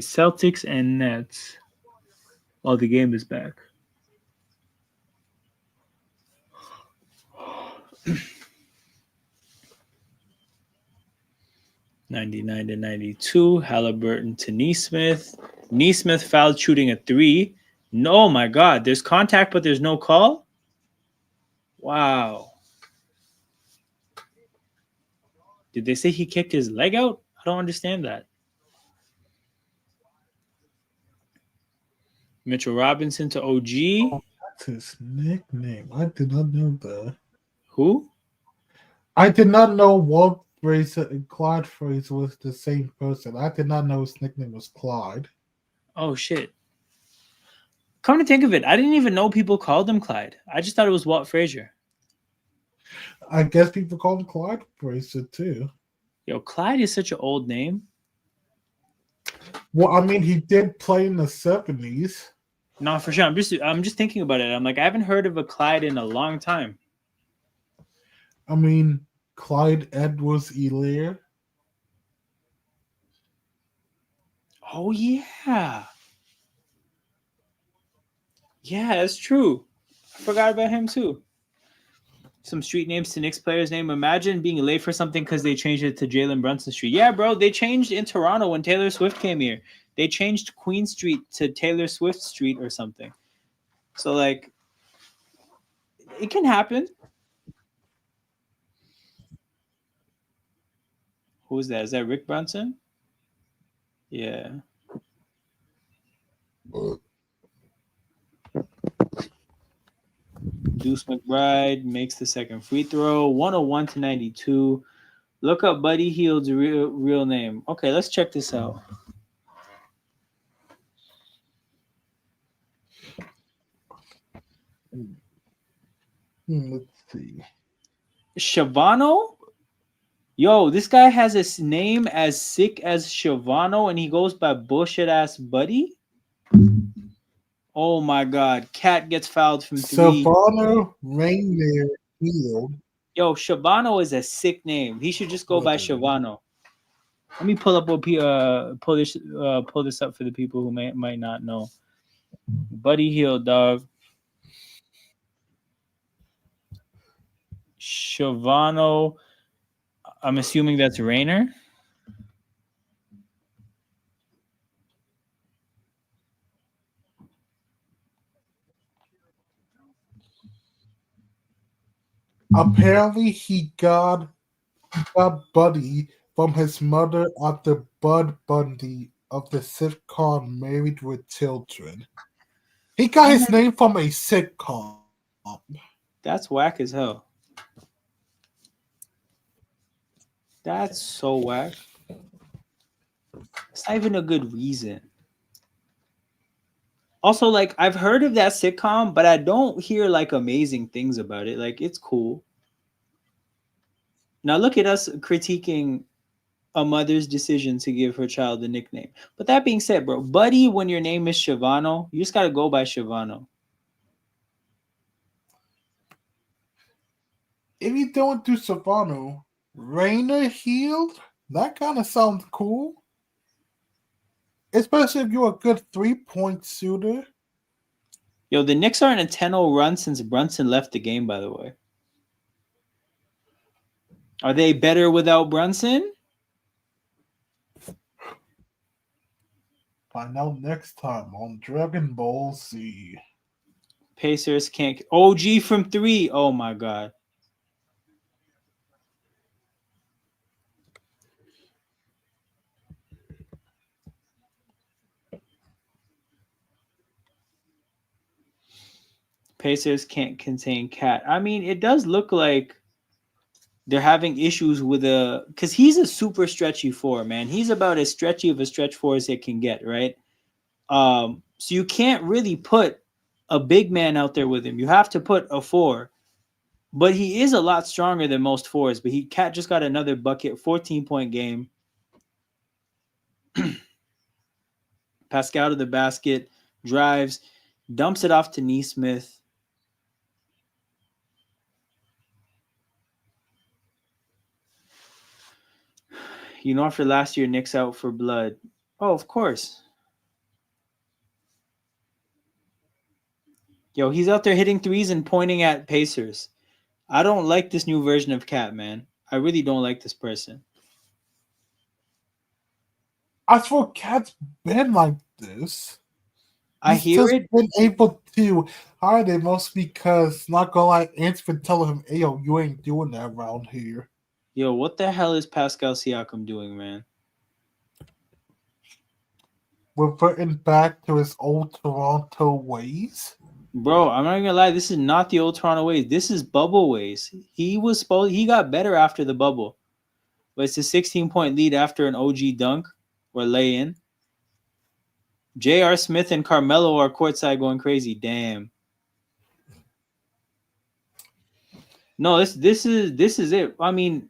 Celtics and Nets. Oh, the game is back. '99 to '92. Halliburton to Neesmith. Neesmith fouled shooting a 3. No, my God. There's contact, but there's no call? Wow. Did they say he kicked his leg out? I don't understand that. Mitchell Robinson to OG. Oh, that's his nickname. I did not know that. Who? I did not know Walt Fraser and Clyde Fraser was the same person. I did not know his nickname was Clyde. Oh, shit. Come to think of it, I didn't even know people called him Clyde. I just thought it was Walt Frazier. I guess people call him Clyde Fraser too. Yo, Clyde is such an old name. Well, I mean, he did play in the 70s. No, for sure. I'm just thinking about it. I'm like, I haven't heard of a Clyde in a long time. I mean, Clyde Edwards-Helaire. Oh yeah. Yeah, that's true. I forgot about him too. Some street names to Knicks players' name. Imagine being late for something because they changed it to Jalen Brunson Street. Yeah, bro, they changed in Toronto when Taylor Swift came here. They changed Queen Street to Taylor Swift Street or something. So, like, it can happen. Who is that? Is that Rick Brunson? Yeah. Deuce McBride makes the second free throw. 101 to 92. Look up Buddy Hield's real name. Okay, let's check this out. Let's see. Shavano? Yo, this guy has his name as sick as Shavano, and he goes by bullshit ass Buddy. Oh my God! Cat gets fouled from 3. Shavano Rainier Hield. Yo, Shavano is a sick name. He should just go by Shavano. Let me pull this up for the people who might not know. Buddy Hield, dog. Shavano. I'm assuming that's Rainer. Apparently, he got Buddy from his mother after Bud Bundy of the sitcom Married with Children. He got his name from a sitcom. That's whack as hell. That's so whack. It's not even a good reason. Also, like, I've heard of that sitcom, but I don't hear like amazing things about it. Like, it's cool. Now look at us critiquing a mother's decision to give her child a nickname. But that being said, bro, Buddy, when your name is Shavano, you just gotta go by Shavano. If you don't do Shavano, Rainer Hield, that kind of sounds cool. Especially if you're a good 3-point shooter. Yo, the Knicks are in a 10-0 run since Brunson left the game, by the way. Are they better without Brunson? Find out next time on Dragon Ball Z. Pacers can't. OG from 3. Oh, my God. Pacers can't contain Cat. I mean, it does look like they're having issues with because he's a super stretchy four, man. He's about as stretchy of a stretch four as it can get, right? So you can't really put a big man out there with him. You have to put a four. But he is a lot stronger than most fours. But Cat just got another bucket, 14-point game. Pascal to the basket, drives, dumps it off to Neesmith. You know, after last year, Knicks out for blood. Oh, of course. Yo, he's out there hitting threes and pointing at Pacers. I don't like this new version of Cat, man. I really don't like this person. I thought Cat's been like this. I hear just it. Been able to hide it mostly because, not gonna lie, Ant's been telling him, "Hey, yo, you ain't doing that around here." Yo, what the hell is Pascal Siakam doing, man? Reverting back to his old Toronto ways. Bro, I'm not gonna lie. This is not the old Toronto ways. This is bubble ways. He got better after the bubble, but it's a 16-point lead after an OG dunk or lay in. J.R. Smith and Carmelo are courtside going crazy. Damn. No, this is it. I mean,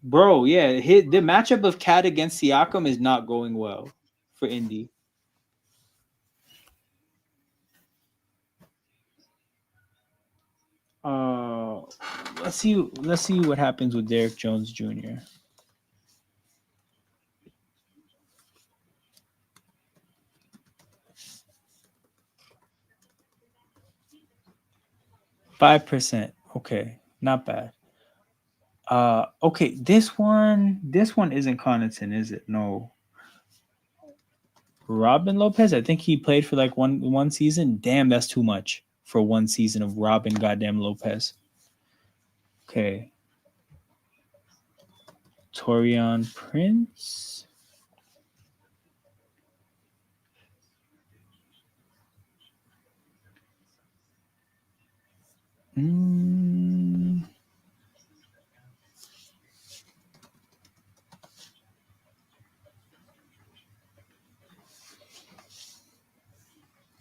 bro, yeah, the matchup of Cat against Siakam is not going well for Indy. Let's see what happens with Derrick Jones Jr. %. Okay, not bad. Okay, this one isn't Connaughton, is it? No. Robin Lopez, I think he played for like one season. Damn, that's too much for one season of Robin goddamn Lopez. Okay. Torian Prince.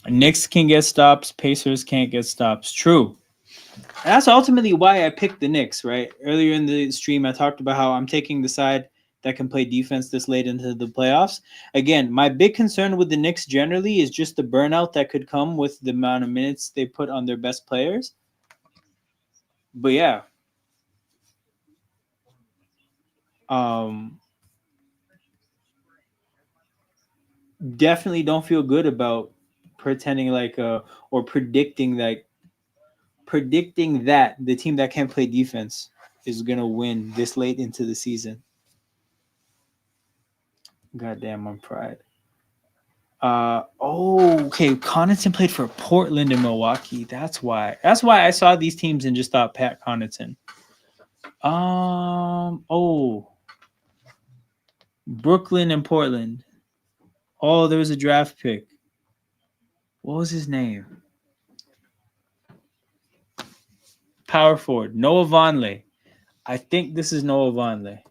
Knicks can get stops. Pacers can't get stops. True. That's ultimately why I picked the Knicks, right? Earlier in the stream, I talked about how I'm taking the side that can play defense this late into the playoffs. Again, my big concern with the Knicks generally is just the burnout that could come with the amount of minutes they put on their best players. But yeah. Definitely don't feel good about pretending or predicting that the team that can't play defense is gonna win this late into the season. Goddamn, I'm pride. Okay. Connaughton played for Portland and Milwaukee. That's why I saw these teams and just thought Pat Connaughton. Brooklyn and Portland. Oh, there was a draft pick. What was his name? Power forward. Noah Vonleh. I think this is Noah Vonleh.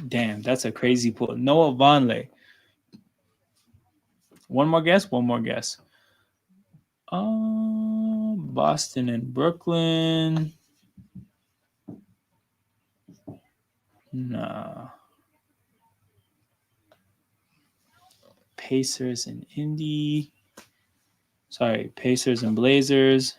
Damn, that's a crazy pull. Noah Vonleh. One more guess. Boston and Brooklyn. Nah. Pacers and Indy. Sorry, Pacers and Blazers.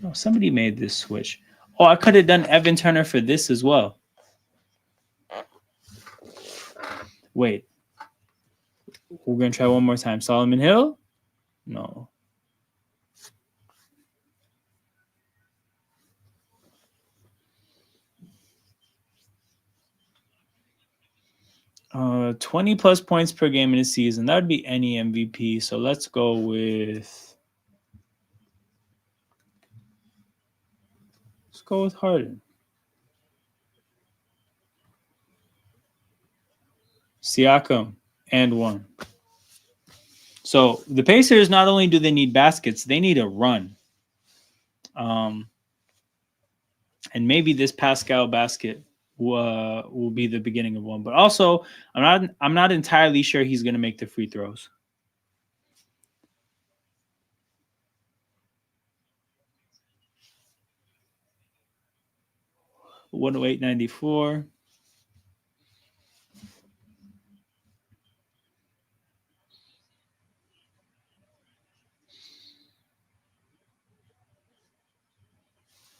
Oh, somebody made this switch. Oh, I could have done Evan Turner for this as well. Wait. We're going to try one more time. Solomon Hill? No. Uh, 20 plus points per game in a season. That would be any MVP. So let's go with go with Harden. Siakam and 1. So the Pacers, not only do they need baskets, they need a run. And maybe this Pascal basket will be the beginning of one. But also, I'm not entirely sure he's going to make the free throws. $108.94.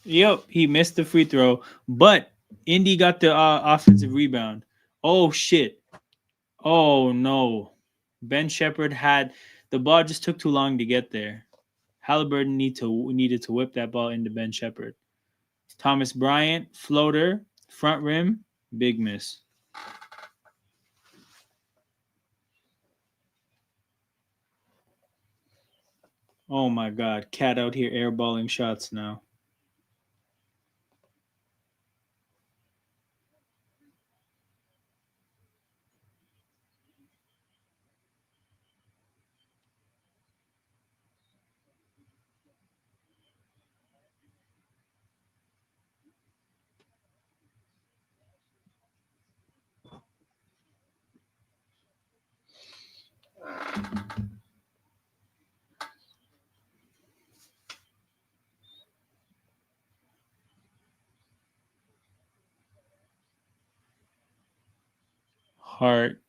Yep, he missed the free throw, but Indy got the offensive rebound. Oh shit! Oh no! Ben Shepherd had the ball, just took too long to get there. Halliburton needed to whip that ball into Ben Shepherd. Thomas Bryant, floater, front rim, big miss. Oh my God, Cat out here airballing shots now. Hart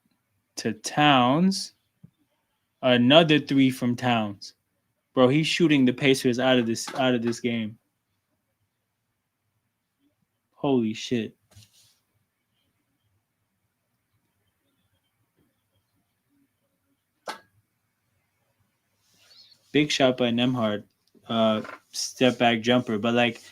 to Towns. Another 3 from Towns. Bro, he's shooting the Pacers out of this game. Holy shit. Big shot by Nembhard. Step back jumper. But like,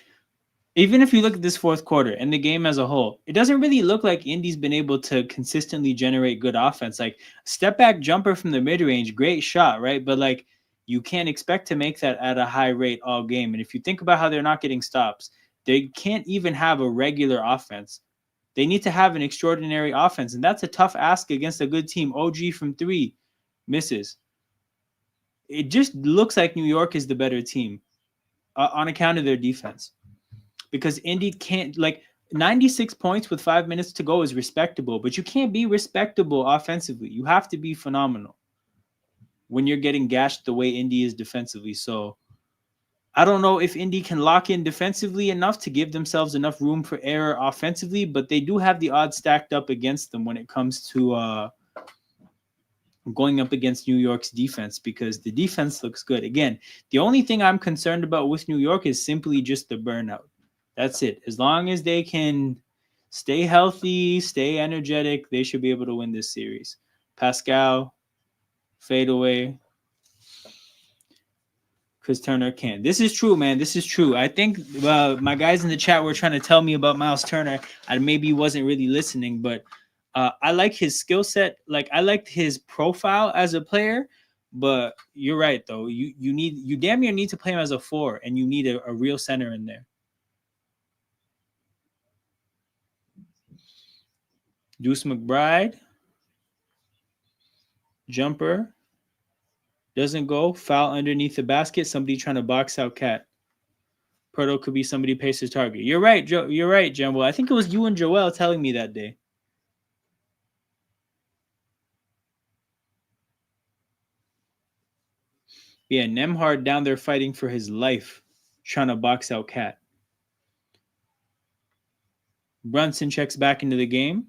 even if you look at this fourth quarter and the game as a whole, it doesn't really look like Indy's been able to consistently generate good offense. Like, step back jumper from the mid-range, great shot, right? But like, you can't expect to make that at a high rate all game. And if you think about how they're not getting stops, they can't even have a regular offense. They need to have an extraordinary offense. And that's a tough ask against a good team. OG from 3 misses. It just looks like New York is the better team on account of their defense. Because Indy can't, like, 96 points with 5 minutes to go is respectable, but you can't be respectable offensively. You have to be phenomenal when you're getting gashed the way Indy is defensively. So I don't know if Indy can lock in defensively enough to give themselves enough room for error offensively, but they do have the odds stacked up against them when it comes to going up against New York's defense, because the defense looks good. Again, the only thing I'm concerned about with New York is simply just the burnout. That's it. As long as they can stay healthy, stay energetic, they should be able to win this series. Pascal, fade away. Chris Turner can't. This is true, man. This is true. I think my guys in the chat were trying to tell me about Miles Turner. I maybe wasn't really listening, but I like his skill set. Like, I liked his profile as a player, but you're right, though. You damn near need to play him as a 4, and you need a real center in there. Deuce McBride. Jumper. Doesn't go. Foul underneath the basket. Somebody trying to box out Cat. Proto could be somebody Pacers target. You're right, Joe. You're right, Jumbo. I think it was you and Joel telling me that day. Yeah, Nembhard down there fighting for his life, trying to box out Cat. Brunson checks back into the game.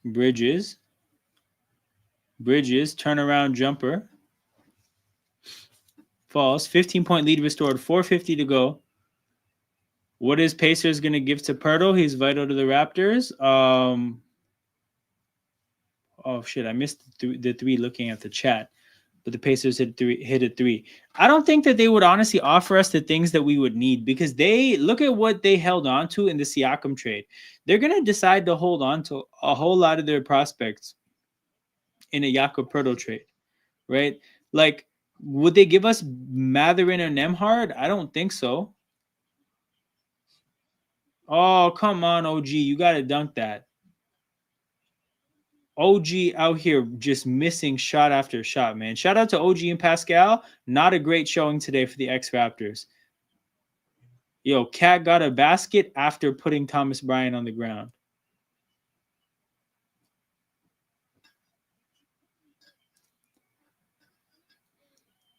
Bridges, turnaround jumper. Falls. 15-point lead restored. 4:50 to go. What is Pacers going to give to Pirtle? He's vital to the Raptors. Oh, shit. I missed the 3 looking at the chat. but the Pacers hit a three. I don't think that they would honestly offer us the things that we would need because they look at what they held on to in the Siakam trade. They're going to decide to hold on to a whole lot of their prospects in a Jakob Poeltl trade, right? Like, would they give us Matherin or Nembhard? I don't think so. Oh, come on, OG. You got to dunk that. OG out here just missing shot after shot, man. Shout out to OG and Pascal. Not a great showing today for the X Raptors. Yo, Cat got a basket after putting Thomas Bryant on the ground.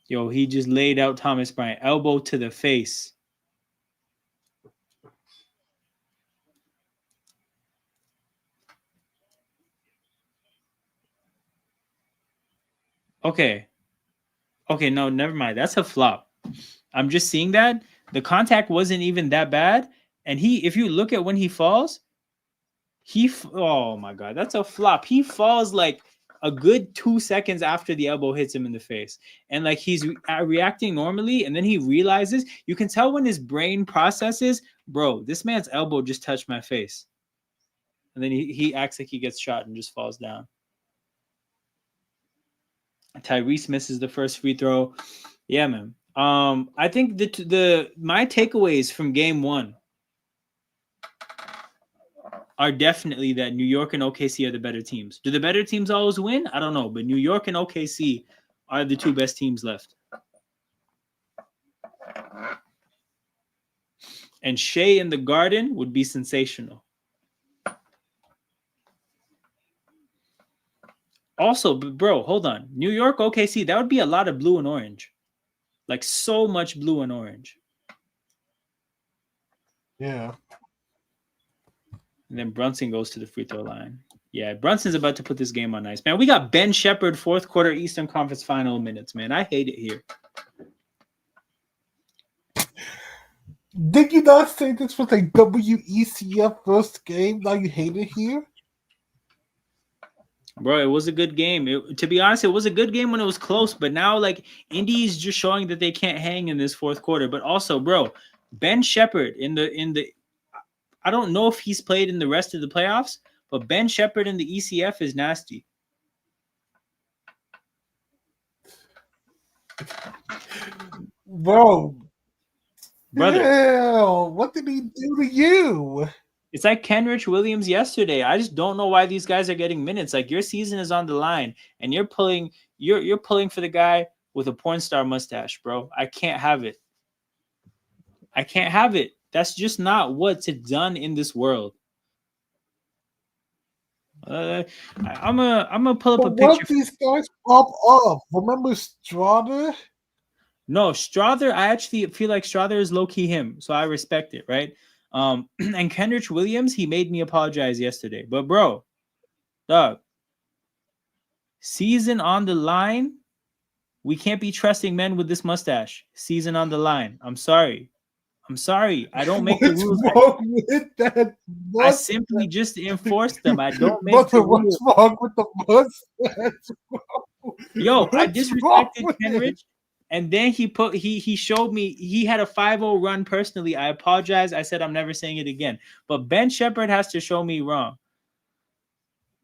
Yo, he just laid out Thomas Bryant. Elbow to the face. Okay, no, never mind. That's a flop. I'm just seeing that. The contact wasn't even that bad. And if you look at when he falls, oh my God, that's a flop. He falls like a good 2 seconds after the elbow hits him in the face. And like he's reacting normally. And then he realizes, you can tell when his brain processes, bro, this man's elbow just touched my face. And then he acts like he gets shot and just falls down. Tyrese misses the first free throw. Yeah, man. I think my takeaways from game one are definitely that New York and OKC are the better teams. Do the better teams always win? I don't know, but New York and OKC are the two best teams left. And Shea in the Garden would be sensational. Also, bro, hold on. New York, OKC, that would be a lot of blue and orange. Like so much blue and orange. Yeah. And then Brunson goes to the free throw line. Yeah, Brunson's about to put this game on ice. Man, we got Ben Shepherd, fourth quarter Eastern Conference Final minutes, man. I hate it here. Did you not say this was a WECF first game? Now you hate it here? Bro, it was a good game. To be honest, it was a good game when it was close. But now, like, Indy's just showing that they can't hang in this fourth quarter. But also, bro, Ben Shepherd in the I don't know if he's played in the rest of the playoffs, but Ben Shepherd in the ECF is nasty. Bro. Brother. Ew, what did he do to you? It's like Kenrich Williams yesterday. I just don't know why these guys are getting minutes. Like, your season is on the line, and you're pulling for the guy with a porn star mustache, bro. I can't have it. I can't have it. That's just not what's done in this world. I'm gonna pull up a picture. What these guys pop up? Remember Strother? No, Strother. I actually feel like Strother is low key him, so I respect it, right? And Kenrich Williams, he made me apologize yesterday. But bro, dog, season on the line. We can't be trusting men with this mustache. Season on the line. I'm sorry. I don't make the rules. What's wrong with that? I simply just enforce them. I don't make the rules. What's wrong with the mustache? Yo, I disrespected Kenrich, and then he showed me he had a 5-0 run personally. I apologize. I said I'm never saying it again. But Ben Shepherd has to show me wrong.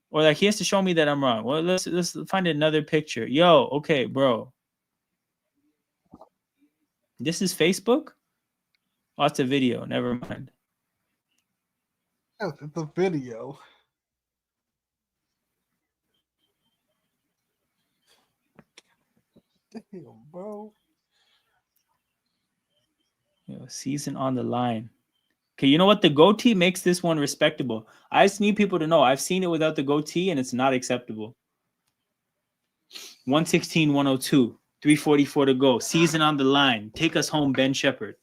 Or like he has to show me that I'm wrong. Well, let's find another picture. Yo, okay, bro. This is Facebook? Oh, it's a video. Never mind. Yes, it's a video. Damn, bro. Yo, season on the line. Okay, you know what? The goatee makes this one respectable. I just need people to know I've seen it without the goatee, and it's not acceptable. 116-102. 3:44 to go. Season on the line. Take us home, Ben Shepherd.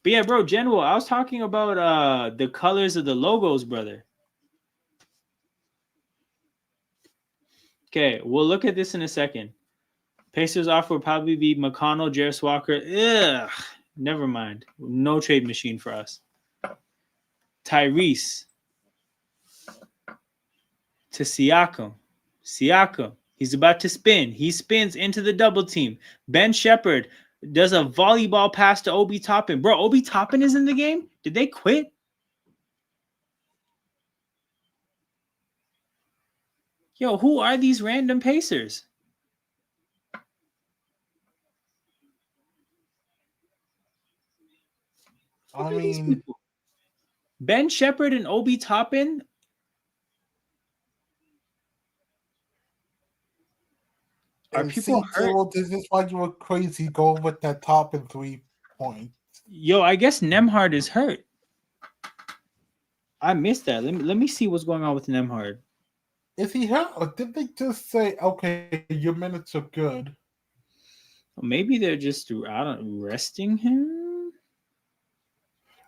But yeah, bro, General, I was talking about the colors of the logos, brother. Okay, we'll look at this in a second. Pacers offer will probably be McConnell, Jarris Walker. Ugh, never mind. No trade machine for us. Tyrese. to Siakam. Siakam. He's about to spin. He spins into the double team. Ben Shepherd does a volleyball pass to Obi Toppin. Bro, Obi Toppin is in the game? Did they quit? Yo, who are these random Pacers? I mean, Ben Shepherd and Obi Toppin. Are people hurt? This is why you were crazy going with that Toppin 3 point. Yo, I guess Nembhard is hurt. I missed that. Let me see what's going on with Nembhard. Is he hurt, or did they just say, "Okay, your minutes are good"? Well, maybe they're just resting him.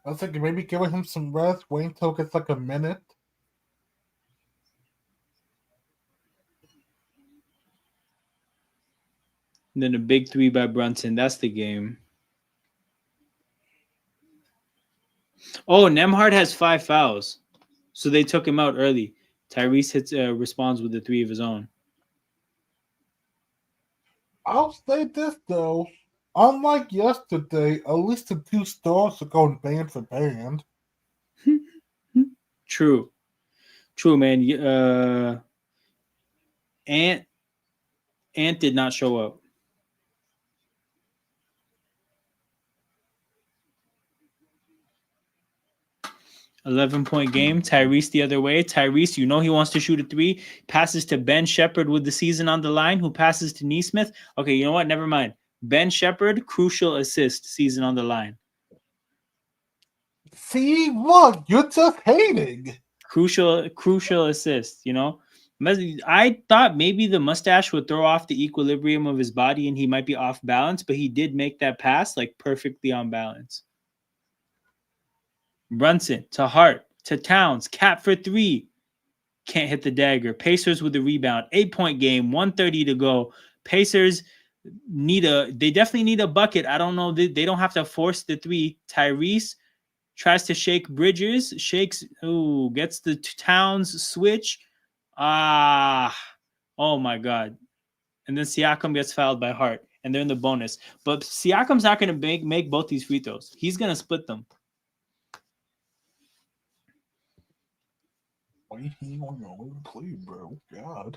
I was thinking maybe giving him some rest, wait until it gets like a minute. And then a big 3 by Brunson. That's the game. Oh, Nembhard has 5 fouls. So they took him out early. Tyrese responds with the 3 of his own. I'll say this, though. Unlike yesterday, at least the 2 stars are going band for band. True, man. Ant did not show up. $11-point game. Tyrese the other way. Tyrese, he wants to shoot a 3. Passes to Ben Shepherd with the season on the line, who passes to Nesmith. Okay, you know what? Never mind. Ben Shepherd, crucial assist, season on the line. See, look, you're just hating. Crucial assist, I thought maybe the mustache would throw off the equilibrium of his body and he might be off balance, but he did make that pass like perfectly on balance. Brunson to Hart to Towns. Cap for 3. Can't hit the dagger. Pacers with the rebound. 8-point game. 1:30 to go. Pacers they definitely need a bucket. I don't know. They don't have to force the 3. Tyrese tries to shake Bridges. Shakes. Ooh, gets the Towns switch. Oh my God. And then Siakam gets fouled by Hart. And they're in the bonus. But Siakam's not going to make both these free throws. He's going to split them. Why he on play, bro? God.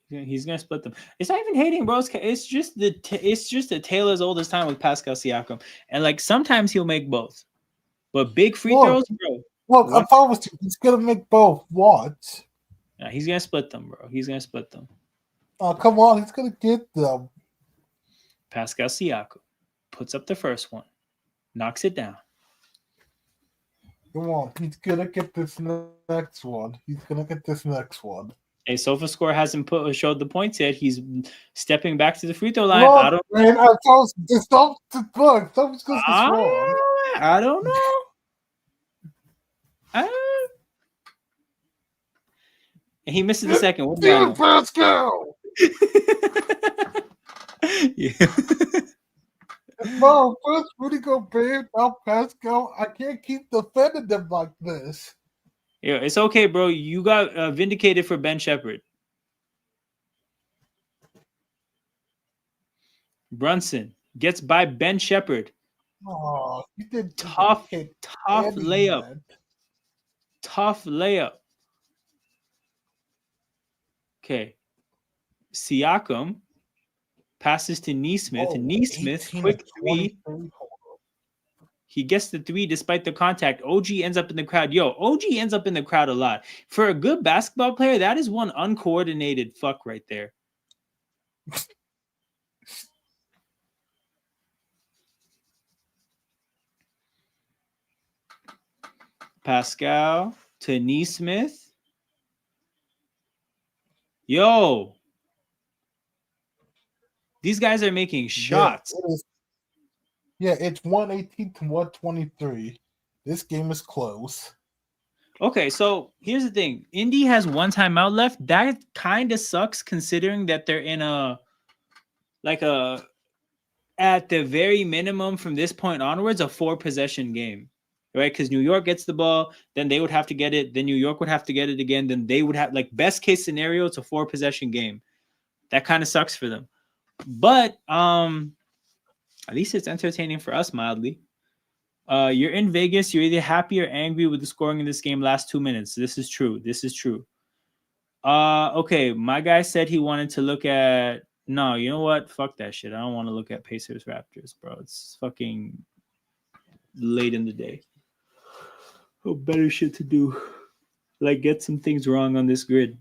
He's gonna split them. It's not even hating, bro. It's just a tale as old as time with Pascal Siakam. And like sometimes he'll make both. But big free throws, bro. Look, I promise you, he's gonna make both. What? Yeah, he's gonna split them, bro. He's gonna split them. Oh, come on, he's gonna get them. Pascal Siakam puts up the first one, knocks it down. Come on, he's gonna get this next one. Hey, SofaScore hasn't showed the points yet. He's stepping back to the free throw line. Look, I don't man, I told you, look, something's just wrong. I don't know. And he misses the second. What about Pascal? Yeah. Bro, first Rudy Gobert, now Pascal. I can't keep defending them like this. Yeah, it's okay, bro. You got vindicated for Ben Shepherd. Brunson gets by Ben Shepherd. Oh, you did tough layup. Tough layup. Okay. Siakam passes to Nesmith. Nesmith, quick 3. He gets the 3 despite the contact. OG ends up in the crowd. Yo, OG ends up in the crowd a lot. For a good basketball player, that is one uncoordinated fuck right there. Pascal to Nesmith. Yo. These guys are making shots. Yeah, it's 118 to 123. This game is close. Okay, so here's the thing. Indy has 1 timeout left. That kind of sucks considering that they're in at the very minimum from this point onwards, a 4-possession game. right? Because New York gets the ball, then they would have to get it, then New York would have to get it again, then they would have, like, best case scenario, it's a 4-possession game. That kind of sucks for them. But at least it's entertaining for us mildly. You're in Vegas. You're either happy or angry with the scoring in this game last 2 minutes. This is true. This is true. Okay. My guy said he wanted to look at. No, you know what? Fuck that shit. I don't want to look at Pacers Raptors, bro. It's fucking late in the day. Oh, better shit to do. Like, get some things wrong on this grid.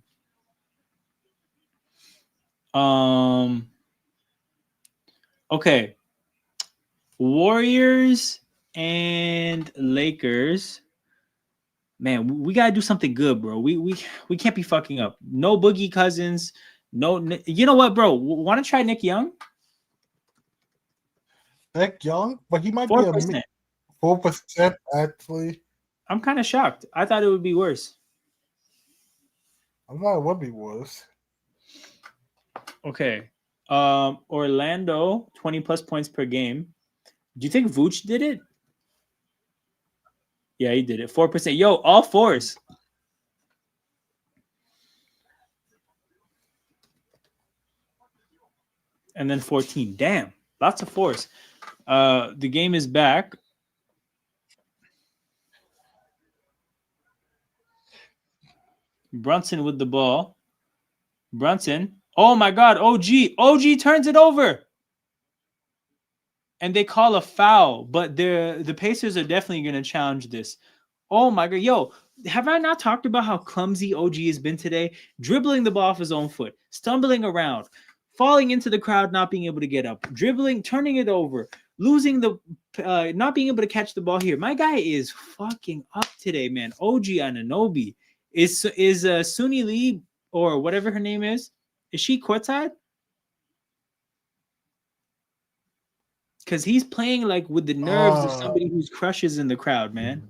Okay. Warriors and Lakers. Man, we gotta do something good, bro. We can't be fucking up. No Boogie Cousins. No, you know what, bro? Want to try Nick Young? Nick Young, but he might 4%. be 4% actually. I'm kind of shocked. I thought it would be worse. I thought it would be worse. Okay. Orlando, 20 plus points per game. Do you think Vooch did it? Yeah, he did it. 4%. Yo, all fours. And then 14. Damn. Lots of fours. The game is back. Brunson with the ball. Brunson. Oh my God. OG. OG turns it over. And they call a foul, but the Pacers are definitely going to challenge this. Oh my God. Yo, have I not talked about how clumsy OG has been today? Dribbling the ball off his own foot, stumbling around, falling into the crowd, not being able to get up, dribbling, turning it over, losing the, not being able to catch the ball here. My guy is fucking up today, man. OG Anunoby. Is Suni Lee or whatever her name is she courtside? Because he's playing like with the nerves of somebody who's crushes in the crowd, man.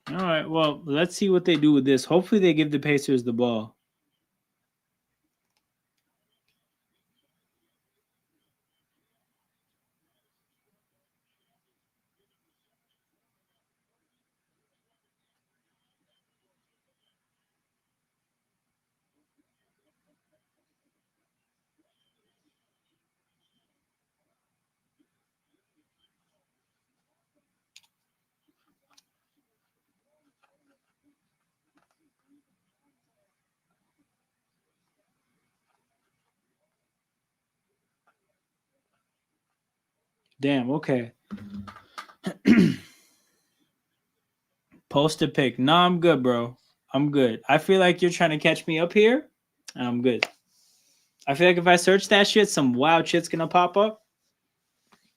All right, well, let's see what they do with this. Hopefully they give the Pacers the ball. Damn, okay. Post a pick. No, I'm good, bro. I'm good. I feel like you're trying to catch me up here, and I'm good. I feel like if I search that shit, some wild shit's gonna pop up.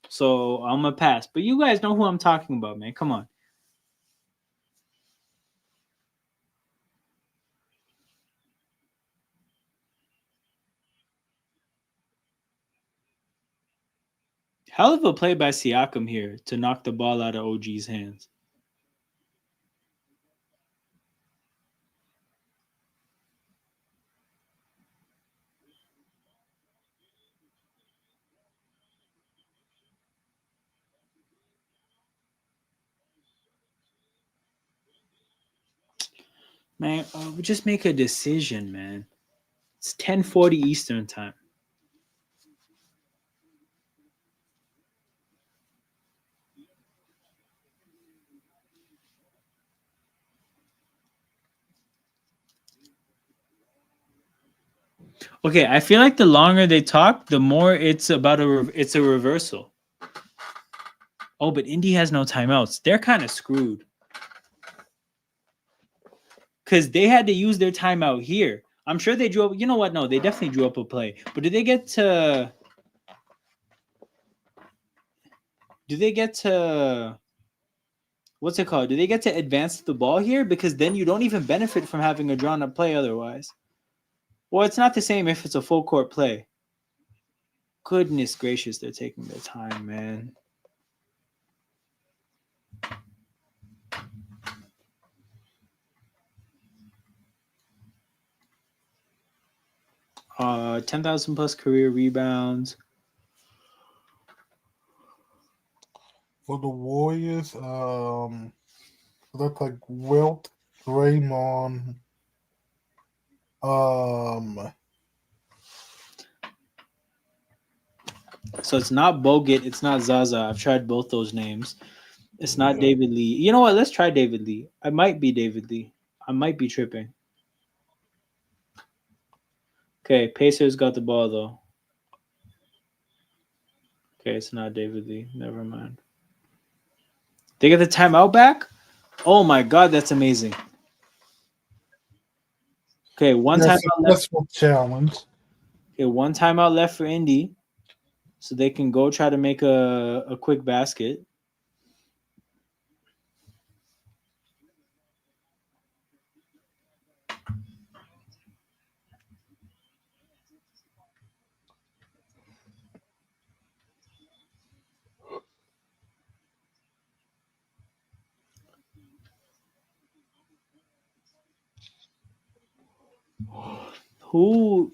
So I'm gonna pass. But you guys know who I'm talking about, man. Come on. Hell of a play by Siakam here to knock the ball out of OG's hands. Man, we just make a decision, man. It's 10:40 Eastern time. Okay, I feel like the longer they talk, the more it's about it's a reversal. Oh, but Indy has no timeouts. They're kind of screwed. Because they had to use their timeout here. I'm sure they drew up. You know what? No, they definitely drew up a play. But did they get to... do they get to what's it called? Do they get to advance the ball here? Because then you don't even benefit from having a drawn up play otherwise. Well, it's not the same if it's a full court play. Goodness gracious, they're taking their time, man. Uh, 10,000 plus career rebounds. For the Warriors, look like Wilt, Draymond, So it's not Bogut, it's not Zaza. I've tried both those names. It's not David Lee. You know what? Let's try David Lee. I might be David Lee. I might be tripping. Okay, Pacers got the ball though. Okay, it's not David Lee. Never mind. They get the timeout back? Oh my god, that's amazing. Okay, one timeout left. Challenge. Okay, one timeout left for Indy. So they can go try to make a quick basket. Who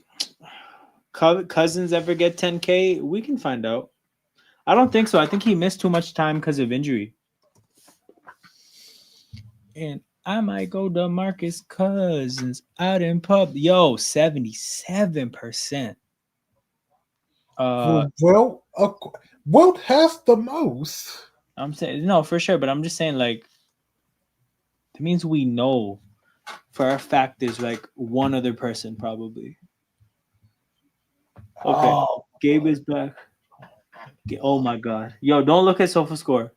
Cousins ever get 10K? We can find out. I don't think so. I think he missed too much time because of injury. And I might go to Marcus Cousins out in pub. Yo, 77%. Wilt has the most. I'm saying no for sure, but I'm just saying like that means we know for a fact there's like one other person probably. Okay. Oh, Gabe is back. Oh my god. Yo, don't look at SofaScore.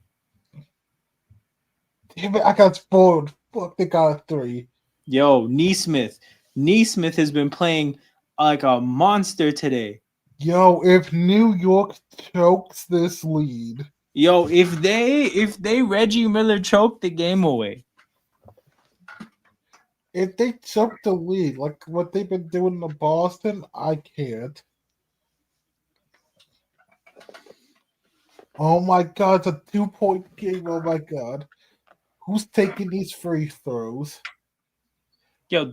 damn it, I got spoiled. Fuck, they got a 3. Yo, Neesmith. Neesmith has been playing like a monster today. Yo, if New York chokes this lead. Yo, if they Reggie Miller choke the game away. If they choke the lead, like what they've been doing in Boston, I can't. Oh my god, it's a 2-point game. Oh my god. Who's taking these free throws? Yo,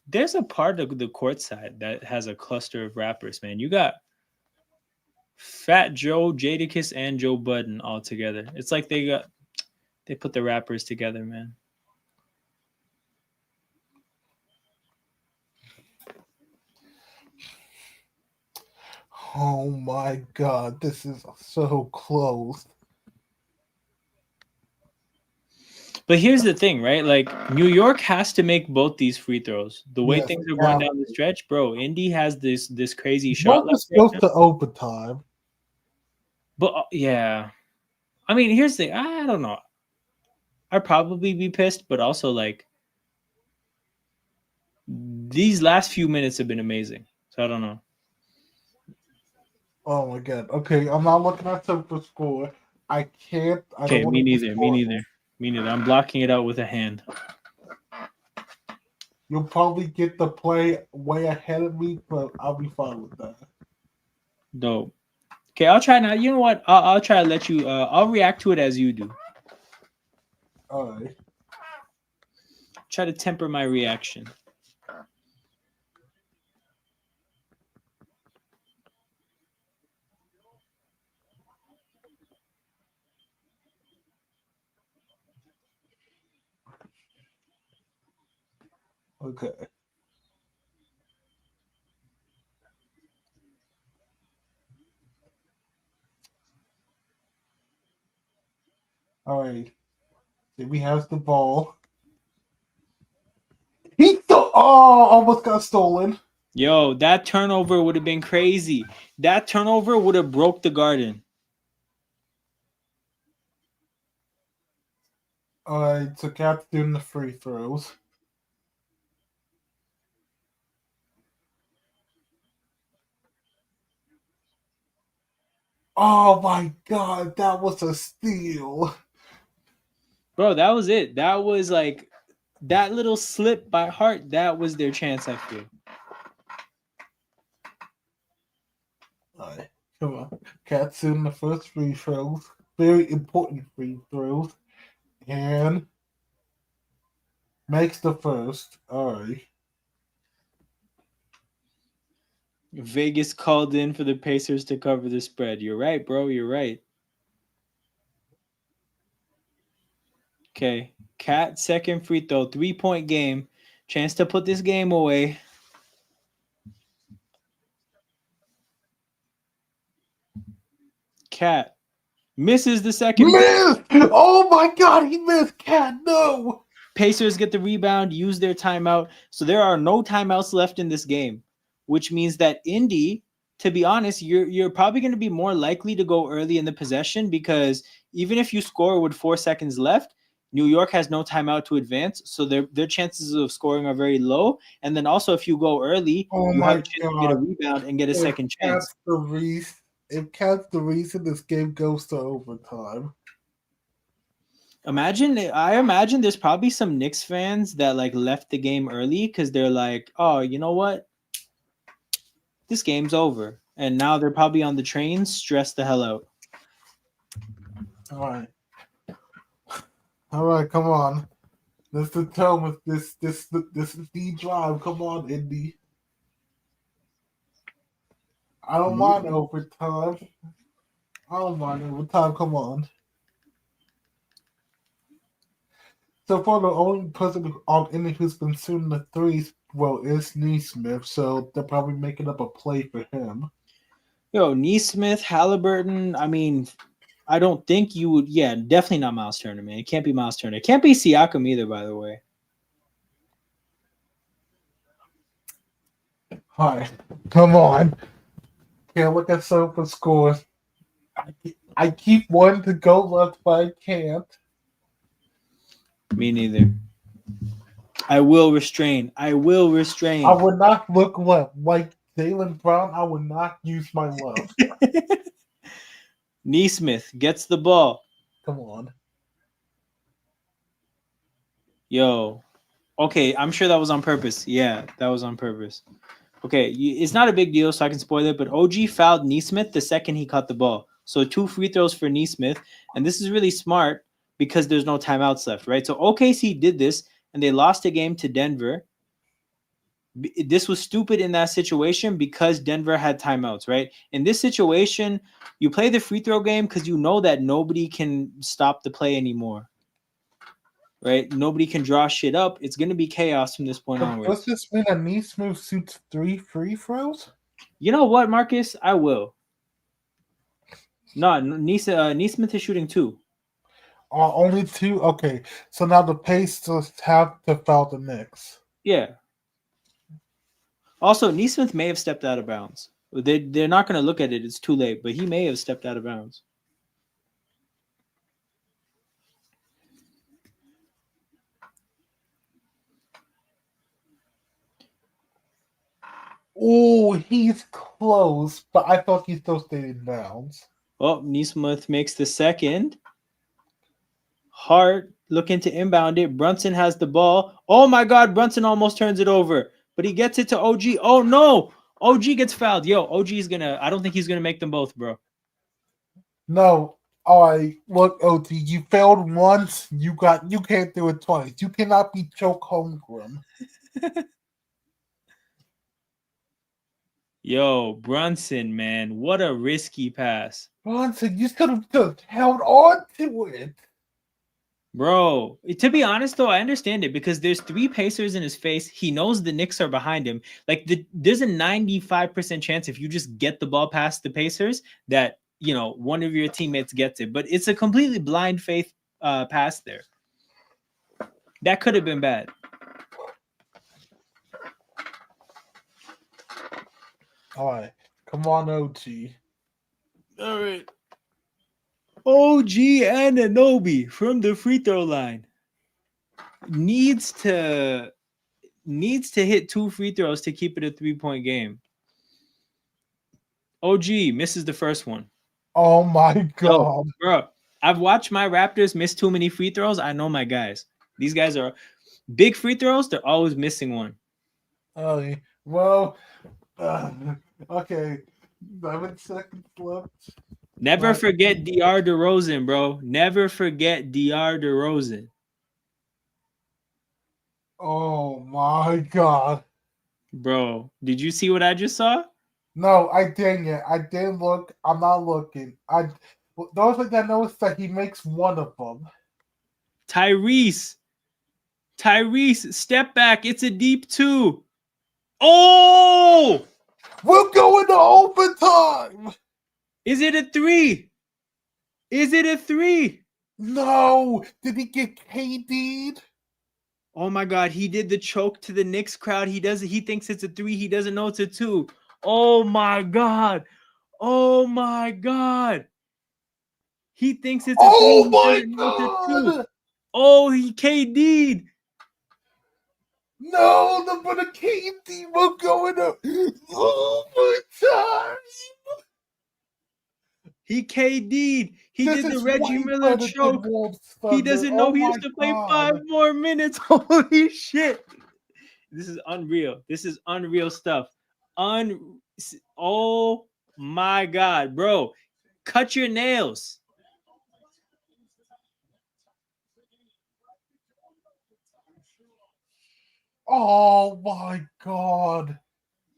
there's a part of the court side that has a cluster of rappers, man. You got Fat Joe, Jadakiss, and Joe Budden all together. It's like they put the rappers together, man. Oh my god, this is so close. But here's the thing, right? Like New York has to make both these free throws. The way things are going down the stretch, bro. Indy has this crazy shot. What goes to overtime? But yeah, I mean, here's the I don't know. I'd probably be pissed, but also like these last few minutes have been amazing. So I don't know. Oh my god. Okay, I'm not looking at the score. I can't. Okay, me neither. Me neither. Me neither. I'm blocking it out with a hand. You'll probably get the play way ahead of me, but I'll be fine with that. Dope. Okay, I'll try now. You know what? I'll try to let you. I'll react to it as you do. All right. Try to temper my reaction. Okay. All right. Jimmy has the ball. Almost got stolen. Yo, that turnover would have been crazy. That turnover would have broke the Garden. All right, so Cat's doing the free throws. Oh my God, that was a steal. Bro, that was it. That was like that little slip by Hart. That was their chance, I feel. All right, come on. Cat's in the first free throws. Very important free throws. And makes the first. All right. Vegas called in for the Pacers to cover the spread. You're right, bro. You're right. Okay. Cat, second free throw, 3-point game. Chance to put this game away. Cat misses the second. Missed! Oh my God, he missed. Cat, no. Pacers get the rebound, use their timeout. So there are no timeouts left in this game, which means that Indy, to be honest, you're probably going to be more likely to go early in the possession because even if you score with 4 seconds left, New York has no timeout to advance, so their chances of scoring are very low. And then also, if you go early, you have a chance to get a rebound and get a second chance. If Cat's the reason this game goes to overtime. I imagine there's probably some Knicks fans that like left the game early because they're like, oh, you know what? This game's over. And now they're probably on the train, stressed the hell out. All right, come on. Let's determine this is the drive. Come on, Indy. I don't mind overtime. Come on. So far, the only person on Indy who's been shooting the threes, is Neesmith. So they're probably making up a play for him. Yo, Neesmith, Halliburton. I mean, I don't think you would. Yeah, definitely not Miles Turner, man. It can't be Miles Turner. It can't be Siakam either, by the way. Hi, come on. Can't look at Sofa scores. I keep wanting to go left, but I can't. Me neither. I will restrain. I would not look left. Like Jaylen Brown, I would not use my left. Neesmith gets the ball. Come on. Yo. Okay, I'm sure that was on purpose. Yeah, that was on purpose. Okay, it's not a big deal, so I can spoil it, but OG fouled Neesmith the second he caught the ball. So 2 free throws for Neesmith, and this is really smart because there's no timeouts left, right? So OKC did this, and they lost a game to Denver. This was stupid in that situation because Denver had timeouts, right? In this situation, you play the free throw game because you know that nobody can stop the play anymore, right? Nobody can draw shit up. It's going to be chaos from this point onwards. Does this mean that Neesmith shoots 3 free throws? You know what, Marcus? I will. No, Neesmith is shooting 2. Only 2? Okay. So now the Pacers have to foul the Knicks. Yeah. Also, Neesmith may have stepped out of bounds. They're not going to look at it. It's too late. But he may have stepped out of bounds. Oh, he's close, but I thought he still stayed in bounds. Oh, Neesmith makes the second. Hart looking to inbound it. Brunson has the ball. Oh my God, Brunson almost turns it over, but he gets it to OG. Oh no, OG gets fouled. Yo, OG is I don't think he's gonna make them both, bro. No. All right, look, OT, you failed once. You can't do it twice. You cannot be Choke Holmgren. Yo, Brunson, man, what a risky pass. Brunson, you should have just held on to it. Bro, to be honest, though, I understand it because there's 3 Pacers in his face. He knows the Knicks are behind him. Like, there's a 95% chance if you just get the ball past the Pacers that, one of your teammates gets it. But it's a completely blind faith pass there. That could have been bad. All right. Come on, OG. All right. OG Anunoby from the free throw line needs to hit 2 free throws to keep it a 3-point game. OG misses the first one. Oh my god, Yo, bro! I've watched my Raptors miss too many free throws. I know my guys. These guys are big free throws. They're always missing one. Oh, well, okay. 7 seconds left. Never forget DR DeRozan, bro. Never forget DR DeRozan. Oh my god. Bro, did you see what I just saw? No, I didn't. I didn't look. I'm not looking. The only thing I noticed that he makes one of them. Tyrese, step back. It's a deep 2. Oh! We're going to overtime. Is it a 3? Is it a 3? No. Did he get KD'd? Oh my god, he did the choke to the Knicks crowd. He thinks it's a 3. He doesn't know it's a 2. Oh my god. Oh my god. He thinks it's a 3. Oh He my doesn't know it's a 2. god. Oh, he KD'd. No, but the KD will go in overtime. He KD'd. He did the Reggie Miller choke. He doesn't know he has to play 5 more minutes. Holy shit. This is unreal. This is unreal stuff. Oh my god, bro. Cut your nails. Oh my god.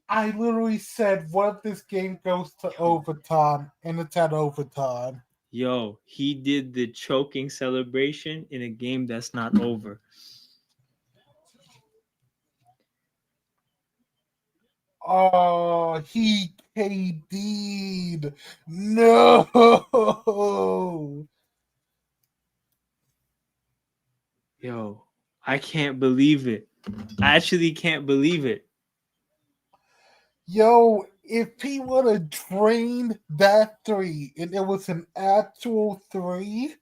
I literally said, what if this game goes to overtime? And it's at overtime. Yo, he did the choking celebration in a game that's not over. Oh, he KD'd. No. Yo, I can't believe it. I actually can't believe it. Yo, if he would have drained that 3 and it was an actual 3.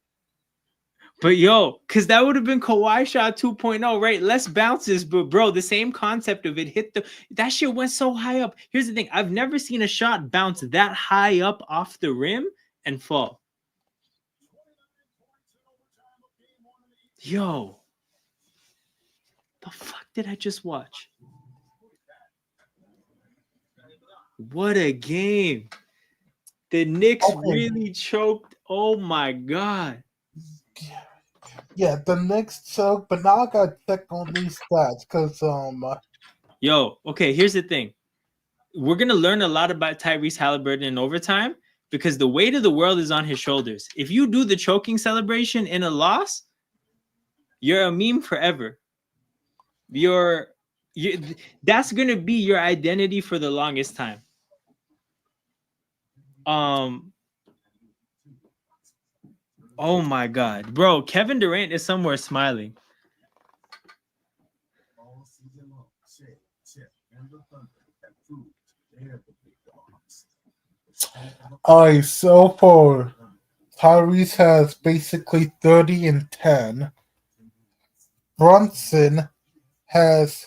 But yo, because that would have been Kawhi shot 2.0, right? Less bounces, but bro, the same concept of it hit that shit went so high up. Here's the thing. I've never seen a shot bounce that high up off the rim and fall. Yo. The fuck did I just watch? What a game. The Knicks really choked. Oh my god. Yeah, the Knicks choked, but now I gotta check on these stats because Yo, okay, here's the thing. We're gonna learn a lot about Tyrese Halliburton in overtime because the weight of the world is on his shoulders. If you do the choking celebration in a loss, you're a meme forever. That's gonna be your identity for the longest time. Oh my god, bro, Kevin Durant is somewhere smiling. Alright, so far Tyrese has basically 30 and 10. Brunson has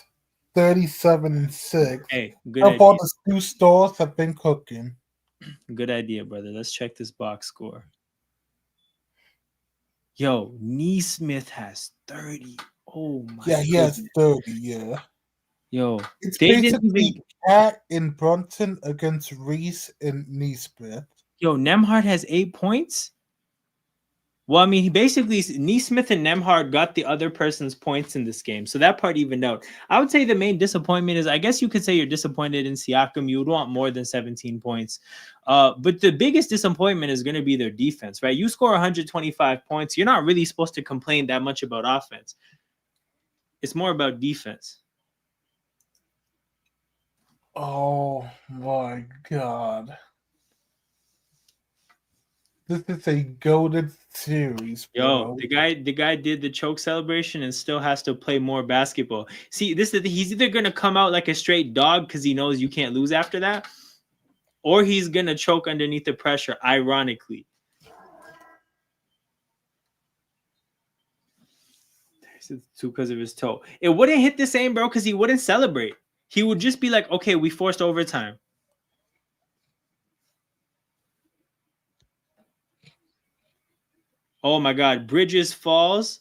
37 and 6. Hey, good idea. All the 2 stars have been cooking. Good idea, brother. Let's check this box score. Yo, Neesmith has 30. Oh my god. Yeah, he has 30, yeah. Yo, it's basically Cat and Brunson against Reese and Neesmith. Yo, Nembhard has 8 points? Well, I mean, he basically, Neesmith and Nembhard got the other person's points in this game. So that part evened out. I would say the main disappointment is, I guess you could say you're disappointed in Siakam. You would want more than 17 points. But the biggest disappointment is going to be their defense, right? You score 125 points. You're not really supposed to complain that much about offense. It's more about defense. Oh my god. This is a golden series, bro. Yo, the guy did the choke celebration and still has to play more basketball. See, he's either gonna come out like a straight dog because he knows you can't lose after that, or he's gonna choke underneath the pressure, ironically. There's two because of his toe. It wouldn't hit the same, bro, because he wouldn't celebrate. He would just be like, okay, we forced overtime. Oh my God. Bridges falls.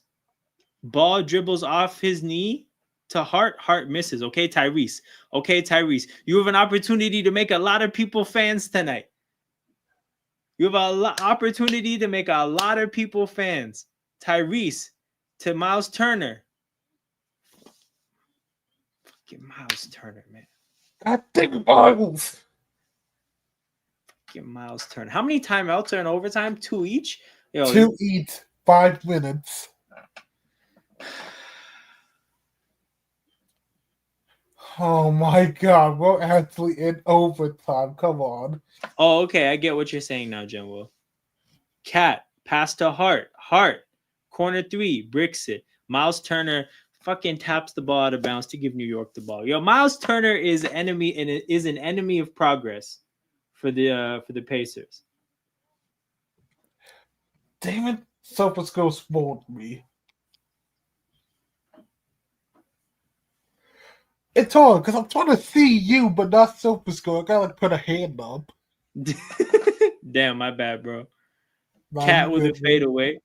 Ball dribbles off his knee to Hart. Hart misses. Okay, Tyrese. Okay, Tyrese. You have an opportunity to make a lot of people fans tonight. You have an opportunity to make a lot of people fans. Tyrese to Miles Turner. Fucking Miles Turner, man. God damn Miles. Fucking Miles Turner. How many timeouts are in overtime? 2 each? Yo, 2 each. 5 minutes. Oh my God, we're actually in overtime. Come on. Oh, okay. I get what you're saying now, Genwo. Cat, pass to Hart. Hart, corner 3, bricks it. Miles Turner fucking taps the ball out of bounds to give New York the ball. Yo, Miles Turner is an enemy of progress for the Pacers. Damn it, SofaScore spoiled me. It's hard because I'm trying to see you, but not SofaScore. I gotta put a hand up. Damn, my bad, bro. Nah, Cat with a fadeaway.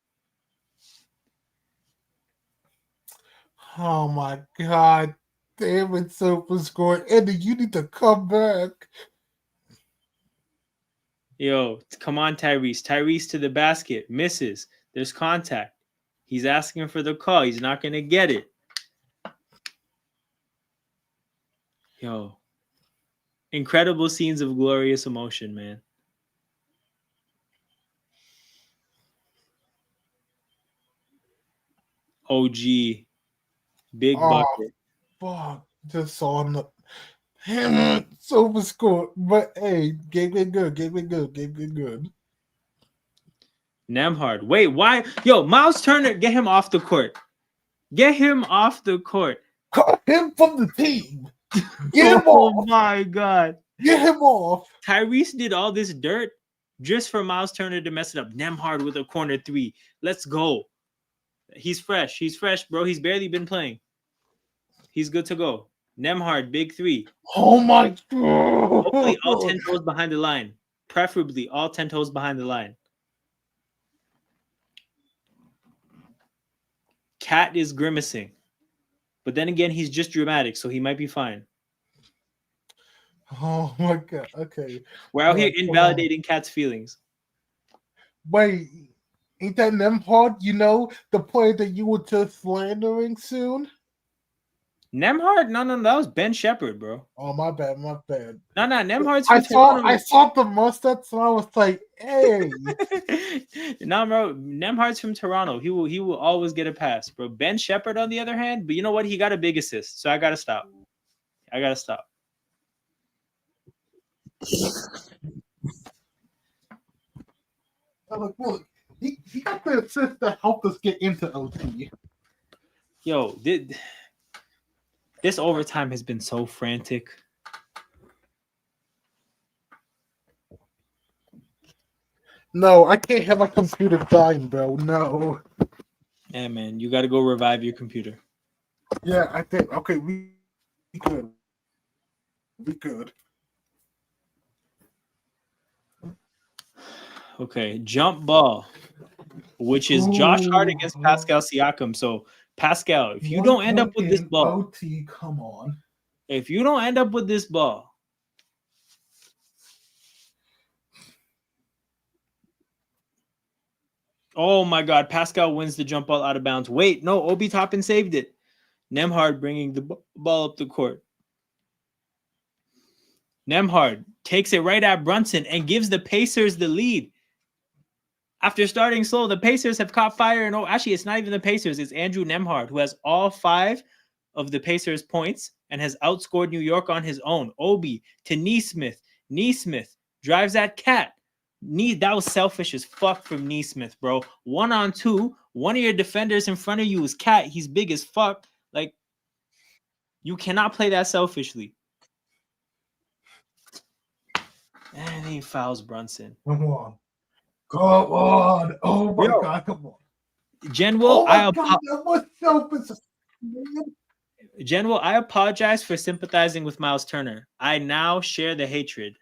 Oh my God. Damn it, SofaScore. Andy, you need to come back. Yo, come on, Tyrese. Tyrese to the basket. Misses. There's contact. He's asking for the call. He's not going to get it. Yo. Incredible scenes of glorious emotion, man. OG. Big bucket. Fuck. Just on the... SofaScore. But hey, game it good. Nemhard. Wait, why? Yo, Miles Turner, get him off the court. Get him off the court. Cut him from the team. Get him off. Oh my God. Get him off. Tyrese did all this dirt just for Miles Turner to mess it up. Nemhard with a corner 3. Let's go. He's fresh. He's fresh, bro. He's barely been playing. He's good to go. Nemhard, big 3. Oh my God. Hopefully all 10 toes behind the line. Preferably all 10 toes behind the line. Cat is grimacing. But then again, he's just dramatic, so he might be fine. Oh my God. Okay. We're out here invalidating Cat's feelings. Wait, ain't that Nemhard? You know, the player that you were just slandering soon? Nemhard? No, that was Ben Shepherd, bro. Oh, my bad. No, Nemhard's I saw the mustache and I was like, hey. No, bro. Nemhard's from Toronto. He will always get a pass, bro. Ben Shepherd, on the other hand, but you know what? He got a big assist, so I gotta stop. Look, he got the assist that helped us get into OT. Yo, this overtime has been so frantic. No, I can't have my computer dying, bro. No. Yeah, man, you got to go revive your computer. Yeah, I think. Okay, we could. Okay, jump ball, which is Josh Hart against Pascal Siakam. So, Pascal, if you don't end up with this ball, OT, come on. If you don't end up with this ball, oh my God, Pascal wins the jump ball out of bounds. Wait, no, Obi Toppin saved it. Nemhard bringing the ball up the court. Nemhard takes it right at Brunson and gives the Pacers the lead. After starting slow, the Pacers have caught fire. And actually, it's not even the Pacers. It's Andrew Nemhard, who has all 5 of the Pacers' points and has outscored New York on his own. Obi to Neesmith. Neesmith drives at Cat. That was selfish as fuck from Neesmith, bro. 1-on-2. One of your defenders in front of you is Cat. He's big as fuck. Like, you cannot play that selfishly. And he fouls Brunson. Come on. Oh my God, come on. Genwo, Genwo, I apologize for sympathizing with Miles Turner. I now share the hatred.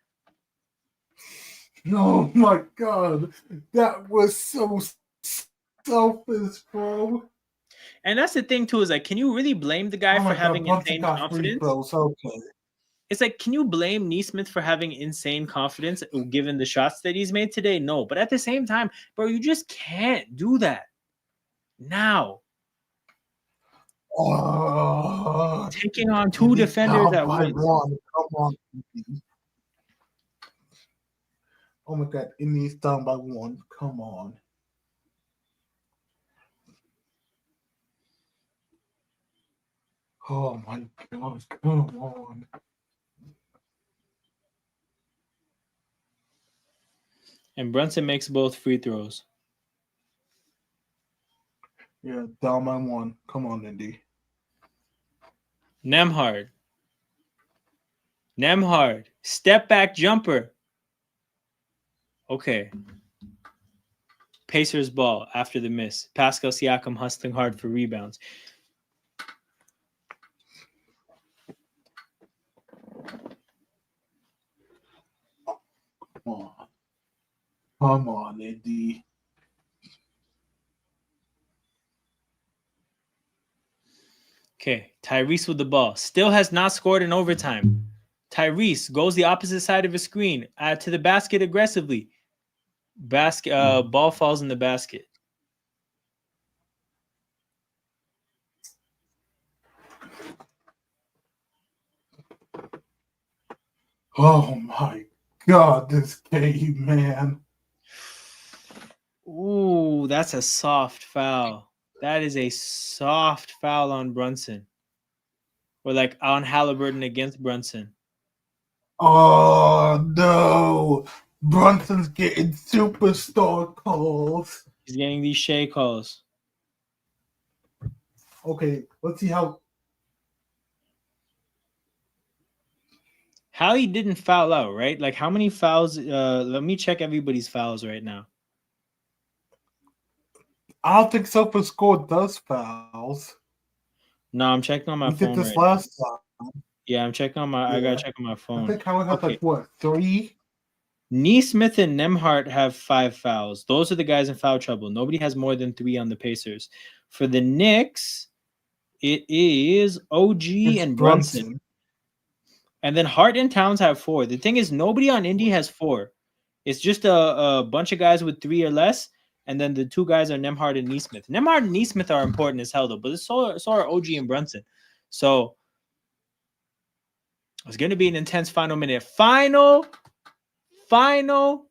Oh my God, that was so selfish, bro. And that's the thing too, is like, can you really blame the guy for having insane confidence? Bros. Okay. It's like, can you blame Nesmith for having insane confidence given the shots that he's made today? No. But at the same time, bro, you just can't do that. Now. Taking on two defenders at once. Come on. Oh my God, Indy's down by 1. Come on. Oh my God, come on. And Brunson makes both free throws. Yeah, down by 1. Come on, Indy. Nembhard. Step back jumper. Okay. Pacers ball after the miss. Pascal Siakam hustling hard for rebounds. Come on, Indy. Okay, Tyrese with the ball. Still has not scored in overtime. Tyrese goes the opposite side of his screen to the basket aggressively. Ball falls in the basket. Oh my God, this game, man. Ooh, that's a soft foul. That is a soft foul on Brunson. Or like on Halliburton against Brunson. Oh no. Brunson's getting superstar calls. He's getting these Shea calls. Okay, let's see how. Hallie didn't foul out, right? Like how many fouls? Let me check everybody's fouls right now. I don't think SofaScore does fouls. No, I'm checking on my phone. We did this last time. Yeah, I'm checking on my. Yeah. I gotta check on my phone. I think Hallie has like what, 3? Nesmith and Nembhard have 5 fouls. Those are the guys in foul trouble. Nobody has more than 3 on the Pacers. For the Knicks, it is OG and Brunson. And then Hart and Towns have 4. The thing is, nobody on Indy has 4. It's just a bunch of guys with 3 or less. And then the 2 guys are Nembhard and Nesmith. Nembhard and Nesmith are important as hell, though. But so are OG and Brunson. So it's going to be an intense final minute. Final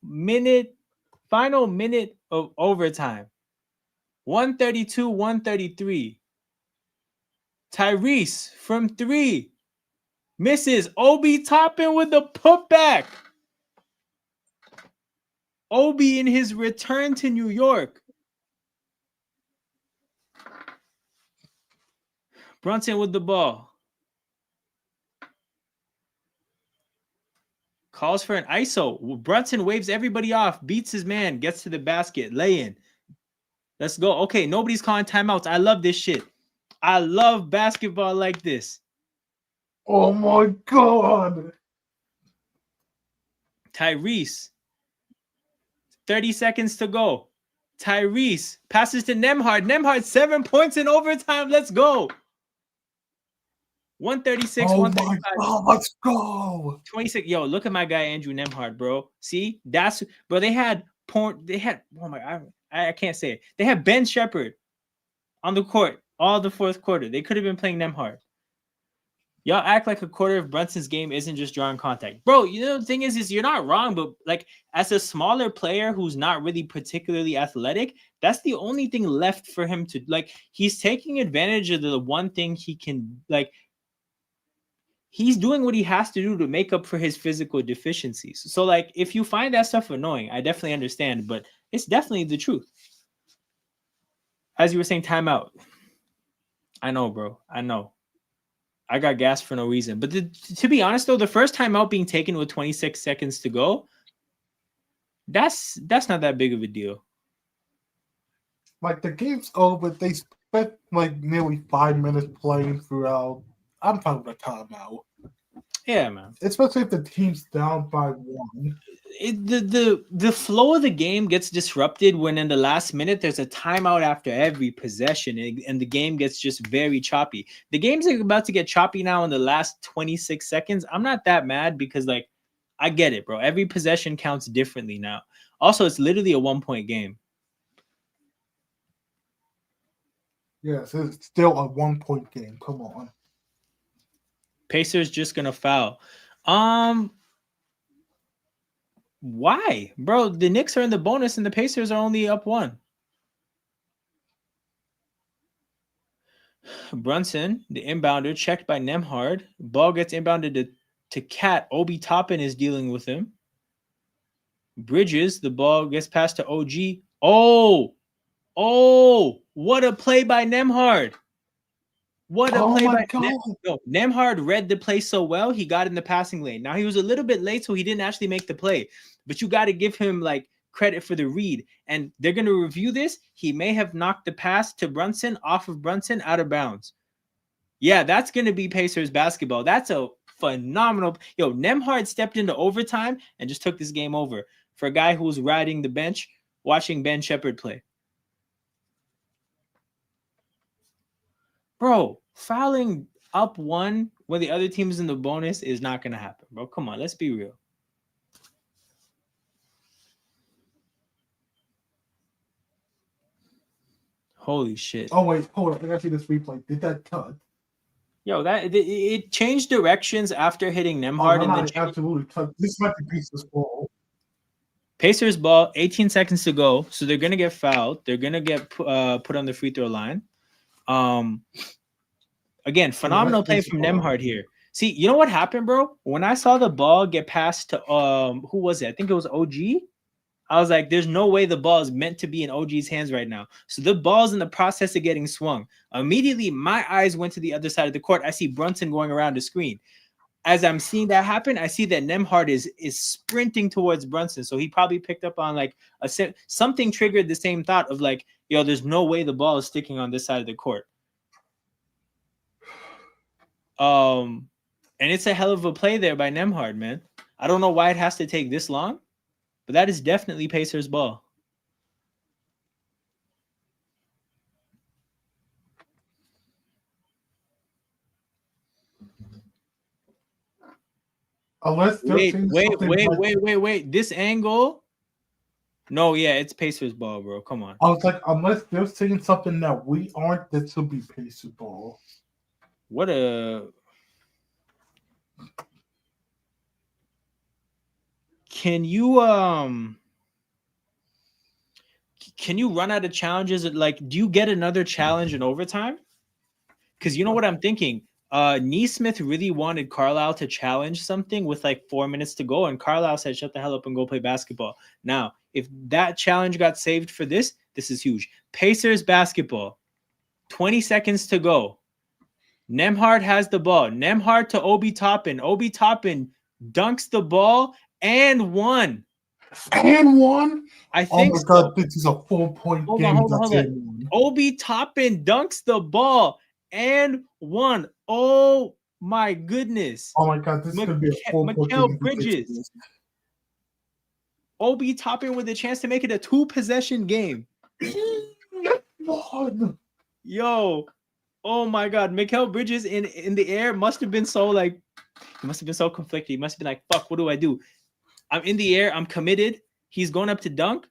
minute of overtime. 132-133. Tyrese from 3. Misses. Obi Toppin with the putback. Obi in his return to New York. Brunson with the ball. Calls for an ISO. Brunson waves everybody off, beats his man, gets to the basket, lay in. Let's go. Okay, nobody's calling timeouts. I love this shit. I love basketball like this. Oh my God. Tyrese. 30 seconds to go. Tyrese passes to Nembhard. Nembhard, 7 points in overtime. Let's go. 136, 135. God, let's go. 26. Yo, look at my guy Andrew Nembhard, bro. See? That's bro. They had oh my, I can't say it. They had Ben Shepherd on the court all the fourth quarter. They could have been playing Nembhard. Y'all act like a quarter of Brunson's game isn't just drawing contact. Bro, you know the thing is you're not wrong, but like as a smaller player who's not really particularly athletic, that's the only thing left for him to like. He's taking advantage of the one thing he can like. He's doing what he has to do to make up for his physical deficiencies. So like if you find that stuff annoying, I definitely understand, but it's definitely the truth. As you were saying, timeout. I know, bro. I know. I got gas for no reason. But to be honest, though, the first timeout being taken with 26 seconds to go, that's not that big of a deal. Like, the game's over. They spent, like, nearly 5 minutes playing throughout. I'm fine with a timeout. Yeah, man. Especially if the team's down by 1. The flow of the game gets disrupted when in the last minute there's a timeout after every possession and the game gets just very choppy. The game's about to get choppy now in the last 26 seconds. I'm not that mad because like I get it, bro. Every possession counts differently now. Also, it's literally a 1-point game. Yes, it's still a 1-point game. Come on. Pacers just gonna foul. Why? Bro, the Knicks are in the bonus and the Pacers are only up 1. Brunson, the inbounder, checked by Nembhard. Ball gets inbounded to Cat. Obi Toppin is dealing with him. Bridges, the ball gets passed to OG. Oh, what a play by Nembhard. What a play by Nembhard read the play so well, he got in the passing lane. Now, he was a little bit late, so he didn't actually make the play. But you got to give him, like, credit for the read. And they're going to review this. He may have knocked the pass to Brunson off of Brunson out of bounds. Yeah, that's going to be Pacers basketball. That's a phenomenal. Yo, Nembhard stepped into overtime and just took this game over for a guy who was riding the bench, watching Ben Shepherd play. Bro, fouling up 1 when the other team is in the bonus is not going to happen, bro. Come on, let's be real. Holy shit. Oh, wait, hold on. I got to see this replay. Did that cut? Yo, it changed directions after hitting Nembhard. Absolutely cut. This might be Pacers ball. Pacers ball, 18 seconds to go. So they're going to get fouled. They're going to get put on the free throw line. Again, phenomenal play from Nembhard here. See, you know what happened, bro? When I saw the ball get passed to who was it? I think it was OG. I was like, there's no way the ball is meant to be in OG's hands right now. So the ball's in the process of getting swung. Immediately, my eyes went to the other side of the court. I see Brunson going around the screen. As I'm seeing that happen, I see that Nembhard is sprinting towards Brunson. So he probably picked up on like something triggered the same thought of like, yo, there's no way the ball is sticking on this side of the court. And it's a hell of a play there by Nembhard, man. I don't know why it has to take this long, but that is definitely Pacers ball. Unless wait. This angle. No, yeah, it's Pacers ball, bro. Come on. I was like, unless they're saying something that we aren't, that should be Pacers ball. What a. Can you run out of challenges? Like, do you get another challenge in overtime? Because you know what I'm thinking. Neesmith really wanted Carlisle to challenge something with like 4 minutes to go, and Carlisle said, "Shut the hell up and go play basketball." Now, if that challenge got saved for this is huge. Pacers basketball, 20 seconds to go. Nembhard has the ball. Nembhard to Obi Toppin. Obi Toppin dunks the ball and won. And won? I think so. God, this is a 4-point game. Hold on. Obi Toppin dunks the ball and won. Oh my goodness. Oh my God, this is going to be a 4-point game. Bridges. Obi Toppin with a chance to make it a 2-possession game. Yo. Oh my God. Mikal Bridges in the air must have been so like, he must have been so conflicted. He must have been like, fuck, what do I do? I'm in the air. I'm committed. He's going up to dunk.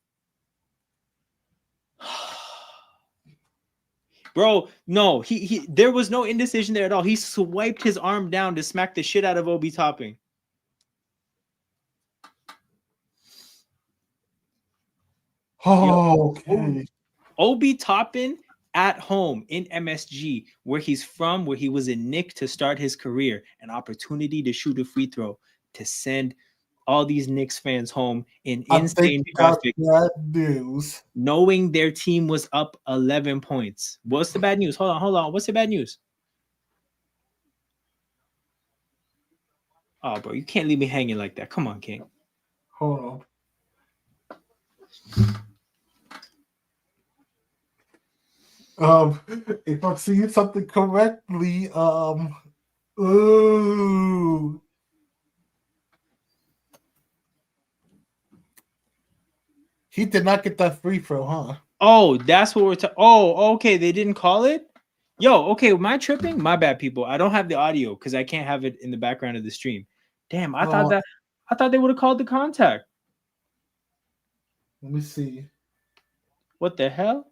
Bro, no, he there was no indecision there at all. He swiped his arm down to smack the shit out of Obi Toppin. Oh, okay. Obi Toppin at home in MSG, where he's from, where he was a Knick to start his career, an opportunity to shoot a free throw, to send all these Knicks fans home in insane traffic, news. knowing their team was up 11 points. What's the bad news? Hold on. What's the bad news? Oh, bro, you can't leave me hanging like that. Come on, King. Hold on. If I'm seeing something correctly, ooh. He did not get that free throw, huh? Oh, that's what we're talking. Oh, okay. They didn't call it. Yo, okay. Am I tripping? My bad, people. I don't have the audio because I can't have it in the background of the stream. Damn, I thought they would have called the contact. Let me see. What the hell?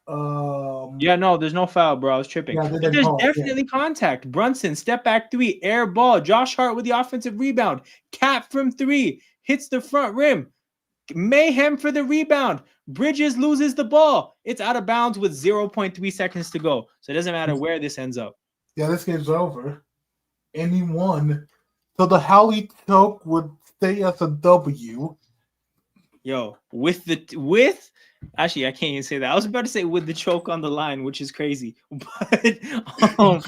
Yeah, no, there's no foul, bro. I was tripping. Yeah, but there's definitely contact. Brunson, step back 3, air ball. Josh Hart with the offensive rebound. Cap from 3, hits the front rim. Mayhem for the rebound. Bridges loses the ball. It's out of bounds with 0.3 seconds to go. So it doesn't matter where this ends up. Yeah, this game's over. And he won. So the Howley choke would stay as a W. Yo, actually, I can't even say that. I was about to say with the choke on the line, which is crazy. But yo,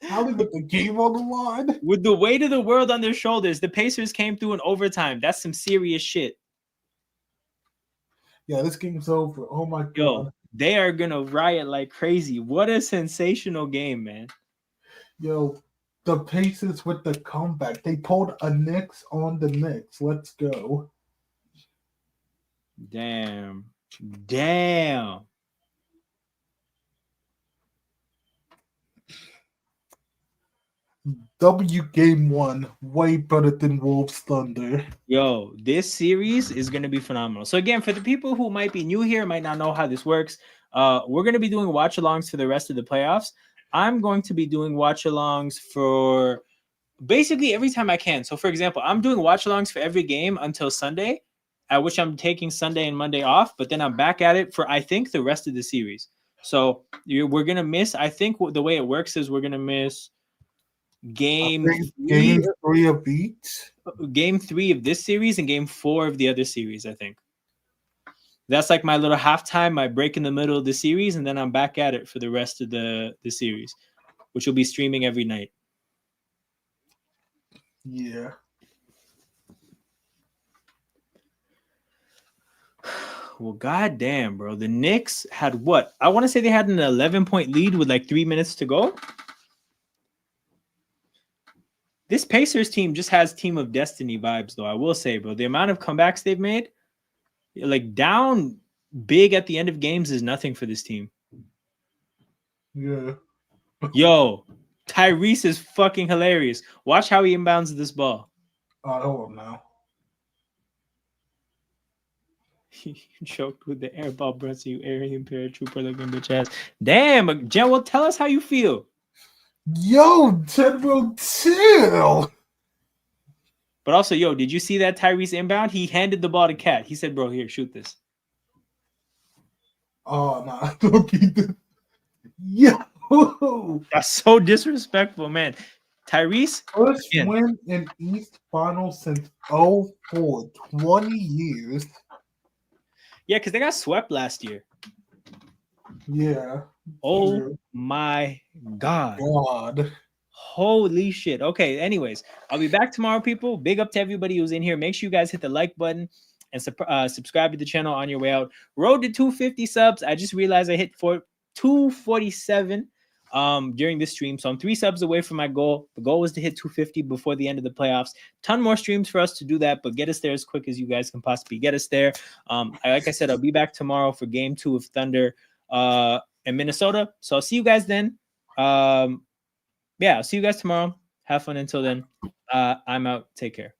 Howley with the game on the line. With the weight of the world on their shoulders, the Pacers came through in overtime. That's some serious shit. Yeah, this game's over. Oh my god. Yo, they are gonna riot like crazy. What a sensational game, man. Yo, the Pacers with the comeback. They pulled a Knicks on the Knicks. Let's go. Damn. W game 1, way better than Wolves Thunder. Yo, this series is going to be phenomenal. So again, for the people who might be new here, might not know how this works, we're going to be doing watch-alongs for the rest of the playoffs. I'm going to be doing watch-alongs for basically every time I can. So for example, I'm doing watch-alongs for every game until Sunday, at which I'm taking Sunday and Monday off, but then I'm back at it for, I think, the rest of the series. So we're going to miss, I think the way it works is we're going to miss game 3 of each. Game 3 of this series and game 4 of the other series, I think. That's like my little halftime, my break in the middle of the series, and then I'm back at it for the rest of the series, which will be streaming every night. Yeah. Well, goddamn, bro. The Knicks had what? I want to say they had an 11-point lead with like 3 minutes to go. This Pacers team just has Team of Destiny vibes, though. I will say, bro, the amount of comebacks they've made, like down big at the end of games, is nothing for this team. Yeah. Yo, Tyrese is fucking hilarious. Watch how he inbounds this ball. I don't know. He choked with the air ball, Brunson, you Aryan paratrooper looking bitch ass. Damn, Jen, well, tell us how you feel. Yo, General chill. But also, yo, did you see that Tyrese inbound? He handed the ball to Cat. He said, bro, here, shoot this. Oh, nah. Don't keep this. Yo. That's so disrespectful, man. Tyrese. First win in East Finals since 2004. 20 years. Yeah, because they got swept last year. Yeah. Oh, true. my God. God. Holy shit. Okay, anyways, I'll be back tomorrow, people. Big up to everybody who's in here. Make sure you guys hit the like button and subscribe to the channel on your way out. Road to 250 subs. I just realized I hit 247 during this stream, so I'm 3 subs away from my goal. The goal was to hit 250 before the end of the playoffs. Ton more streams for us to do that, but get us there as quick as you guys can possibly get us there. Like I said, I'll be back tomorrow for game 2 of Thunder in Minnesota. So I'll see you guys then. Yeah, I'll see you guys tomorrow. Have fun until then. I'm out. Take care.